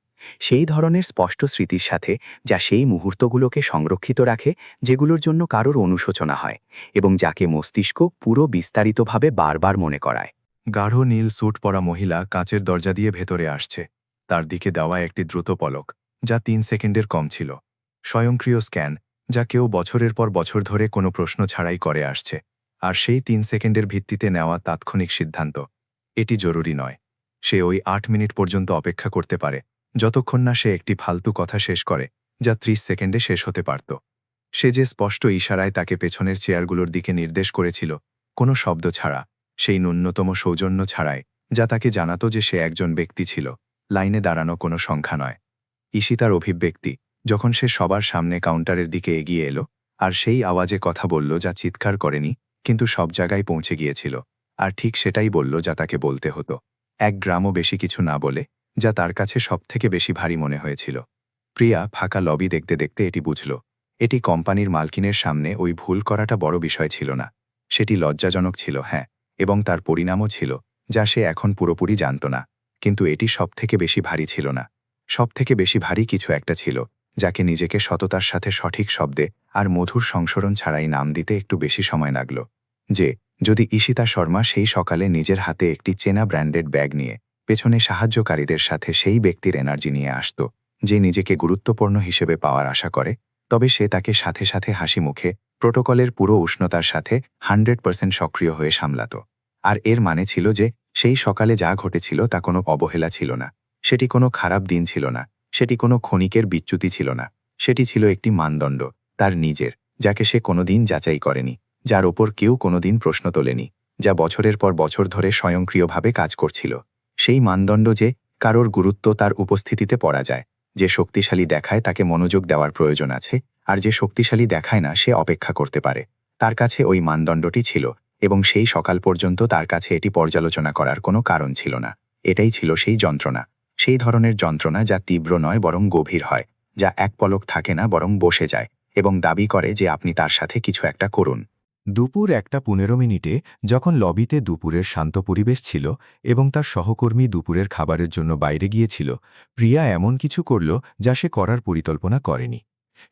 সেই ধরনের স্পষ্ট স্মৃতির সাথে যা সেই মুহূর্তগুলোকে সংরক্ষিত রাখে যেগুলোর জন্য কারোর অনুশোচনা হয় এবং যাকে মস্তিষ্ক পুরো বিস্তারিতভাবে বারবার মনে করায়। গাঢ় নীল স্যুট পরা মহিলা কাঁচের দরজা দিয়ে ভেতরে আসছে। তার দিকে দেওয়া একটি দ্রুত পলক, যা 3 সেকেন্ডের কম ছিল। স্বয়ংক্রিয় স্ক্যান, যা কেউ বছরের পর বছর ধরে কোনো প্রশ্ন ছাড়াই করে আসছে। আর সেই 3 সেকেন্ডের ভিত্তিতে নেওয়া তাৎক্ষণিক সিদ্ধান্ত। এটি জরুরি নয়। সে ওই 8 মিনিট পর্যন্ত অপেক্ষা করতে পারে, যতক্ষণ না সে একটি ফালতু কথা শেষ করে, যা 30 সেকেন্ডে শেষ হতে পারত। সে যে স্পষ্ট ইশারায় তাকে পেছনের চেয়ারগুলোর দিকে নির্দেশ করেছিল, কোনো শব্দ ছাড়া, সেই ন্যূনতম সৌজন্য ছাড়াই, যা তাকে জানাতো যে সে একজন ব্যক্তি ছিল, লাইনে দাঁড়ানো কোনো সংখ্যা নয়। ঈশিতার অভিব্যক্তি, যখন সে সবার সামনে কাউন্টারের দিকে এগিয়ে এলো আর সেই আওয়াজে কথা বলল যা চিৎকার করেনি কিন্তু সব জায়গায় পৌঁছে গিয়েছিল, আর ঠিক সেটাই বলল যা তাকে বলতে হতো, 1 গ্রামও বেশি কিছু না বলে, যা তার কাছে সবথেকে বেশি ভারী মনে হয়েছিল। প্রিয়া ফাঁকা লবি দেখতে দেখতে এটি বুঝল। এটি কোম্পানির মালকিনের সামনে ওই ভুল করাটা বড় বিষয় ছিল না। সেটি লজ্জাজনক ছিল, হ্যাঁ, এবং তার পরিণামও ছিল, যা সে এখন পুরোপুরি জানত না। কিন্তু এটি সবথেকে বেশি ভারী ছিল না। সবথেকে বেশি ভারী কিছু একটা ছিল, যাকে নিজেকে সততার সাথে সঠিক শব্দে আর মধুর সংস্করণ ছাড়াই নাম দিতে একটু বেশি সময় লাগল। যে যদি ঈশিতা শর্মা সেই সকালে নিজের হাতে একটি চেনা ব্র্যান্ডেড ব্যাগ নিয়ে পেছনে সাহায্যকারীদের সাথে সেই ব্যক্তির এনার্জি নিয়ে আসত যে নিজেকে গুরুত্বপূর্ণ হিসেবে পাওয়ার আশা করে, তবে সে তাকে সাথে সাথে হাসি মুখে প্রোটোকলের পুরো উষ্ণতার সাথে 100% সক্রিয় হয়ে সামলাত। আর এর মানে ছিল যে সেই সকালে যা ঘটেছিল তা কোনো অবহেলা ছিল না, সেটি কোনো খারাপ দিন ছিল না, সেটি কোনো ক্ষণিকের বিচ্যুতি ছিল না। সেটি ছিল একটি মানদণ্ড, তার নিজের, যাকে সে কোনোদিন যাচাই করেনি, যার ওপর কেউ কোনোদিন প্রশ্ন তোলেনি, যা বছরের পর বছর ধরে স্বয়ংক্রিয়ভাবে কাজ করছিল। সেই মানদণ্ড যে কারোর গুরুত্ব তার উপস্থিতিতে পড়া যায়, যে শক্তিশালী দেখায় তাকে মনোযোগ দেওয়ার প্রয়োজন আছে, আর যে শক্তিশালী দেখায় না সে অপেক্ষা করতে পারে। তার কাছে ওই মানদণ্ডটি ছিল, এবং সেই সকাল পর্যন্ত তার কাছে এটি পর্যালোচনা করার কোনো কারণ ছিল না। এটাই ছিল সেই যন্ত্রণা, সেই ধরনের যন্ত্রণা যা তীব্র নয় বরং গভীর হয়, যা এক পলক থাকে না বরং বসে যায় এবং দাবি করে যে আপনি তার সাথে কিছু একটা করুন। দুপুর 1:15 যখন লবিতে দুপুরের শান্ত পরিবেশ ছিল এবং তার সহকর্মী দুপুরের খাবারের জন্য বাইরে গিয়েছিল, প্রিয়া এমন কিছু করল যা সে করার পরিকল্পনা করেনি।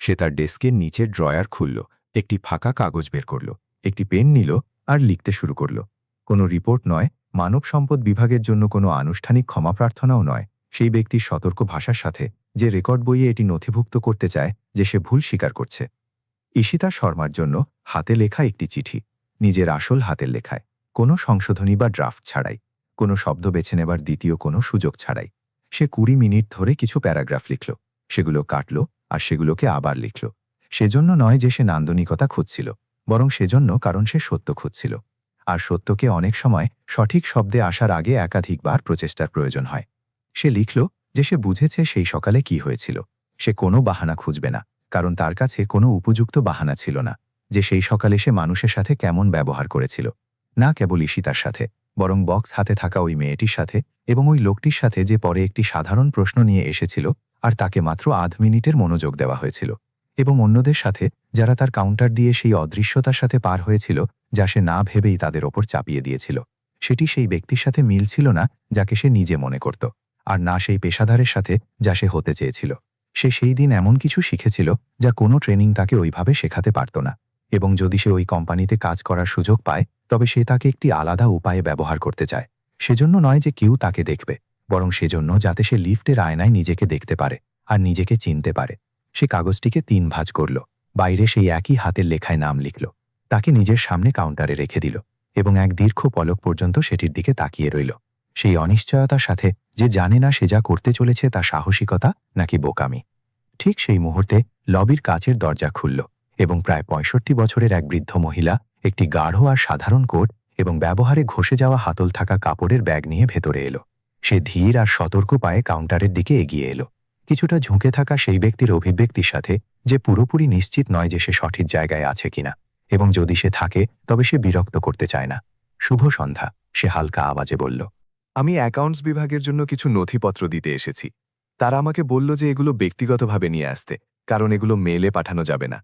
সে তার ডেস্কের নিচের ড্রয়ার খুলল, একটি ফাঁকা কাগজ বের করল, একটি পেন নিল আর লিখতে শুরু করল। কোনো রিপোর্ট নয়, মানব সম্পদ বিভাগের জন্য কোনো আনুষ্ঠানিক ক্ষমা প্রার্থনাও নয়, সেই ব্যক্তির সতর্ক ভাষার সাথে যে রেকর্ড বইয়ে এটি নথিভুক্ত করতে চায় যে সে ভুল স্বীকার করছে। ঈশিতা শর্মার জন্য হাতে লেখা একটি চিঠি, নিজের আসল হাতের লেখায়, কোনো সংশোধনী বা ড্রাফট ছাড়াই, কোনো শব্দ বেছে নেবার দ্বিতীয় কোনো সুযোগ ছাড়াই। সে 20 মিনিট ধরে কিছু প্যারাগ্রাফ লিখল, সেগুলো কাটল আর সেগুলোকে আবার লিখল। সেজন্য নয় যে সে নান্দনিকতা খুঁজছিল, বরং সেজন্য কারণ সে সত্য খুঁজছিল। আর সত্যকে অনেক সময় সঠিক শব্দে আসার আগে একাধিকবার প্রচেষ্টার প্রয়োজন হয়। সে লিখল, যে সে বুঝেছে সেই সকালে কি হয়েছিল। সে কোনো বাহানা খুঁজবে না, কারণ তার কাছে কোনো উপযুক্ত বাহানা ছিল না যে সেই সকালে সে মানুষের সাথে কেমন ব্যবহার করেছিল। না কেবল ঈশিতার সাথে, বরং বক্স হাতে থাকা ওই মেয়েটির সাথে এবং ওই লোকটির সাথে যে পরে একটি সাধারণ প্রশ্ন নিয়ে এসেছিল আর তাকে মাত্র আধ মিনিটের মনোযোগ দেওয়া হয়েছিল, এবং অন্যদের সাথে যারা তার কাউন্টার দিয়ে সেই অদৃশ্যতার সাথে পার হয়েছিল যা সে না ভেবেই তাদের ওপর চাপিয়ে দিয়েছিল। সেটি সেই ব্যক্তির সাথে মিল ছিল না যাকে সে নিজে মনে করত, আর না সেই পেশাদারের সাথে যা সে হতে চেয়েছিল। সে সেই দিন এমন কিছু শিখেছিল যা কোনো ট্রেনিং তাকে ওইভাবে শেখাতে পারত না, এবং যদি সে ওই কোম্পানিতে কাজ করার সুযোগ পায় তবে সে তাকে একটি আলাদা উপায়ে ব্যবহার করতে চায়। সেজন্য নয় যে কেউ তাকে দেখবে, বরং সেজন্য যাতে সে লিফটের আয়নায় নিজেকে দেখতে পারে আর নিজেকে চিনতে পারে। সে কাগজটিকে 3 ভাঁজ করল, বাইরে সেই একই হাতের লেখায় নাম লিখল, তাকে নিজের সামনে কাউন্টারে রেখে দিল এবং এক দীর্ঘ পলক পর্যন্ত সেটির দিকে তাকিয়ে রইল, সেই অনিশ্চয়তার সাথে যে জানে না সে যা করতে চলেছে তা সাহসিকতা নাকি বোকামি। ঠিক সেই মুহূর্তে লবির কাচের দরজা খুলল এবং প্রায় 65 বছরের এক বৃদ্ধ মহিলা একটি গাঢ় আর সাধারণ কোট এবং ব্যবহারে ঘষে যাওয়া হাতল থাকা কাপড়ের ব্যাগ নিয়ে ভেতরে এলো। সে ধীর আর সতর্ক পায়ে কাউন্টারের দিকে এগিয়ে এলো, কিছুটা ঝুঁকে থাকা সেই ব্যক্তির অভিব্যক্তির সাথে যে পুরোপুরি নিশ্চিত নয় যে সে সঠিক জায়গায় আছে কিনা, এবং যদি সে থাকে তবে সে বিরক্ত করতে চায় না। শুভ সন্ধ্যা, সে হালকা আওয়াজে বলল। আমি অ্যাকাউন্টস বিভাগের জন্য কিছু নথিপত্র দিতে এসেছি। তারা আমাকে বলল যে এগুলো ব্যক্তিগতভাবে নিয়ে আসতে, কারণ এগুলো মেলে পাঠানো যাবে না।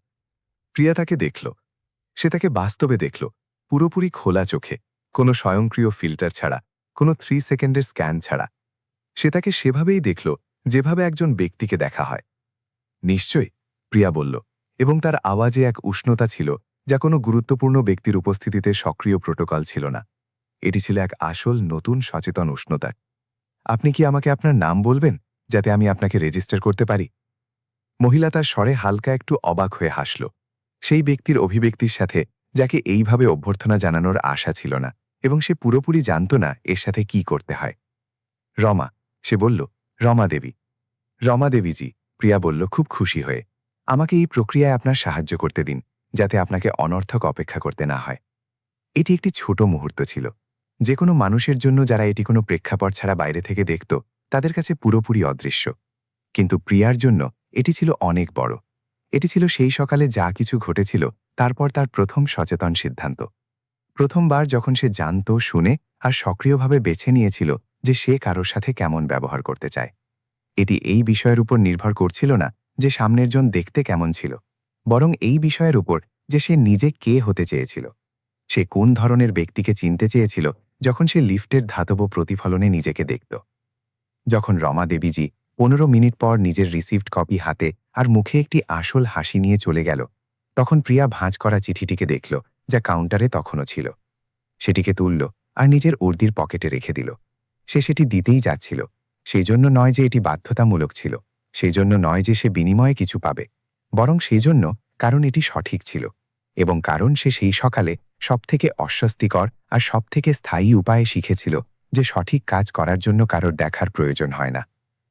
প্রিয়া তাকে দেখল। সে তাকে বাস্তবে দেখল, পুরোপুরি খোলা চোখে, কোনো স্বয়ংক্রিয় ফিল্টার ছাড়া, কোনো 3 সেকেন্ডের স্ক্যান ছাড়া। সে তাকে সেভাবেই দেখল যেভাবে একজন ব্যক্তিকে দেখা হয়। নিশ্চয়ই, প্রিয়া বলল, এবং তার আওয়াজে এক উষ্ণতা ছিল যা কোনো গুরুত্বপূর্ণ ব্যক্তির উপস্থিতিতে সক্রিয় প্রোটোকল ছিল না। এটি ছিল এক আসল নতুন সচেতন উষ্ণতা। আপনি কি আমাকে আপনার নাম বলবেন যাতে আমি আপনাকে রেজিস্টার করতে পারি? মহিলা তার স্বরে হালকা একটু অবাক হয়ে হাসল, সেই ব্যক্তির অভিব্যক্তির সাথে যাকে এইভাবে অভ্যর্থনা জানানোর আশা ছিল না, এবং সে পুরোপুরি জানত না এর সাথে কি করতে হয়। রমা, সে বলল, রমা দেবী। রমা দেবীজি, প্রিয়া বলল খুব খুশি হয়ে। আমাকে এই প্রক্রিয়ায় আপনার সাহায্য করতে দিন, যাতে আপনাকে অনর্থক অপেক্ষা করতে না হয়। এটি একটি ছোট মুহূর্ত ছিল, যে কোনো মানুষের জন্য যারা এটি কোনো প্রেক্ষাপট ছাড়া বাইরে থেকে দেখত তাদের কাছে পুরোপুরি অদৃশ্য। কিন্তু প্রিয়ার জন্য এটি ছিল অনেক বড়। এটি ছিল সেই সকালে যা কিছু ঘটেছিল তারপর তার প্রথম সচেতন সিদ্ধান্ত। প্রথমবার যখন সে জানত, শুনে আর সক্রিয়ভাবে বেছে নিয়েছিল যে সে কারোর সাথে কেমন ব্যবহার করতে চায়। এটি এই বিষয়ের উপর নির্ভর করছিল না যে সামনের জন দেখতে কেমন ছিল, বরং এই বিষয়ের উপর যে সে নিজে কে হতে চেয়েছিল। সে কোন ধরনের ব্যক্তিকে চিনতে চেয়েছিল যখন সে লিফটের ধাতব প্রতিফলনে নিজেকে দেখত। যখন রমা দেবীজি 15 মিনিট পর নিজের রিসিভড কপি হাতে আর মুখে একটি আসল হাসি নিয়ে চলে গেল, তখন প্রিয়া ভাঁজ করা চিঠিটিকে দেখল যা কাউন্টারে তখনও ছিল। সেটিকে তুলল আর নিজের উর্দির পকেটে রেখে দিল। সে সেটি দিতেই যাচ্ছিল, সেই জন্য নয় যে এটি বাধ্যতামূলক ছিল, সেই জন্য নয় যে সে বিনিময়ে কিছু পাবে, বরং সেই জন্য কারণ এটি সঠিক ছিল, এবং কারণ সে সেই সকালে সবথেকে অস্বস্তিকর আর সবথেকে স্থায়ী উপায়ে শিখেছিল যে সঠিক কাজ করার জন্য কারোর দেখার প্রয়োজন হয় না,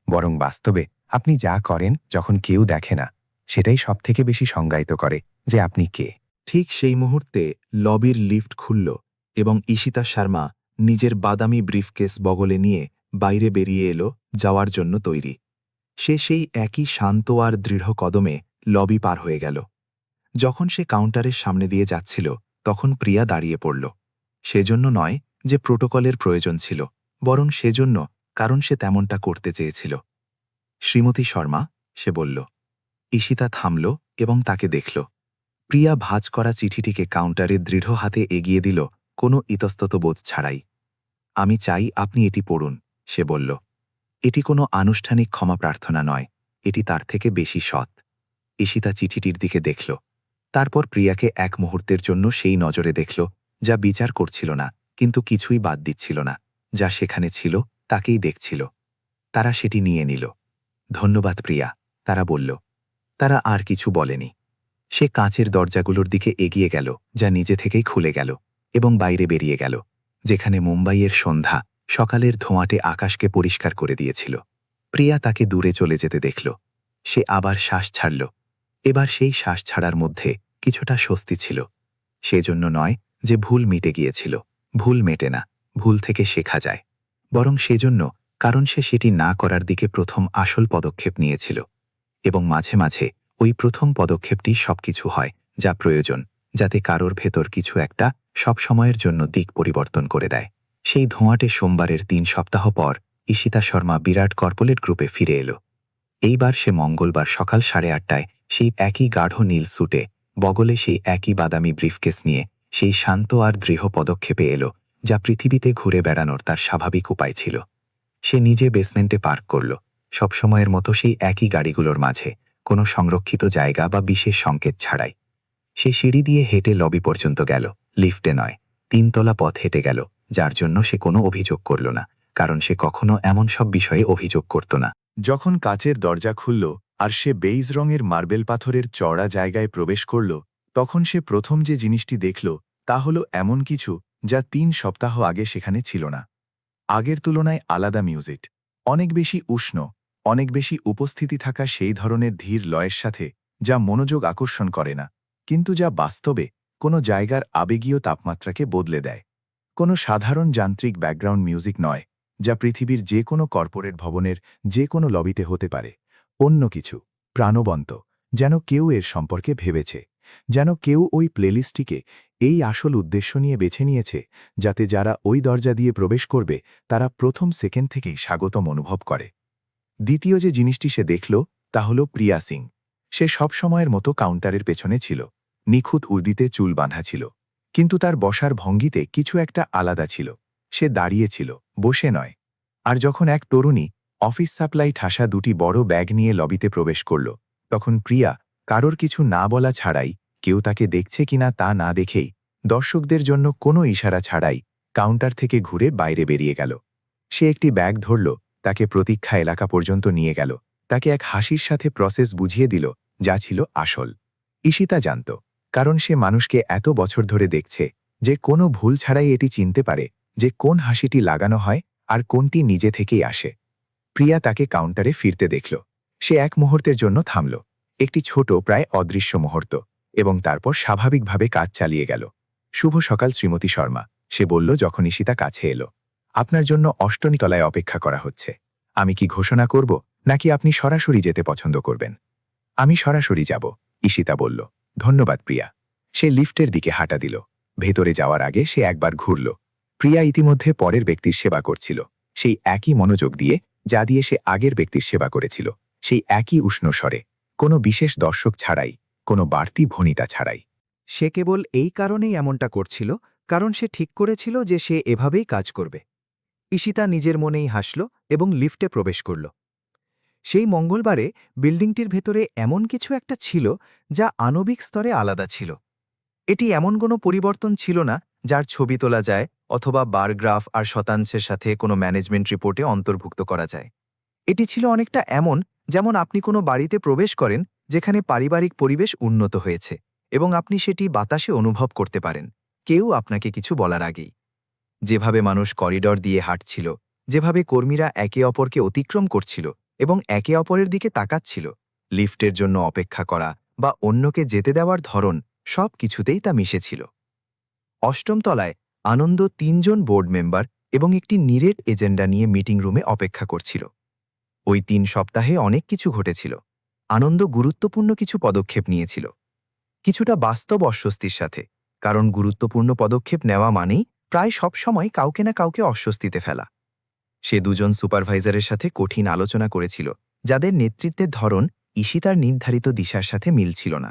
বরং বাস্তবে আপনি যা করেন যখন কেউ দেখে না সেটাই সবথেকে বেশি সংজ্ঞায়িত করে যে আপনি কে। ঠিক সেই মুহূর্তে লবির লিফট খুলল এবং ঈশিতা শর্মা নিজের বাদামি ব্রিফকেস বগলে নিয়ে বাইরে বেরিয়ে এলো, যাওয়ার জন্য তৈরি। সে সেই একই শান্ত আর দৃঢ় কদমে লবি পার হয়ে গেল। যখন সে কাউন্টারের সামনে দিয়ে যাচ্ছিল তখন প্রিয়া দাঁড়িয়ে পড়ল। সেজন্য নয় যে প্রোটোকলের প্রয়োজন ছিল, বরং সেজন্য কারণ সে তেমনটা করতে চেয়েছিল। শ্রীমতী শর্মা, সে বলল। ঈশিতা থামল এবং তাকে দেখল। প্রিয়া ভাঁজ করা চিঠিটিকে কাউন্টারে দৃঢ় হাতে এগিয়ে দিল, কোনো ইতস্তত বোধ ছাড়াই। আমি চাই আপনি এটি পড়ুন, সে বলল। এটি কোনো আনুষ্ঠানিক ক্ষমা প্রার্থনা নয়, এটি তার থেকে বেশি সৎ। ঈশিতা চিঠিটির দিকে দেখল, তারপর প্রিয়াকে এক মুহূর্তের জন্য সেই নজরে দেখল যা বিচার করছিল না, কিন্তু কিছুই বাদ দিচ্ছিল না, যা সেখানে ছিল তাকেই দেখছিল। তারা সেটি নিয়ে নিল। ধন্যবাদ প্রিয়া, তারা বলল। তারা আর কিছু বলেনি। সে কাঁচের দরজাগুলোর দিকে এগিয়ে গেল, যা নিজে থেকেই খুলে গেল এবং বাইরে বেরিয়ে গেল, যেখানে মুম্বাইয়ের সন্ধ্যা সকালের ধোঁয়াটে আকাশকে পরিষ্কার করে দিয়েছিল। প্রিয়া তাকে দূরে চলে যেতে দেখল। সে আবার শ্বাস ছাড়ল। এবার সেই শ্বাস ছাড়ার মধ্যে কিছুটা স্বস্তি ছিল। সেজন্য নয় যে ভুল মিটে গিয়েছিল, ভুল মেটে না, ভুল থেকে শেখা যায়, বরং সেজন্য কারণ সে সেটি না করার দিকে প্রথম আসল পদক্ষেপ নিয়েছিল। এবং মাঝে মাঝে ওই প্রথম পদক্ষেপটি সবকিছু হয় যা প্রয়োজন, যাতে কারোর ভেতর কিছু একটা সব সময়ের জন্য দিক পরিবর্তন করে দেয়। সেই ধোঁয়াটে সোমবারের ৩ সপ্তাহ পর ঈশিতা শর্মা বিরাট কর্পোরেট গ্রুপে ফিরে এলো। এইবার সে মঙ্গলবার সকাল 8:30টায় সেই একই গাঢ় নীল স্যুটে, বগলে সেই একই বাদামি ব্রিফকেস নিয়ে সেই শান্ত আর দৃঢ় পদক্ষেপে এলো যা পৃথিবীতে ঘুরে বেড়ানোর তার স্বাভাবিক উপায় ছিল। সে নিজে বেসমেন্টে পার্ক করল, সবসময়ের মতো সেই একই গাড়িগুলোর মাঝে, কোনো সংরক্ষিত জায়গা বা বিশেষ সংকেত ছাড়াই। সে সিঁড়ি দিয়ে হেঁটে লবি পর্যন্ত গেল, লিফটে নয়, 3 তলা পথ হেঁটে গেল, যার জন্য সে কোনো অভিযোগ করল না, কারণ সে কখনো এমন সব বিষয়ে অভিযোগ করত না। যখন কাচের দরজা খুলল আর সে বেইজ রঙের মার্বেল পাথরের চওড়া জায়গায় প্রবেশ করল, তখন সে প্রথম যে জিনিসটি দেখল তা হল এমন কিছু যা 3 সপ্তাহ আগে সেখানে ছিল না। আগের তুলনায় আলাদা মিউজিক, অনেক বেশি উষ্ণ, অনেক বেশি উপস্থিতি থাকা সেই ধরনের ধীর লয়ের সাথে যা মনোযোগ আকর্ষণ করে না, কিন্তু যা বাস্তবে কোনো জায়গার আবেগীয় তাপমাত্রাকে বদলে দেয়। কোনো সাধারণ যান্ত্রিক ব্যাকগ্রাউন্ড মিউজিক নয়, যা পৃথিবীর যে কোনো কর্পোরেট ভবনের যে কোনো লবিতে হতে পারে। অন্য কিছু, প্রাণবন্ত, যেন কেউ এর সম্পর্কে ভেবেছে, যেন কেউ ওই প্লেলিস্টটিকে এই আসল উদ্দেশ্য নিয়ে বেছে নিয়েছে, যাতে যারা ওই দরজা দিয়ে প্রবেশ করবে তারা প্রথম সেকেন্ড থেকেই স্বাগতম অনুভব করে। দ্বিতীয় যে জিনিসটি সে দেখল তা হল প্রিয়া সিং। সে সবসময়ের মতো কাউন্টারের পেছনে ছিল, নিখুঁত উর্দিতে চুল বাঁধা ছিল, কিন্তু তার বসার ভঙ্গিতে কিছু একটা আলাদা ছিল। সে দাঁড়িয়েছিল, বসে নয়। আর যখন এক তরুণী অফিস সাপ্লাই ঠাসা 2টি বড় ব্যাগ নিয়ে লবিতে প্রবেশ করল, তখন প্রিয়া কারোর কিছু না বলা ছাড়াই, কেউ তাকে দেখছে কিনা তা না দেখেই, দর্শকদের জন্য কোনো ইশারা ছাড়াই কাউন্টার থেকে ঘুরে বাইরে বেরিয়ে গেল। সে একটি ব্যাগ ধরল, তাকে প্রতীক্ষা এলাকা পর্যন্ত নিয়ে গেল, তাকে এক হাসির সাথে প্রসেস বুঝিয়ে দিল যা ছিল আসল। ঈশিতা জানত, কারণ সে মানুষকে এত বছর ধরে দেখছে, যে কোনো ভুল ছাড়াই এটি চিনতে পারে যে কোন হাসিটি লাগানো হয় আর কোনটি নিজে থেকেই আসে। প্রিয়া তাকে কাউন্টারে ফিরতে দেখল। সে এক মুহূর্তের জন্য থামল, একটি ছোট প্রায় অদৃশ্য মুহূর্ত, এবং তারপর স্বাভাবিকভাবে কাজ চালিয়ে গেল। শুভ সকাল শ্রীমতী শর্মা, সে বলল যখন ঈশিতা কাছে এলো। আপনার জন্য 8ম তলায় অপেক্ষা করা হচ্ছে। আমি কি ঘোষণা করব, নাকি আপনি সরাসরি যেতে পছন্দ করবেন? আমি সরাসরি যাব, ঈশিতা বলল। ধন্যবাদ প্রিয়া। সে লিফটের দিকে হাঁটা দিল। ভেতরে যাওয়ার আগে সে একবার ঘুরল। প্রিয়া ইতিমধ্যে পরের ব্যক্তির সেবা করছিল, সেই একই মনোযোগ দিয়ে যা দিয়ে সে আগের ব্যক্তির সেবা করেছিল, সেই একই উষ্ণ স্বরে, কোনো বিশেষ দর্শক ছাড়াই, কোনো বাড়তি ভনিতা ছাড়াই। সে কেবল এই কারণেই এমনটা করছিল, কারণ সে ঠিক করেছিল যে সে এভাবেই কাজ করবে। ঈশিতা নিজের মনেই হাসল এবং লিফটে প্রবেশ করল। সেই মঙ্গলবারে বিল্ডিংটির ভেতরে এমন কিছু একটা ছিল যা আণবিক স্তরে আলাদা ছিল। এটি এমন কোনো পরিবর্তন ছিল না যার ছবি তোলা যায় অথবা বার গ্রাফ আর শতাংশের সাথে কোনো ম্যানেজমেন্ট রিপোর্টে অন্তর্ভুক্ত করা যায়। এটি ছিল অনেকটা এমন যেমন আপনি কোনো বাড়িতে প্রবেশ করেন যেখানে পারিবারিক পরিবেশ উন্নত হয়েছে এবং আপনি সেটি বাতাসে অনুভব করতে পারেন, কেউ আপনাকে কিছু বলার আগেই। যেভাবে মানুষ করিডর দিয়ে হাঁটছিল, যেভাবে কর্মীরা একে অপরকে অতিক্রম করছিল এবং একে অপরের দিকে তাকাচ্ছিল, লিফটের জন্য অপেক্ষা করা বা অন্যকে যেতে দেওয়ার ধরন, সব কিছুতেই তা মিশেছিল। 8ম তলায় আনন্দ 3 জন বোর্ড মেম্বার এবং একটি নিরেট এজেন্ডা নিয়ে মিটিং রুমে অপেক্ষা করছিল। ওই 3 সপ্তাহে অনেক কিছু ঘটেছিল। আনন্দ গুরুত্বপূর্ণ কিছু পদক্ষেপ নিয়েছিল, কিছুটা বাস্তব অস্বস্তির সাথে, কারণ গুরুত্বপূর্ণ পদক্ষেপ নেওয়া মানেই প্রায় সব সময় কাউকে না কাউকে অস্বস্তিতে ফেলা। সে 2 জন সুপারভাইজারের সাথে কঠিন আলোচনা করেছিল, যাদের নেতৃত্বের ধরন ঈশিতার নির্ধারিত দিশার সাথে মিলছিল না।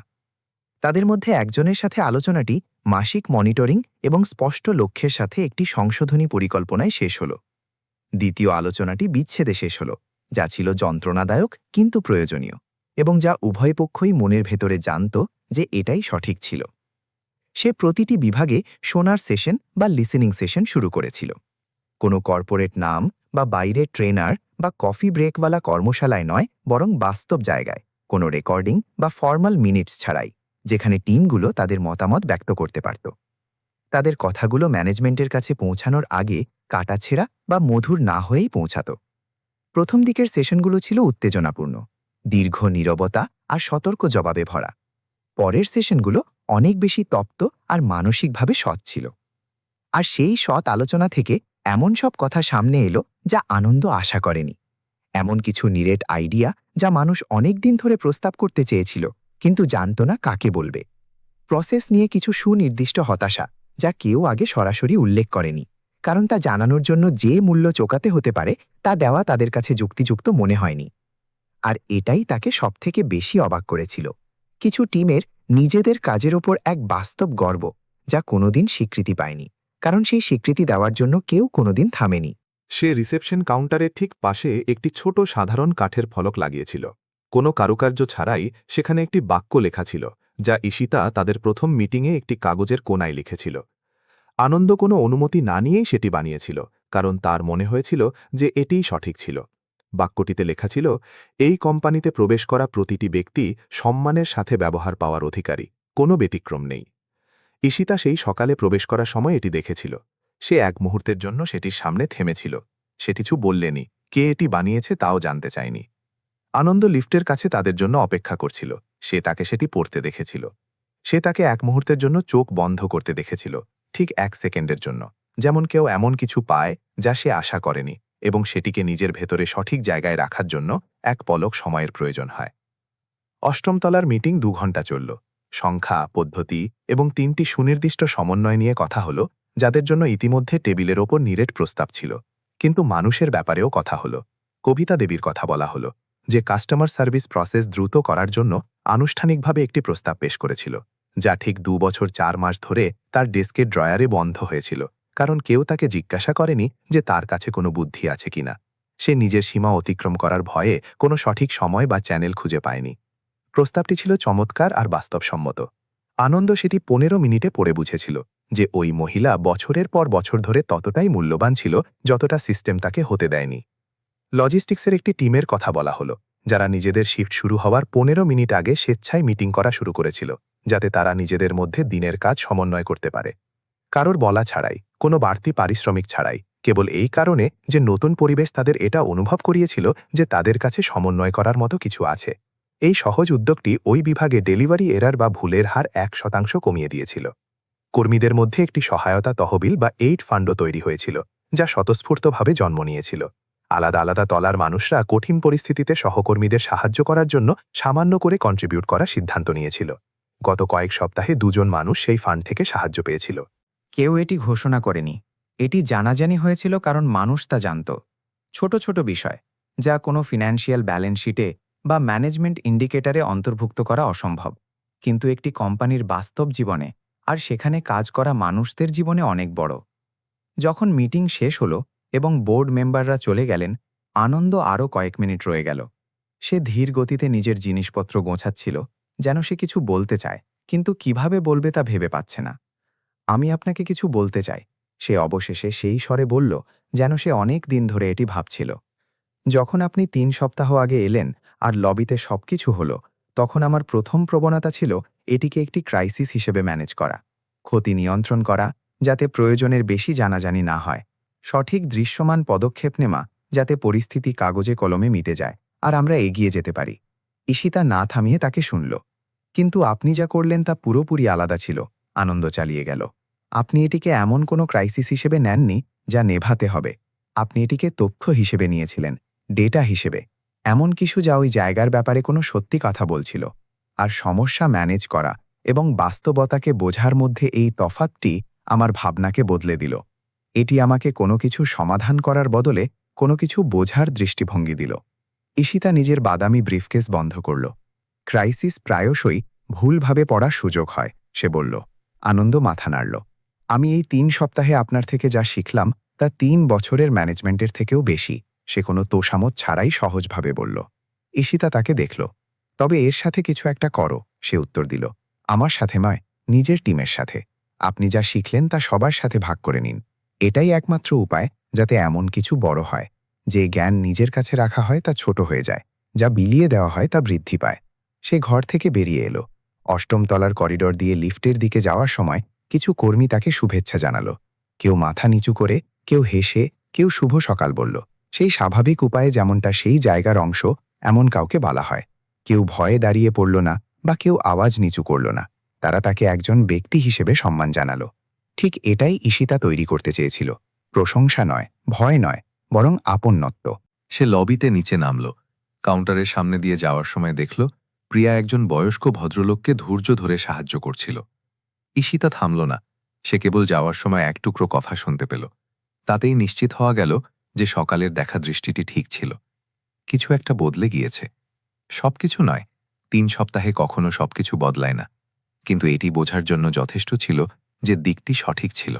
তাদের মধ্যে একজনের সাথে আলোচনাটি মাসিক মনিটরিং এবং স্পষ্ট লক্ষ্যের সাথে একটি সংশোধনী পরিকল্পনায় শেষ হল। দ্বিতীয় আলোচনাটি বিচ্ছেদে শেষ হল, যা ছিল যন্ত্রণাদায়ক কিন্তু প্রয়োজনীয়, এবং যা উভয় পক্ষই মনের ভেতরে জানত যে এটাই সঠিক ছিল। সে প্রতিটি বিভাগে শোনার সেশন বা লিসেনিং সেশন শুরু করেছিল। কোনো কর্পোরেট নাম বা বাইরের ট্রেনার বা কফি ব্রেকওয়ালা কর্মশালায় নয়, বরং বাস্তব জায়গায়, কোনো রেকর্ডিং বা ফর্মাল মিনিটস ছাড়াই, যেখানে টিমগুলো তাদের মতামত ব্যক্ত করতে পারত। তাদের কথাগুলো ম্যানেজমেন্টের কাছে পৌঁছানোর আগে কাটাছেঁড়া বা মধুর না হয়েই পৌঁছাত। প্রথম দিকের সেশনগুলো ছিল উত্তেজনাপূর্ণ, দীর্ঘ নীরবতা আর সতর্ক জবাবে ভরা। পরের সেশনগুলো অনেক বেশি তপ্ত আর মানসিকভাবে সৎ ছিল। আর সেই সৎ আলোচনা থেকে এমন সব কথা সামনে এলো যা আনন্দ আশা করেনি। এমন কিছু নিরেট আইডিয়া যা মানুষ অনেক দিন ধরে প্রস্তাব করতে চেয়েছিল কিন্তু জানত না কাকে বলবে। প্রসেস নিয়ে কিছু সুনির্দিষ্ট হতাশা যা কেউ আগে সরাসরি উল্লেখ করেনি, কারণ তা জানানোর জন্য যে মূল্য চোকাতে হতে পারে তা দেওয়া তাদের কাছে যুক্তিযুক্ত মনে হয়নি। আর এটাই তাকে সবথেকে বেশি অবাক করেছিল। কিছু টিমের নিজেদের কাজের ওপর এক বাস্তব গর্ব যা কোনোদিন স্বীকৃতি পায়নি, কারণ সেই স্বীকৃতি দেওয়ার জন্য কেউ কোনোদিন থামেনি। সে রিসেপশন কাউন্টারের ঠিক পাশে একটি ছোট সাধারণ কাঠের ফলক লাগিয়েছিল। কোনো কারুকার্য ছাড়াই সেখানে একটি বাক্য লেখা ছিল যা ঈশিতা তাদের প্রথম মিটিংয়ে একটি কাগজের কোনায় লিখেছিল। আনন্দ কোনো অনুমতি না নিয়েই সেটি বানিয়েছিল, কারণ তার মনে হয়েছিল যে এটিই সঠিক ছিল। বাক্যটিতে লেখা ছিল, এই কোম্পানিতে প্রবেশ করা প্রতিটি ব্যক্তি সম্মানের সাথে ব্যবহার পাওয়ার অধিকারী, কোনো ব্যতিক্রম নেই। ঈশিতা সেই সকালে প্রবেশ করার সময় এটি দেখেছিল। সে এক মুহূর্তের জন্য সেটির সামনে থেমেছিল। সে কিছু বললেনি, কে এটি বানিয়েছে তাও জানতে চায়নি। আনন্দ লিফটের কাছে তাদের জন্য অপেক্ষা করছিল। সে তাকে সেটি পড়তে দেখেছিল। সে তাকে এক মুহূর্তের জন্য চোখ বন্ধ করতে দেখেছিল, ঠিক 1 সেকেন্ডের জন্য, যেমন কেউ এমন কিছু পায় যা সে আশা করেনি, এবং সেটিকে নিজের ভেতরে সঠিক জায়গায় রাখার জন্য এক পলক সময়ের প্রয়োজন হয়। 8ম তলার মিটিং 2 ঘন্টা চলল। সংখ্যা, পদ্ধতি এবং 3টি সুনির্দিষ্ট সমন্বয় নিয়ে কথা হলো, যাদের জন্য ইতিমধ্যে টেবিলের ওপর নিরেট প্রস্তাব ছিল। কিন্তু মানুষের ব্যাপারেও কথা হলো। কবিতা দেবীর কথা বলা হলো, যে কাস্টমার সার্ভিস প্রসেস দ্রুত করার জন্য আনুষ্ঠানিকভাবে একটি প্রস্তাব পেশ করেছিল, যা ঠিক 2 বছর 4 মাস ধরে তার ডেস্কের ড্রয়ারে বন্ধ হয়েছিল, কারণ কেউ তাকে জিজ্ঞাসা করেনি যে তার কাছে কোনো বুদ্ধি আছে কিনা। সে নিজের সীমা অতিক্রম করার ভয়ে কোনো সঠিক সময় বা চ্যানেল খুঁজে পায়নি। প্রস্তাবটি ছিল চমৎকার আর বাস্তবসম্মত। আনন্দ সেটি 15 মিনিটে পড়ে বুঝেছিল যে ওই মহিলা বছরের পর বছর ধরে ততটাই মূল্যবান ছিল যতটা সিস্টেম তাকে হতে দেয়নি। লজিস্টিক্সের একটি টিমের কথা বলা হলো, যারা নিজেদের শিফট শুরু হওয়ার 15 মিনিট আগে স্বেচ্ছায় মিটিং করা শুরু করেছিল, যাতে তারা নিজেদের মধ্যে দিনের কাজ সমন্বয় করতে পারে। কারোর বলা ছাড়াই, কোনো বাড়তি পারিশ্রমিক ছাড়াই, কেবল এই কারণে যে নতুন পরিবেশ তাদের এটা অনুভব করিয়েছিল যে তাদের কাছে সমন্বয় করার মতো কিছু আছে। এই সহজ উদ্যোগটি ওই বিভাগে ডেলিভারি এরার বা ভুলের হার 1% কমিয়ে দিয়েছিল। কর্মীদের মধ্যে একটি সহায়তা তহবিল বা এইড ফান্ডও তৈরি হয়েছিল, যা স্বতঃস্ফূর্তভাবে জন্ম নিয়েছিল। আলাদা আলাদা তলার মানুষরা কঠিন পরিস্থিতিতে সহকর্মীদের সাহায্য করার জন্য সামান্য করে কন্ট্রিবিউট করার সিদ্ধান্ত নিয়েছিল। গত কয়েক সপ্তাহে 2 জন মানুষ সেই ফান্ড থেকে সাহায্য পেয়েছিল। কেউ এটি ঘোষণা করেনি। এটি জানাজানি হয়েছিল কারণ মানুষ তা জানত। ছোট ছোট বিষয়, যা কোনো ফিন্যান্সিয়াল ব্যালেন্স শিটে বা ম্যানেজমেন্ট ইন্ডিকেটরে অন্তর্ভুক্ত করা অসম্ভব, কিন্তু একটি কোম্পানির বাস্তব জীবনে আর সেখানে কাজ করা মানুষদের জীবনে অনেক বড়। যখন মিটিং শেষ হলো এবং বোর্ড মেম্বাররা চলে গেলেন, আনন্দ আরও কয়েক মিনিট রয়ে গেল। সে ধীর গতিতে নিজের জিনিসপত্র গোছাচ্ছিল, যেন সে কিছু বলতে চায়, কিন্তু কিভাবে বলবে তা ভেবে পাচ্ছে না। আমি আপনাকে কিছু বলতে চাই, সে অবশেষে সেই স্বরে বলল, যেন সে অনেক দিন ধরে এটি ভাবছিল। যখন আপনি 3 সপ্তাহ আগে এলেন আর লবিতে সবকিছু হলো, তখন আমার প্রথম প্রবণতা ছিল এটিকে একটি ক্রাইসিস হিসেবে ম্যানেজ করা, ক্ষতি নিয়ন্ত্রণ করা, যাতে প্রয়োজনের বেশি জানাজানি না হয়, সঠিক দৃশ্যমান পদক্ষেপ নেওয়া, যাতে পরিস্থিতি কাগজে কলমে মিটে যায় আর আমরা এগিয়ে যেতে পারি। ঈশিতা না থামিয়ে তাকে শুনল। কিন্তু আপনি যা করলেন তা পুরোপুরি আলাদা ছিল, আনন্দ চালিয়ে গেল। আপনি এটিকে এমন কোনো ক্রাইসিস হিসেবে নেননি যা নেভাতে হবে। আপনি এটিকে তথ্য হিসেবে নিয়েছিলেন, ডেটা হিসেবে, এমন কিছু যা ওই জায়গার ব্যাপারে কোনো সত্যি কথা বলছিল। আর সমস্যা ম্যানেজ করা এবং বাস্তবতাকে বোঝার মধ্যে এই তফাৎটি আমার ভাবনাকে বদলে দিল। এটি আমাকে কোনো কিছু সমাধান করার বদলে কোনো কিছু বোঝার দৃষ্টিভঙ্গি দিল। ঈশিতা নিজের বাদামি ব্রিফকেস বন্ধ করল। ক্রাইসিস প্রায়শই ভুলভাবে পড়ার সুযোগ হয়, সে বলল। আনন্দ মাথা নাড়ল। আমি এই 3 সপ্তাহে আপনার থেকে যা শিখলাম তা 3 বছরের ম্যানেজমেন্টের থেকেও বেশি, সে কোনো তোষামত ছাড়াই সহজভাবে বলল। ঈশিতা তাকে দেখল। তবে এর সাথে কিছু একটা করো, সে উত্তর দিল। আমার সাথে নয়, নিজের টিমের সাথে। আপনি যা শিখলেন তা সবার সাথে ভাগ করে নিন। এটাই একমাত্র উপায় যাতে এমন কিছু বড় হয়। যে জ্ঞান নিজের কাছে রাখা হয় তা ছোট হয়ে যায়, যা বিলিয়ে দেওয়া হয় তা বৃদ্ধি পায়। সে ঘর থেকে বেরিয়ে এলো। 8ম তলার করিডর দিয়ে লিফটের দিকে যাওয়ার সময় কিছু কর্মী তাকে শুভেচ্ছা জানালো। কেউ মাথা নিচু করে, কেউ হেসে, কেউ শুভ সকাল বলল, সেই স্বাভাবিক উপায়ে যেমনটা সেই জায়গার অংশ এমন কাউকে বলা হয়। কেউ ভয়ে দাঁড়িয়ে পড়ল না বা কেউ আওয়াজ নিচু করল না। তারা তাকে একজন ব্যক্তি হিসেবে সম্মান জানালো। ঠিক এটাই ঈশিতা তৈরি করতে চেয়েছিল, প্রশংসা নয়, ভয় নয়, বরং আপন্নত্ব। সে লবিতে নিচে নামল। কাউন্টারের সামনে দিয়ে যাওয়ার সময় দেখল প্রিয়া একজন বয়স্ক ভদ্রলোককে ধৈর্য ধরে সাহায্য করছিল। ঈশিতা থামল না। সে কেবল যাওয়ার সময় এক টুকরো কথা শুনতে পেল। তাতেই নিশ্চিত হওয়া গেল যে সকালের দেখা দৃষ্টিটি ঠিক ছিল। কিছু একটা বদলে গিয়েছে। সবকিছু নয়, 3 সপ্তাহে কখনো সবকিছু বদলায় না, কিন্তু এটি বোঝার জন্য যথেষ্ট ছিল যে দিকটি সঠিক ছিল।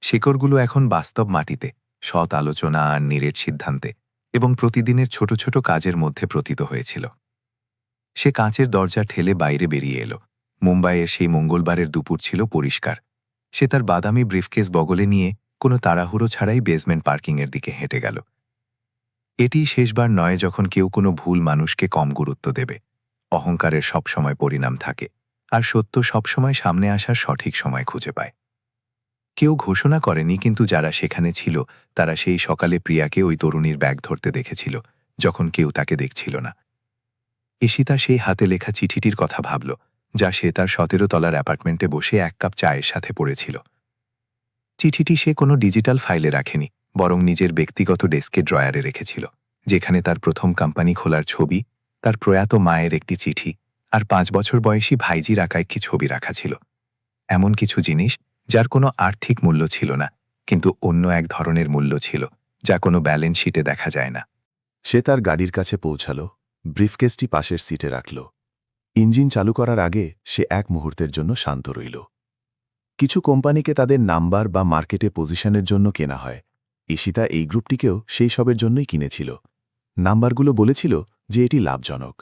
শিকড়গুলো এখন বাস্তব মাটিতে, সৎ আলোচনা আর নিরেট সিদ্ধান্তে এবং প্রতিদিনের ছোট ছোট কাজের মধ্যে প্রতীত হয়েছিল। সে কাঁচের দরজা ঠেলে বাইরে বেরিয়ে এলো। মুম্বাইয়ের সেই মঙ্গলবারের দুপুর ছিল পরিষ্কার। সে তার বাদামি ব্রিফকেস বগলে নিয়ে কোনো তাড়াহুড়ো ছাড়াই বেসমেন্ট পার্কিংয়ের দিকে হেঁটে গেল। এটি শেষবার নয় যখন কেউ কোনো ভুল মানুষকে কম গুরুত্ব দেবে। অহংকারের সবসময় পরিণাম থাকে, আর সত্য সবসময় সামনে আসার সঠিক সময় খুঁজে পায়। কেউ ঘোষণা করেনি, কিন্তু যারা সেখানে ছিল তারা সেই সকালে প্রিয়াকে ওই তরুণীর ব্যাগ ধরতে দেখেছিল যখন কেউ তাকে দেখছিল না। ঈশিতা সেই হাতে লেখা চিঠিটির কথা ভাবল, যা সে তার 17 তলার অ্যাপার্টমেন্টে বসে 1 কাপ চায়ের সাথে পড়েছিল। চিঠিটি সে কোনো ডিজিটাল ফাইলে রাখেনি, বরং নিজের ব্যক্তিগত ডেস্কে ড্রয়ারে রেখেছিল, যেখানে তার প্রথম কোম্পানি খোলার ছবি, তার প্রয়াত মায়ের একটি চিঠি আর 5 বছর বয়সী ভাইজির আঁকা একটি ছবি রাখা ছিল। এমন কিছু জিনিস যার কোনো আর্থিক মূল্য ছিল না, কিন্তু অন্য এক ধরনের মূল্য ছিল, যা কোনো ব্যালেন্স শিটে দেখা যায় না। সে তার গাড়ির কাছে পৌঁছাল, ব্রিফকেসটি পাশের সিটে রাখল। ইঞ্জিন চালু করার আগে সে এক মুহূর্তের জন্য শান্ত রইল। কিছু কোম্পানিকে তাদের নাম্বার বা মার্কেটে পজিশনের জন্য কেনা হয়। ঈশিতা এই গ্রুপটিকেও সেই সবের জন্যই কিনেছিল। নাম্বারগুলো বলেছিল যে এটি লাভজনক,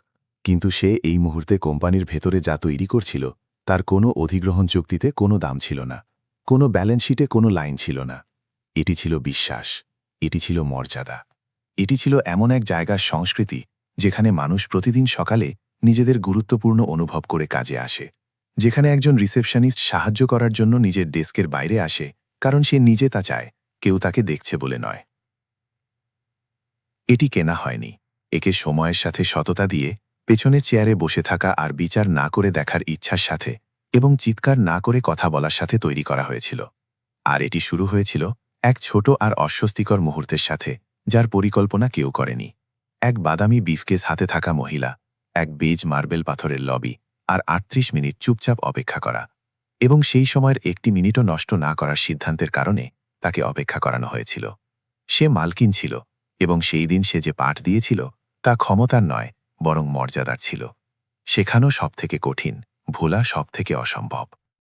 কিন্তু সে এই মুহূর্তে কোম্পানির ভেতরে যা তৈরি করছিল তার কোনো অধিগ্রহণ চুক্তিতে কোনো দাম ছিল না, কোনো ব্যালেন্স শিটে কোনো লাইন ছিল না। এটি ছিল বিশ্বাস, এটি ছিল মর্যাদা, এটি ছিল এমন এক জায়গার সংস্কৃতি যেখানে মানুষ প্রতিদিন সকালে নিজেদের গুরুত্বপূর্ণ অনুভব করে কাজে আসে, যেখানে একজন রিসেপশনিস্ট সাহায্য করার জন্য নিজের ডেস্কের বাইরে আসে কারণ সে নিজে তা চায়, কেউ তাকে দেখছে বলে নয়। এটি কেনা হয়নি, একে সময়ের সাথে সততা দিয়ে, পেছনের চেয়ারে বসে থাকা আর বিচার না করে দেখার ইচ্ছার সাথে এবং চিৎকার না করে কথা বলার সাথে তৈরি করা হয়েছিল। আর এটি শুরু হয়েছিল এক ছোট আর অস্বস্তিকর মুহূর্তের সাথে, যার পরিকল্পনা কেউ করেনি। এক বাদামি ব্রিফকেস হাতে থাকা মহিলা, এক বেজ মার্বেল পাথরের লবি, আর 38 মিনিট চুপচাপ অপেক্ষা করা, এবং সেই সময়ের 1 মিনিটও নষ্ট না করার সিদ্ধান্তের কারণে তাকে অপেক্ষা করানো হয়েছিল। সে মালকিন ছিল, এবং সেই দিন সে যে পাঠ দিয়েছিল তা ক্ষমতার নয় বরং মর্যাদার ছিল। শেখানো সবথেকে কঠিন, ভোলা সবথেকে অসম্ভব।